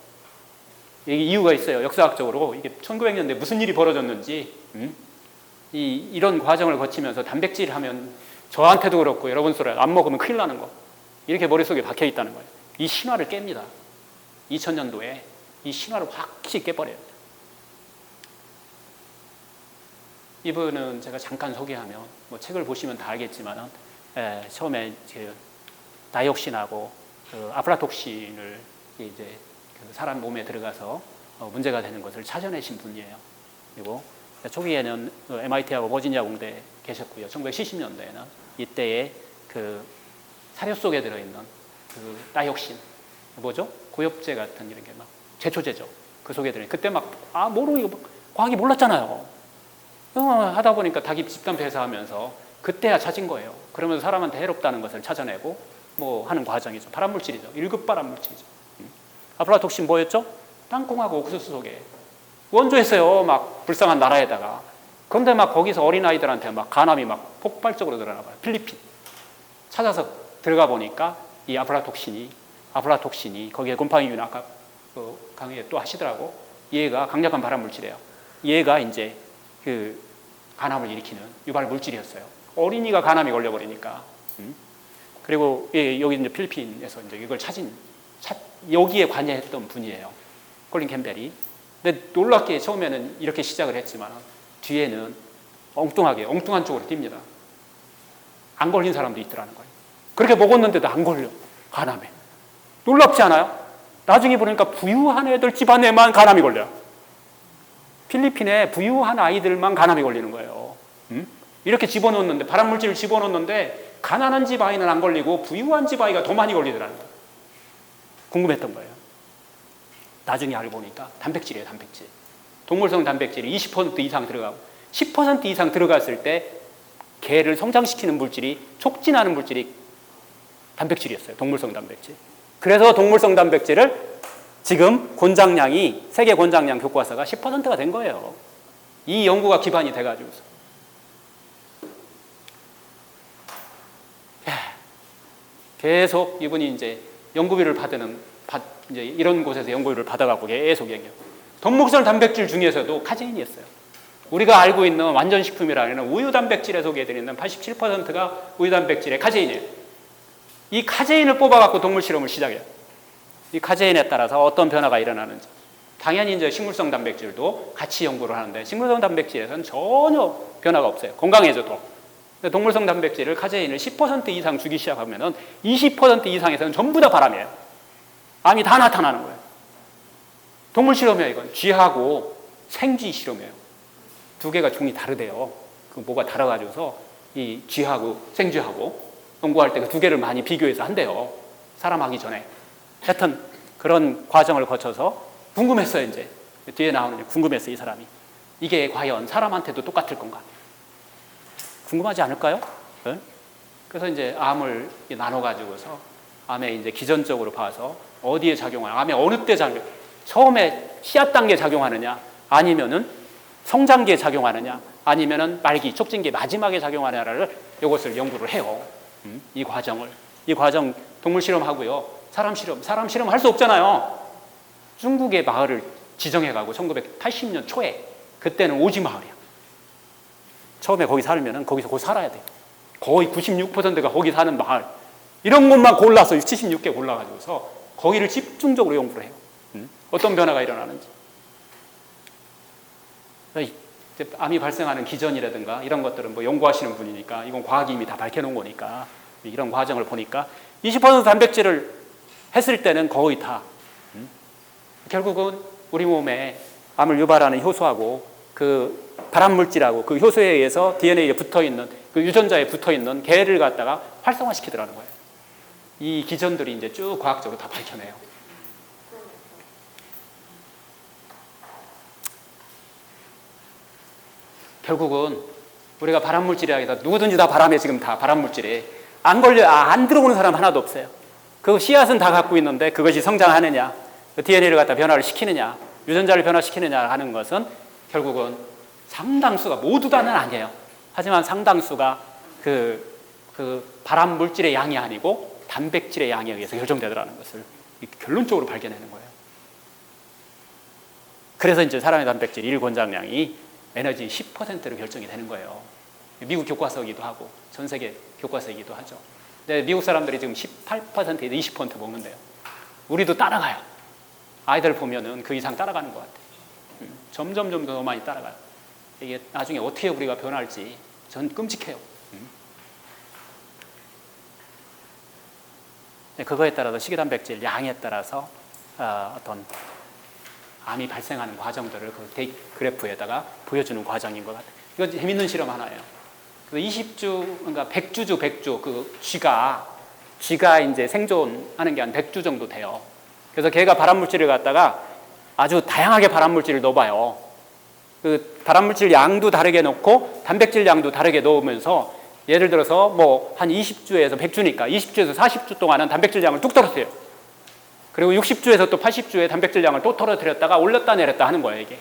이게 이유가 있어요. 역사학적으로 이게 1900년대 무슨 일이 벌어졌는지 이런 과정을 거치면서 단백질 하면 저한테도 그렇고 여러분 소리 안 먹으면 큰일 나는 거 이렇게 머릿속에 박혀 있다는 거예요. 이 신화를 깹니다. 2000년도에 이 신화를 확실히 깨버려요. 이분은 제가 잠깐 소개하면 뭐 책을 보시면 다 알겠지만 처음에 그 다이옥신하고 그 아플라톡신을 이제 그 사람 몸에 들어가서 문제가 되는 것을 찾아내신 분이에요. 그리고 초기에는 MIT하고 버지니아 공대에 계셨고요. 1970년대에는 이때에 그 사료 속에 들어있는 그 다이옥신 뭐죠? 고엽제 같은 이런 게 막 제초제죠. 그 속에 들어있는 그때 막 모르고 과학이 몰랐잖아요. 하다 보니까 닭이 집단폐사 하면서 그때야 찾은 거예요. 그러면서 사람한테 해롭다는 것을 찾아내고 뭐 하는 과정이죠. 발암물질이죠. 1급 발암물질이죠. 아플라톡신 뭐였죠? 땅콩하고 옥수수 속에 원조했어요. 막 불쌍한 나라에다가. 그런데 막 거기서 어린아이들한테 막 간암이 막 폭발적으로 늘어나 봐요. 필리핀. 찾아서 들어가 보니까 이 아플라톡신이 거기에 곰팡이균 아까 강의에 또 하시더라고. 얘가 강력한 발암물질이에요. 얘가 이제 그 간암을 일으키는 유발 물질이었어요. 어린이가 간암이 걸려버리니까. 그리고 여기 이제 필리핀에서 이제 이걸 여기에 관여했던 분이에요. 콜린 캠벨이. 근데 놀랍게 처음에는 이렇게 시작을 했지만 뒤에는 엉뚱한 쪽으로 뜁니다. 안 걸린 사람도 있더라는 거예요. 그렇게 먹었는데도 안 걸려. 간암에. 놀랍지 않아요? 나중에 보니까 부유한 애들 집안에만 간암이 걸려요. 필리핀에 부유한 아이들만 간암이 걸리는 거예요. 이렇게 집어넣었는데 발암물질을 집어넣었는데 가난한 집 아이는 안 걸리고 부유한 집 아이가 더 많이 걸리더라는 거예요. 궁금했던 거예요. 나중에 알고 보니까 단백질이에요. 단백질. 동물성 단백질이 20% 이상 들어가고 10% 이상 들어갔을 때 개를 성장시키는 물질이 촉진하는 물질이 단백질이었어요. 동물성 단백질. 그래서 동물성 단백질을 지금 권장량이 세계 권장량 교과서가 10%가 된 거예요. 이 연구가 기반이 돼가지고서. 계속 이분이 이제 연구비를 이제 이런 곳에서 연구비를 받아가고 계속 얘기해요. 동물성 단백질 중에서도 카제인이었어요. 우리가 알고 있는 완전 식품이라는 우유 단백질에 소개해드리는 87%가 우유 단백질의 카제인이에요. 이 카제인을 뽑아갖고 동물 실험을 시작해요. 이 카제인에 따라서 어떤 변화가 일어나는지. 당연히 이제 식물성 단백질도 같이 연구를 하는데 식물성 단백질에서는 전혀 변화가 없어요. 건강해져도. 동물성 단백질을 카제인을 10% 이상 주기 시작하면은 20% 이상에서는 전부 다 바람이에요. 암이 다 나타나는 거예요. 동물 실험이에요, 이건. 쥐하고 생쥐 실험이에요. 두 개가 종이 다르대요. 그 뭐가 달아가지고서 이 쥐하고 생쥐하고 연구할 때 그 두 개를 많이 비교해서 한대요. 사람 하기 전에. 하여튼 그런 과정을 거쳐서 궁금했어요. 이제 뒤에 나오는 궁금했어요. 이 사람이. 이게 과연 사람한테도 똑같을 건가? 궁금하지 않을까요? 네? 그래서 이제 암을 나눠가지고서 암에 이제 기전적으로 봐서 어디에 작용하냐, 암에 어느 때 작용, 처음에 씨앗 단계에 작용하느냐, 아니면은 성장기에 작용하느냐, 아니면은 말기, 촉진기 마지막에 작용하느냐를 이것을 연구를 해요. 이 과정 동물 실험하고요. 사람 실험 할 수 없잖아요. 중국의 마을을 지정해가고 1980년 초에 그때는 오지 마을이야. 처음에 거기 살면은 거기서 곧 살아야 돼. 거의 96%가 거기 사는 마을. 이런 것만 골라서 76개 골라가지고서 거기를 집중적으로 연구를 해요. 어떤 변화가 일어나는지. 암이 발생하는 기전이라든가 이런 것들은 뭐 연구하시는 분이니까 이건 과학이 이미 다 밝혀놓은 거니까 이런 과정을 보니까 20% 단백질을 했을 때는 거의 다 결국은 우리 몸에 암을 유발하는 효소하고 그 발암물질하고 그 효소에 의해서 DNA에 붙어있는 그 유전자에 붙어있는 개를 갖다가 활성화시키더라는 거예요. 이 기전들이 이제 쭉 과학적으로 다 밝혀내요. 결국은 우리가 발암물질이라 해서 누구든지 다 바람에 지금 다 발암물질에 안 들어오는 사람 하나도 없어요. 그 씨앗은 다 갖고 있는데 그것이 성장하느냐, DNA를 갖다 변화를 시키느냐, 유전자를 변화시키느냐 하는 것은 결국은 상당수가 모두 다는 아니에요. 하지만 상당수가 그 발암물질의 양이 아니고 단백질의 양에 의해서 결정되더라는 것을 결론적으로 발견하는 거예요. 그래서 이제 사람의 단백질 1권장량이 에너지 10%로 결정이 되는 거예요. 미국 교과서이기도 하고 전 세계 교과서이기도 하죠. 근데 미국 사람들이 지금 18%에서 20% 먹는데요. 우리도 따라가요. 아이들 보면은 그 이상 따라가는 것 같아요. 점점 더 많이 따라가요. 이게 나중에 어떻게 우리가 변할지 전 끔찍해요. 그거에 따라서 식이단백질 양에 따라서 어떤 암이 발생하는 과정들을 그 그래프에다가 보여주는 과정인 것 같아요. 이건 재밌는 실험 하나예요. 20주, 그러니까 100주, 그 쥐가 이제 생존하는 게 한 100주 정도 돼요. 그래서 걔가 발암물질을 갖다가 아주 다양하게 발암물질을 넣어봐요. 그 발암물질 양도 다르게 넣고 단백질 양도 다르게 넣으면서 예를 들어서 뭐 한 20주에서 100주니까 20주에서 40주 동안은 단백질 양을 뚝 떨어뜨려요. 그리고 60주에서 또 80주에 단백질 양을 또 떨어뜨렸다가 올렸다 내렸다 하는 거예요, 이게.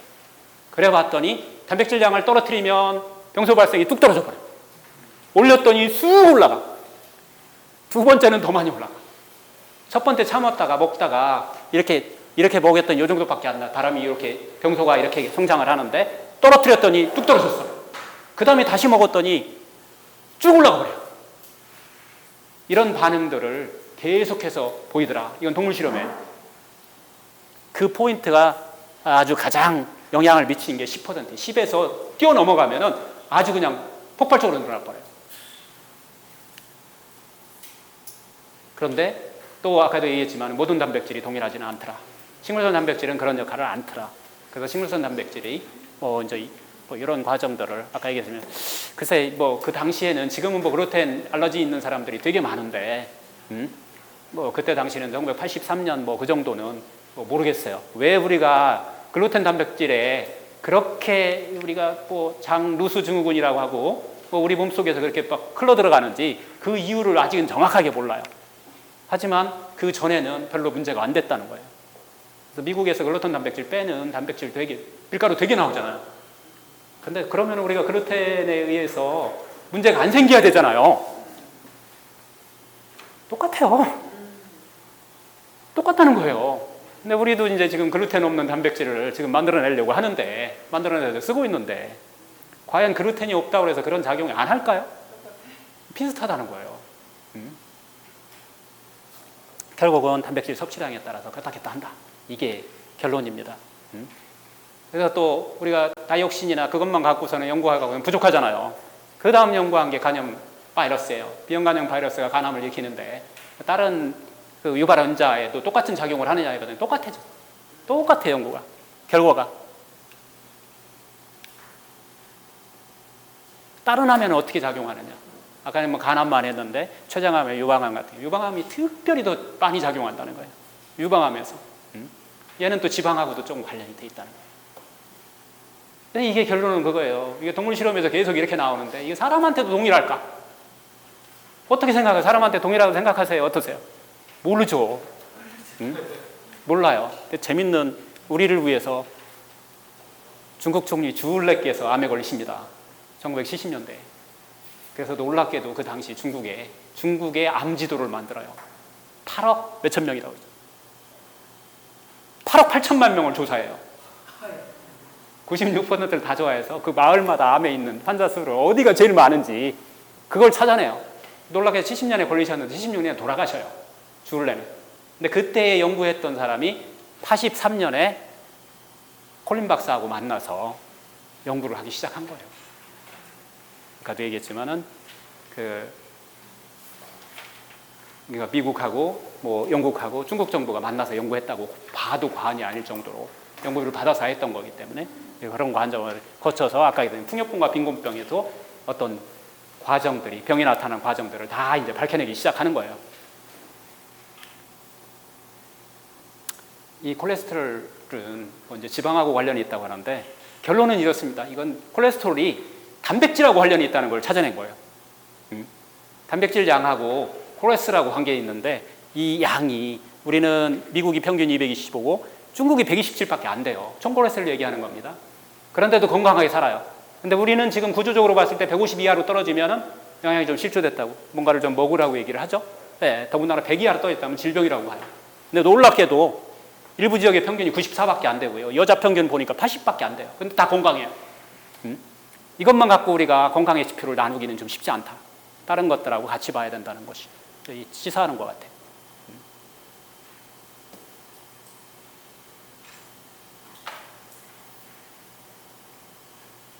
그래 봤더니 단백질 양을 떨어뜨리면 병소 발생이 뚝 떨어져 버려요. 올렸더니 쑥 올라가. 두 번째는 더 많이 올라가. 첫 번째 참았다가 먹다가 이렇게 먹였더니 이 정도밖에 안 나. 바람이 이렇게 병소가 이렇게 성장을 하는데 떨어뜨렸더니 뚝 떨어졌어. 그 다음에 다시 먹었더니 쭉 올라가 버려요. 이런 반응들을 계속해서 보이더라. 이건 동물 실험에. 그 포인트가 아주 가장 영향을 미치는 게 10%. 10에서 뛰어넘어가면은 아주 그냥 폭발적으로 늘어날 뻔해요. 그런데 또 아까도 얘기했지만 모든 단백질이 동일하지는 않더라. 식물성 단백질은 그런 역할을 안 더라. 그래서 식물성 단백질이 이제 이런 과정들을 아까 얘기했으면 글쎄 그 당시에는 지금은 글루텐 알러지 있는 사람들이 되게 많은데 그때 당시에는 1983년 그 정도는 모르겠어요. 왜 우리가 글루텐 단백질에 그렇게 우리가 장 루스 증후군이라고 하고 우리 몸속에서 그렇게 막 흘러 들어가는지 그 이유를 아직은 정확하게 몰라요. 하지만 그 전에는 별로 문제가 안 됐다는 거예요. 그래서 미국에서 글루텐 단백질 빼는 단백질 밀가루 되게 나오잖아요. 근데 그러면 우리가 글루텐에 의해서 문제가 안 생겨야 되잖아요. 똑같아요. 똑같다는 거예요. 근데 우리도 이제 지금 글루텐 없는 단백질을 지금 만들어내려고 하는데, 만들어내서 쓰고 있는데, 과연 글루텐이 없다고 해서 그런 작용이 안 할까요? 비슷하다는 거예요. 결국은 단백질 섭취량에 따라서 그렇다 한다. 이게 결론입니다. 그래서 또 우리가 다이옥신이나 그것만 갖고서는 연구하고 부족하잖아요. 그 다음 연구한 게 간염 바이러스예요. 비형간염 바이러스가 간암을 일으키는데 다른 그 유발 원자에도 똑같은 작용을 하느냐 이거는 똑같아요. 연구가 결과가. 다른 암에는 어떻게 작용하느냐? 아까 뭐 간암만 했는데 췌장암에 유방암 같은 유방암이 특별히 더 많이 작용한다는 거예요. 유방암에서. 얘는 또 지방하고도 조금 관련이 돼 있다는 거예요. 근데 이게 결론은 그거예요. 이게 동물 실험에서 계속 이렇게 나오는데 이게 사람한테도 동일할까? 어떻게 생각해요? 사람한테 동일하다고 생각하세요? 어떠세요? 모르죠. 몰라요. 근데 재밌는 우리를 위해서 중국 총리 주울레께서 암에 걸리십니다. 1970년대. 그래서 놀랍게도 그 당시 중국의 암 지도를 만들어요. 8억 몇천 명이라고 그러죠. 8억 8천만 명을 조사해요. 96%를 다 좋아해서 그 마을마다 암에 있는 환자 수를 어디가 제일 많은지 그걸 찾아내요. 놀랍게 70년에 걸리셨는데 76년에 돌아가셔요. 주울레는. 근데 그때 연구했던 사람이 83년에 콜린 박사하고 만나서 연구를 하기 시작한 거예요. 아까도 얘기했지만은 그러니까 미국하고 뭐 영국하고 중국 정부가 만나서 연구했다고 봐도 과언이 아닐 정도로 연구를 받아서 했던 거기 때문에 그런 과정을 거쳐서 아까 얘기했던 풍요병과 빈곤병에도 어떤 과정들이 병이 나타나는 과정들을 다 이제 밝혀내기 시작하는 거예요. 이 콜레스테롤은 뭐 이제 지방하고 관련이 있다고 하는데 결론은 이렇습니다. 이건 콜레스테롤이 단백질하고 관련이 있다는 걸 찾아낸 거예요. 단백질 양하고 콜레스테롤하고 관계 있는데 이 양이 우리는 미국이 평균 225고 중국이 127밖에 안 돼요. 총콜레스테롤 얘기하는 겁니다. 그런데도 건강하게 살아요. 근데 우리는 지금 구조적으로 봤을 때 150 이하로 떨어지면은 영양이 좀 실조됐다고 뭔가를 좀 먹으라고 얘기를 하죠. 네, 더군다나 100 이하로 떨어졌다면 질병이라고 해요. 근데 놀랍게도 일부 지역의 평균이 94밖에 안 되고요. 여자 평균 보니까 80밖에 안 돼요. 근데 다 건강해요. 이것만 갖고 우리가 건강의 지표를 나누기는 좀 쉽지 않다. 다른 것들하고 같이 봐야 된다는 것이 시사하는 것 같아요.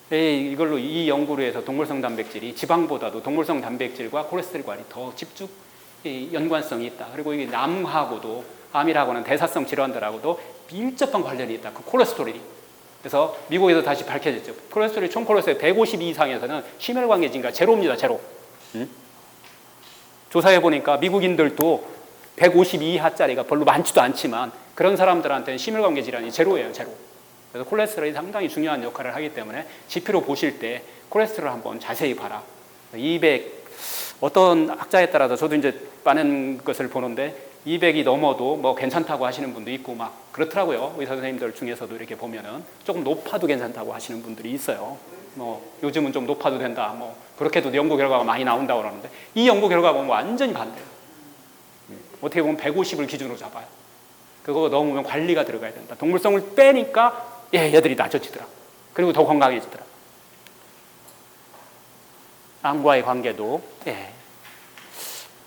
이걸로 이 연구를 해서 동물성 단백질이 지방보다도 동물성 단백질과 콜레스테롤과는 더 집중 연관성이 있다. 그리고 이게 암하고도 암이라고는 대사성 질환들하고도 밀접한 관련이 있다. 그 콜레스테롤이. 그래서 미국에서 다시 밝혀졌죠. 콜레스테롤이 총 콜레스테롤 150 이상에서는 심혈관계 증가 제로입니다. 제로. 조사해 보니까 미국인들도 150 이하짜리가 별로 많지도 않지만 그런 사람들한테는 심혈관계 질환이 제로예요. 제로. 그래서 콜레스테롤이 상당히 중요한 역할을 하기 때문에 지표로 보실 때 콜레스테롤 한번 자세히 봐라. 200 어떤 학자에 따라서 저도 이제 많은 것을 보는데 200이 넘어도 뭐 괜찮다고 하시는 분도 있고 막 그렇더라고요. 의사 선생님들 중에서도 이렇게 보면은 조금 높아도 괜찮다고 하시는 분들이 있어요. 뭐 요즘은 좀 높아도 된다. 뭐 그렇게도 연구 결과가 많이 나온다고 그러는데 이 연구 결과 보면 완전히 반대예요. 어떻게 보면 150을 기준으로 잡아요. 그거 넘으면 관리가 들어가야 된다. 동물성을 빼니까 얘들이 낮아지더라. 그리고 더 건강해지더라. 암과의 관계도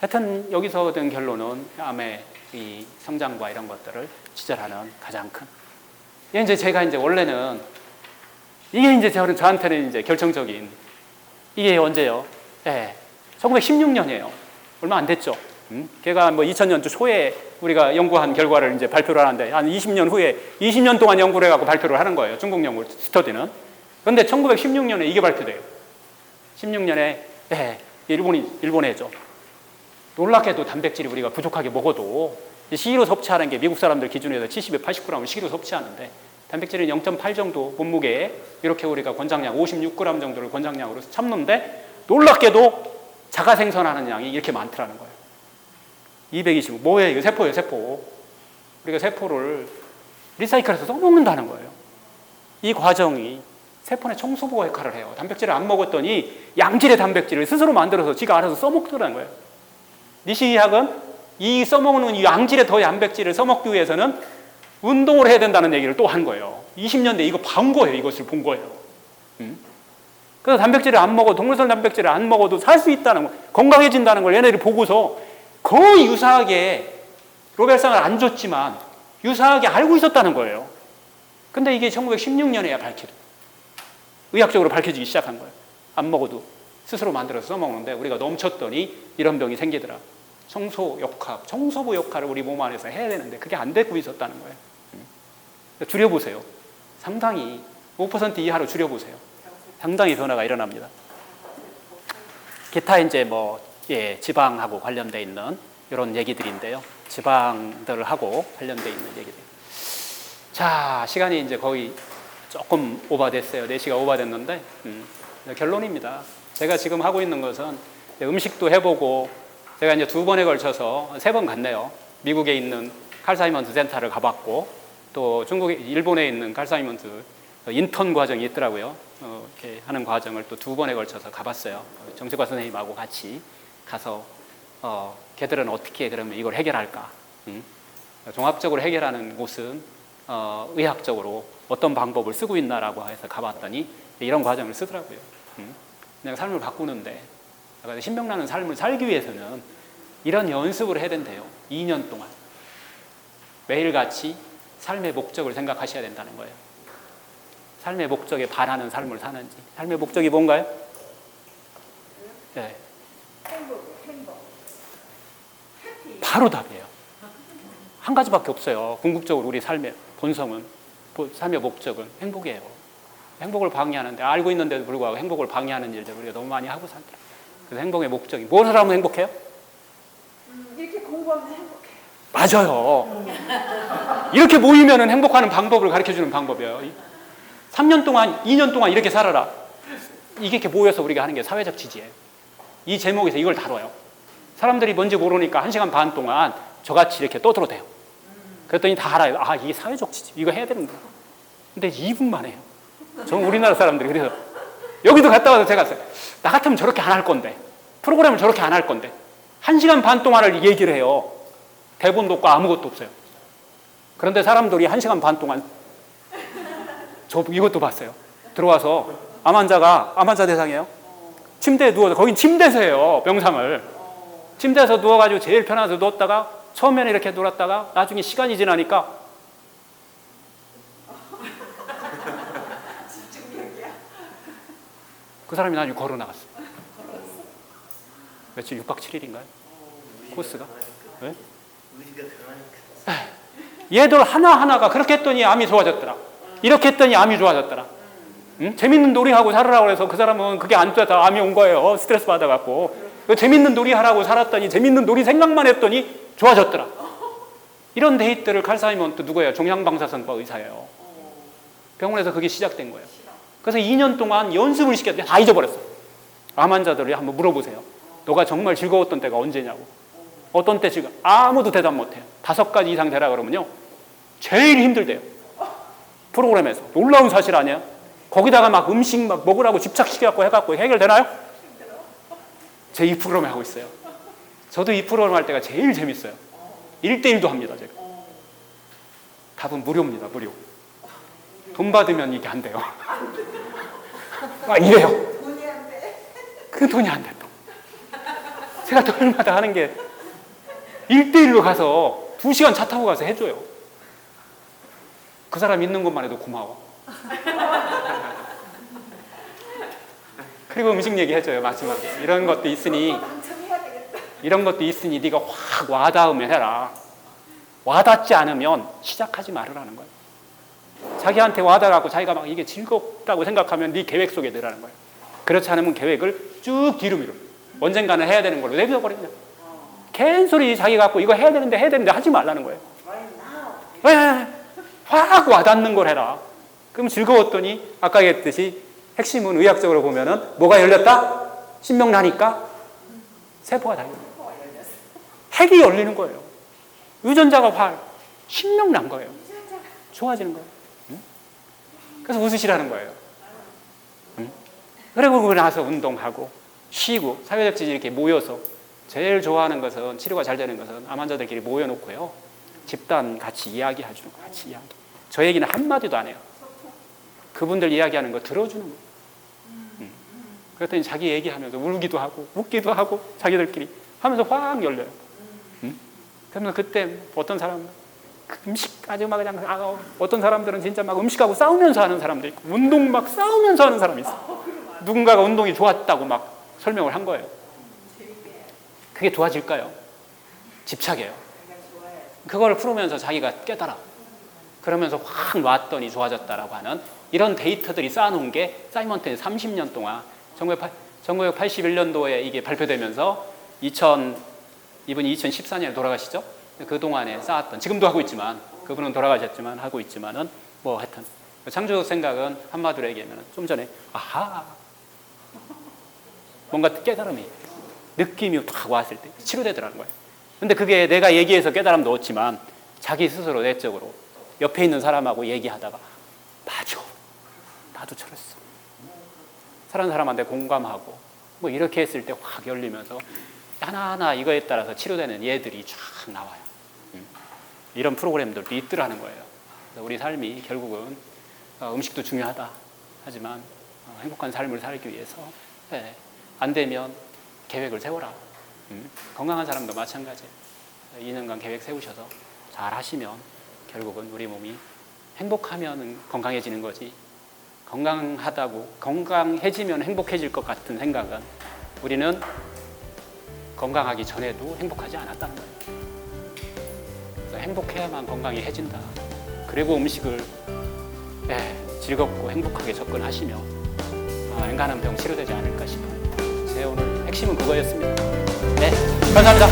하여튼 여기서 얻은 결론은 암의 이 성장과 이런 것들을 지적하는 가장 큰. 이제 제가 이제 원래는 이게 이제 저한테는 이제 결정적인 이게 언제요? 1916년이에요. 얼마 안 됐죠. 걔가 뭐 2000년 초에 우리가 연구한 결과를 이제 발표를 하는데 한 20년 후에 20년 동안 연구를 해갖고 발표를 하는 거예요. 중국 연구 스터디는. 그런데 1916년에 이게 발표돼요. 16년에 일본에 했죠. 놀랍게도 단백질이 우리가 부족하게 먹어도 식이로 섭취하는 게 미국 사람들 기준에서 70에 80g을 식이로 섭취하는데 단백질은 0.8 정도 몸무게에 이렇게 우리가 권장량 56g 정도를 권장량으로 참는데 놀랍게도 자가 생산하는 양이 이렇게 많더라는 거예요. 225. 뭐예요? 이거 세포예요, 세포. 우리가 세포를 리사이클해서 써먹는다는 거예요. 이 과정이 세포 내 청소부가 역할을 해요. 단백질을 안 먹었더니 양질의 단백질을 스스로 만들어서 지가 알아서 써먹더라는 거예요. 니시의학은 이 써먹는 이 양질의 더 단백질을 써먹기 위해서는 운동을 해야 된다는 얘기를 또 한 거예요. 20년대 이거 본 거예요. 이것을 본 거예요. 그래서 단백질을 안 먹어, 동물성 단백질을 안 먹어도 살 수 있다는 거, 건강해진다는 걸 얘네들이 보고서 거의 유사하게 노벨상을 안 줬지만 유사하게 알고 있었다는 거예요. 근데 이게 1916년에야 의학적으로 밝혀지기 시작한 거예요. 안 먹어도 스스로 만들어서 써먹는데 우리가 넘쳤더니 이런 병이 생기더라. 청소부 역할을 우리 몸 안에서 해야 되는데 그게 안 되고 있었다는 거예요. 줄여보세요. 상당히 5% 이하로 줄여보세요. 상당히 변화가 일어납니다. 기타 이제 뭐 지방하고 관련돼 있는 이런 얘기들인데요. 지방들하고 관련돼 있는 얘기들. 자, 시간이 이제 거의 조금 오버됐어요. 4시가 오버됐는데 결론입니다. 제가 지금 하고 있는 것은 음식도 해보고 제가 이제 2번에 걸쳐서 3번 갔네요. 미국에 있는 칼 사이먼트 센터를 가봤고 또 일본에 있는 칼 사이먼트 인턴 과정이 있더라고요. 이렇게 하는 과정을 또 2번에 걸쳐서 가봤어요. 정치과 선생님하고 같이 가서 걔들은 어떻게 그러면 이걸 해결할까? 종합적으로 해결하는 곳은 의학적으로 어떤 방법을 쓰고 있나라고 해서 가봤더니 이런 과정을 쓰더라고요. 그냥 삶을 바꾸는데 신명나는 삶을 살기 위해서는 이런 연습을 해야 된대요. 2년 동안 매일같이 삶의 목적을 생각하셔야 된다는 거예요. 삶의 목적에 반하는 삶을 사는지. 삶의 목적이 뭔가요? 네. 행복. 바로 답이에요. 한 가지밖에 없어요. 궁극적으로 우리 삶의 본성은, 삶의 목적은 행복이에요. 행복을 방해하는데, 알고 있는데도 불구하고 행복을 방해하는 일들 우리가 너무 많이 하고 살더라. 그래서 행복의 목적이 무엇을 하면 행복해요? 이렇게 공부하면 행복해. 맞아요. 이렇게 모이면 행복하는 방법을 가르쳐주는 방법이에요. 3년 동안, 2년 동안 이렇게 살아라. 이게 이렇게 모여서 우리가 하는 게 사회적 지지예요. 이 제목에서 이걸 다뤄요. 사람들이 뭔지 모르니까 1시간 반 동안 저같이 이렇게 떠들어대요. 그랬더니 다 알아요. 아, 이게 사회적 지지. 이거 해야 되는구나. 근데 2분만 해요. 저는 우리나라 사람들이. 그래서 여기도 갔다 와서 제가 나 같으면 저렇게 안 할 건데, 프로그램을 저렇게 안 할 건데 1시간 반 동안을 얘기를 해요. 대본도 없고 아무것도 없어요. 그런데 사람들이 1시간 반 동안 저 이것도 봤어요. 들어와서 암환자 대상이에요. 침대에 누워서, 거긴 침대에서요, 명상을. 침대에서 누워가지고 제일 편해서 누웠다가 처음에는 이렇게 놀았다가 나중에 시간이 지나니까 그 사람이 나중에 걸어 나갔어. 며칠 6박 7일인가요? 코스가? 네? 얘들 하나하나가 그렇게 했더니 암이 좋아졌더라. 이렇게 했더니 암이 좋아졌더라. 응? 재밌는 놀이하고 살으라고 해서 그 사람은 그게 안 돼서 암이 온 거예요. 스트레스 받아갖고. 재밌는 놀이하라고 살았더니, 재밌는 놀이 생각만 했더니 좋아졌더라. 이런 데이트를 칼 사이먼트 누구예요? 종양방사선과 의사예요. 병원에서 그게 시작된 거예요. 그래서 2년 동안 연습을 시켰더니 다 잊어버렸어. 암 환자들이 한번 물어보세요. 너가 정말 즐거웠던 때가 언제냐고. 어떤 때 지금 아무도 대답 못해요. 5가지 이상 되라 그러면요, 제일 힘들대요. 프로그램에서. 놀라운 사실 아니에요? 거기다가 막 음식 막 먹으라고 집착시켜갖고 해갖고 해결되나요? 제 이 프로그램 하고 있어요. 저도 이 프로그램 할 때가 제일 재밌어요. 1대1도 합니다, 제가. 답은 무료입니다, 무료. 돈 받으면 이게 안 돼요. 아, 이래요. 돈이 안 돼. 그 돈이 안 돼, 또. 제가 토요일마다 하는 게 1대1로 가서 2시간 차 타고 가서 해줘요. 그 사람 있는 것만 해도 고마워. 그리고 음식 얘기 해줘요, 마지막에. 이런 것도 있으니, 당첨해야 되겠다. 이런 것도 있으니 네가 확 와닿으면 해라. 와닿지 않으면 시작하지 말으라는 거예요. 자기한테 와닿아갖고 자기가 막 이게 즐겁다고 생각하면 네 계획 속에 넣으라는 거예요. 그렇지 않으면 계획을 쭉 뒤로 미뤄. 언젠가는 해야 되는 걸로 내버려버리냐. 캔소리 자기 갖고 이거 해야 되는데 하지 말라는 거예요. 왜? 확 와닿는 걸 해라. 그럼 즐거웠더니 아까 얘기했듯이 핵심은 의학적으로 보면은 뭐가 열렸다? 신명나니까 세포가 다 열려. 핵이 열리는 거예요. 유전자가 신명난 거예요. 좋아지는 거예요. 응? 그래서 웃으시라는 거예요. 응? 그리고 나서 운동하고 쉬고 사회적 지지 이렇게 모여서 제일 좋아하는 것은, 치료가 잘 되는 것은 암 환자들끼리 모여놓고요, 집단 같이 이야기해주는 거, 같이 이야기. 저 얘기는 한마디도 안 해요. 그분들 이야기하는 거 들어주는 거예요. 그랬더니 자기 얘기하면서 울기도 하고 웃기도 하고 자기들끼리 하면서 확 열려요. 그러면 그때 어떤 사람은 음식 아주 막 그냥 어떤 사람들은 진짜 막 음식하고 싸우면서 하는 사람도 있고 운동 막 싸우면서 하는 사람이 있어. 누군가가 운동이 좋았다고 막 설명을 한 거예요. 그게 좋아질까요? 집착이에요. 그걸 풀으면서 자기가 깨달아. 그러면서 확 놨더니 좋아졌다라고 하는 이런 데이터들이 쌓아놓은 게 사이먼트는 30년 동안 1981년도에 이게 발표되면서 이분이 2014년에 돌아가시죠? 그동안에 쌓았던, 지금도 하고 있지만, 그분은 돌아가셨지만 하고 있지만은 뭐 하여튼 창조적 생각은 한마디로 얘기하면 좀 전에 아하 뭔가 깨달음이 느낌이 딱 왔을 때 치료되더라는 거예요. 근데 그게 내가 얘기해서 깨달음도 얻지만 자기 스스로 내적으로 옆에 있는 사람하고 얘기하다가 맞아 나도 저랬어 사랑하는 사람한테 공감하고 뭐 이렇게 했을 때 확 열리면서 하나하나 이거에 따라서 치료되는 예들이 쫙 나와요. 이런 프로그램들도 있더라는 거예요. 그래서 우리 삶이 결국은 음식도 중요하다 하지만 행복한 삶을 살기 위해서 안 되면 계획을 세워라. 건강한 사람도 마찬가지예요. 2년간 계획 세우셔서 잘 하시면 결국은 우리 몸이 행복하면 건강해지는 거지, 건강해지면 행복해질 것 같은 생각은 우리는 건강하기 전에도 행복하지 않았다는 거예요. 그래서 행복해야만 건강해진다. 그리고 음식을 즐겁고 행복하게 접근하시면 엔간한 병 치료되지 않을까 싶어요. 제 오늘 핵심은 그거였습니다. 네, 감사합니다.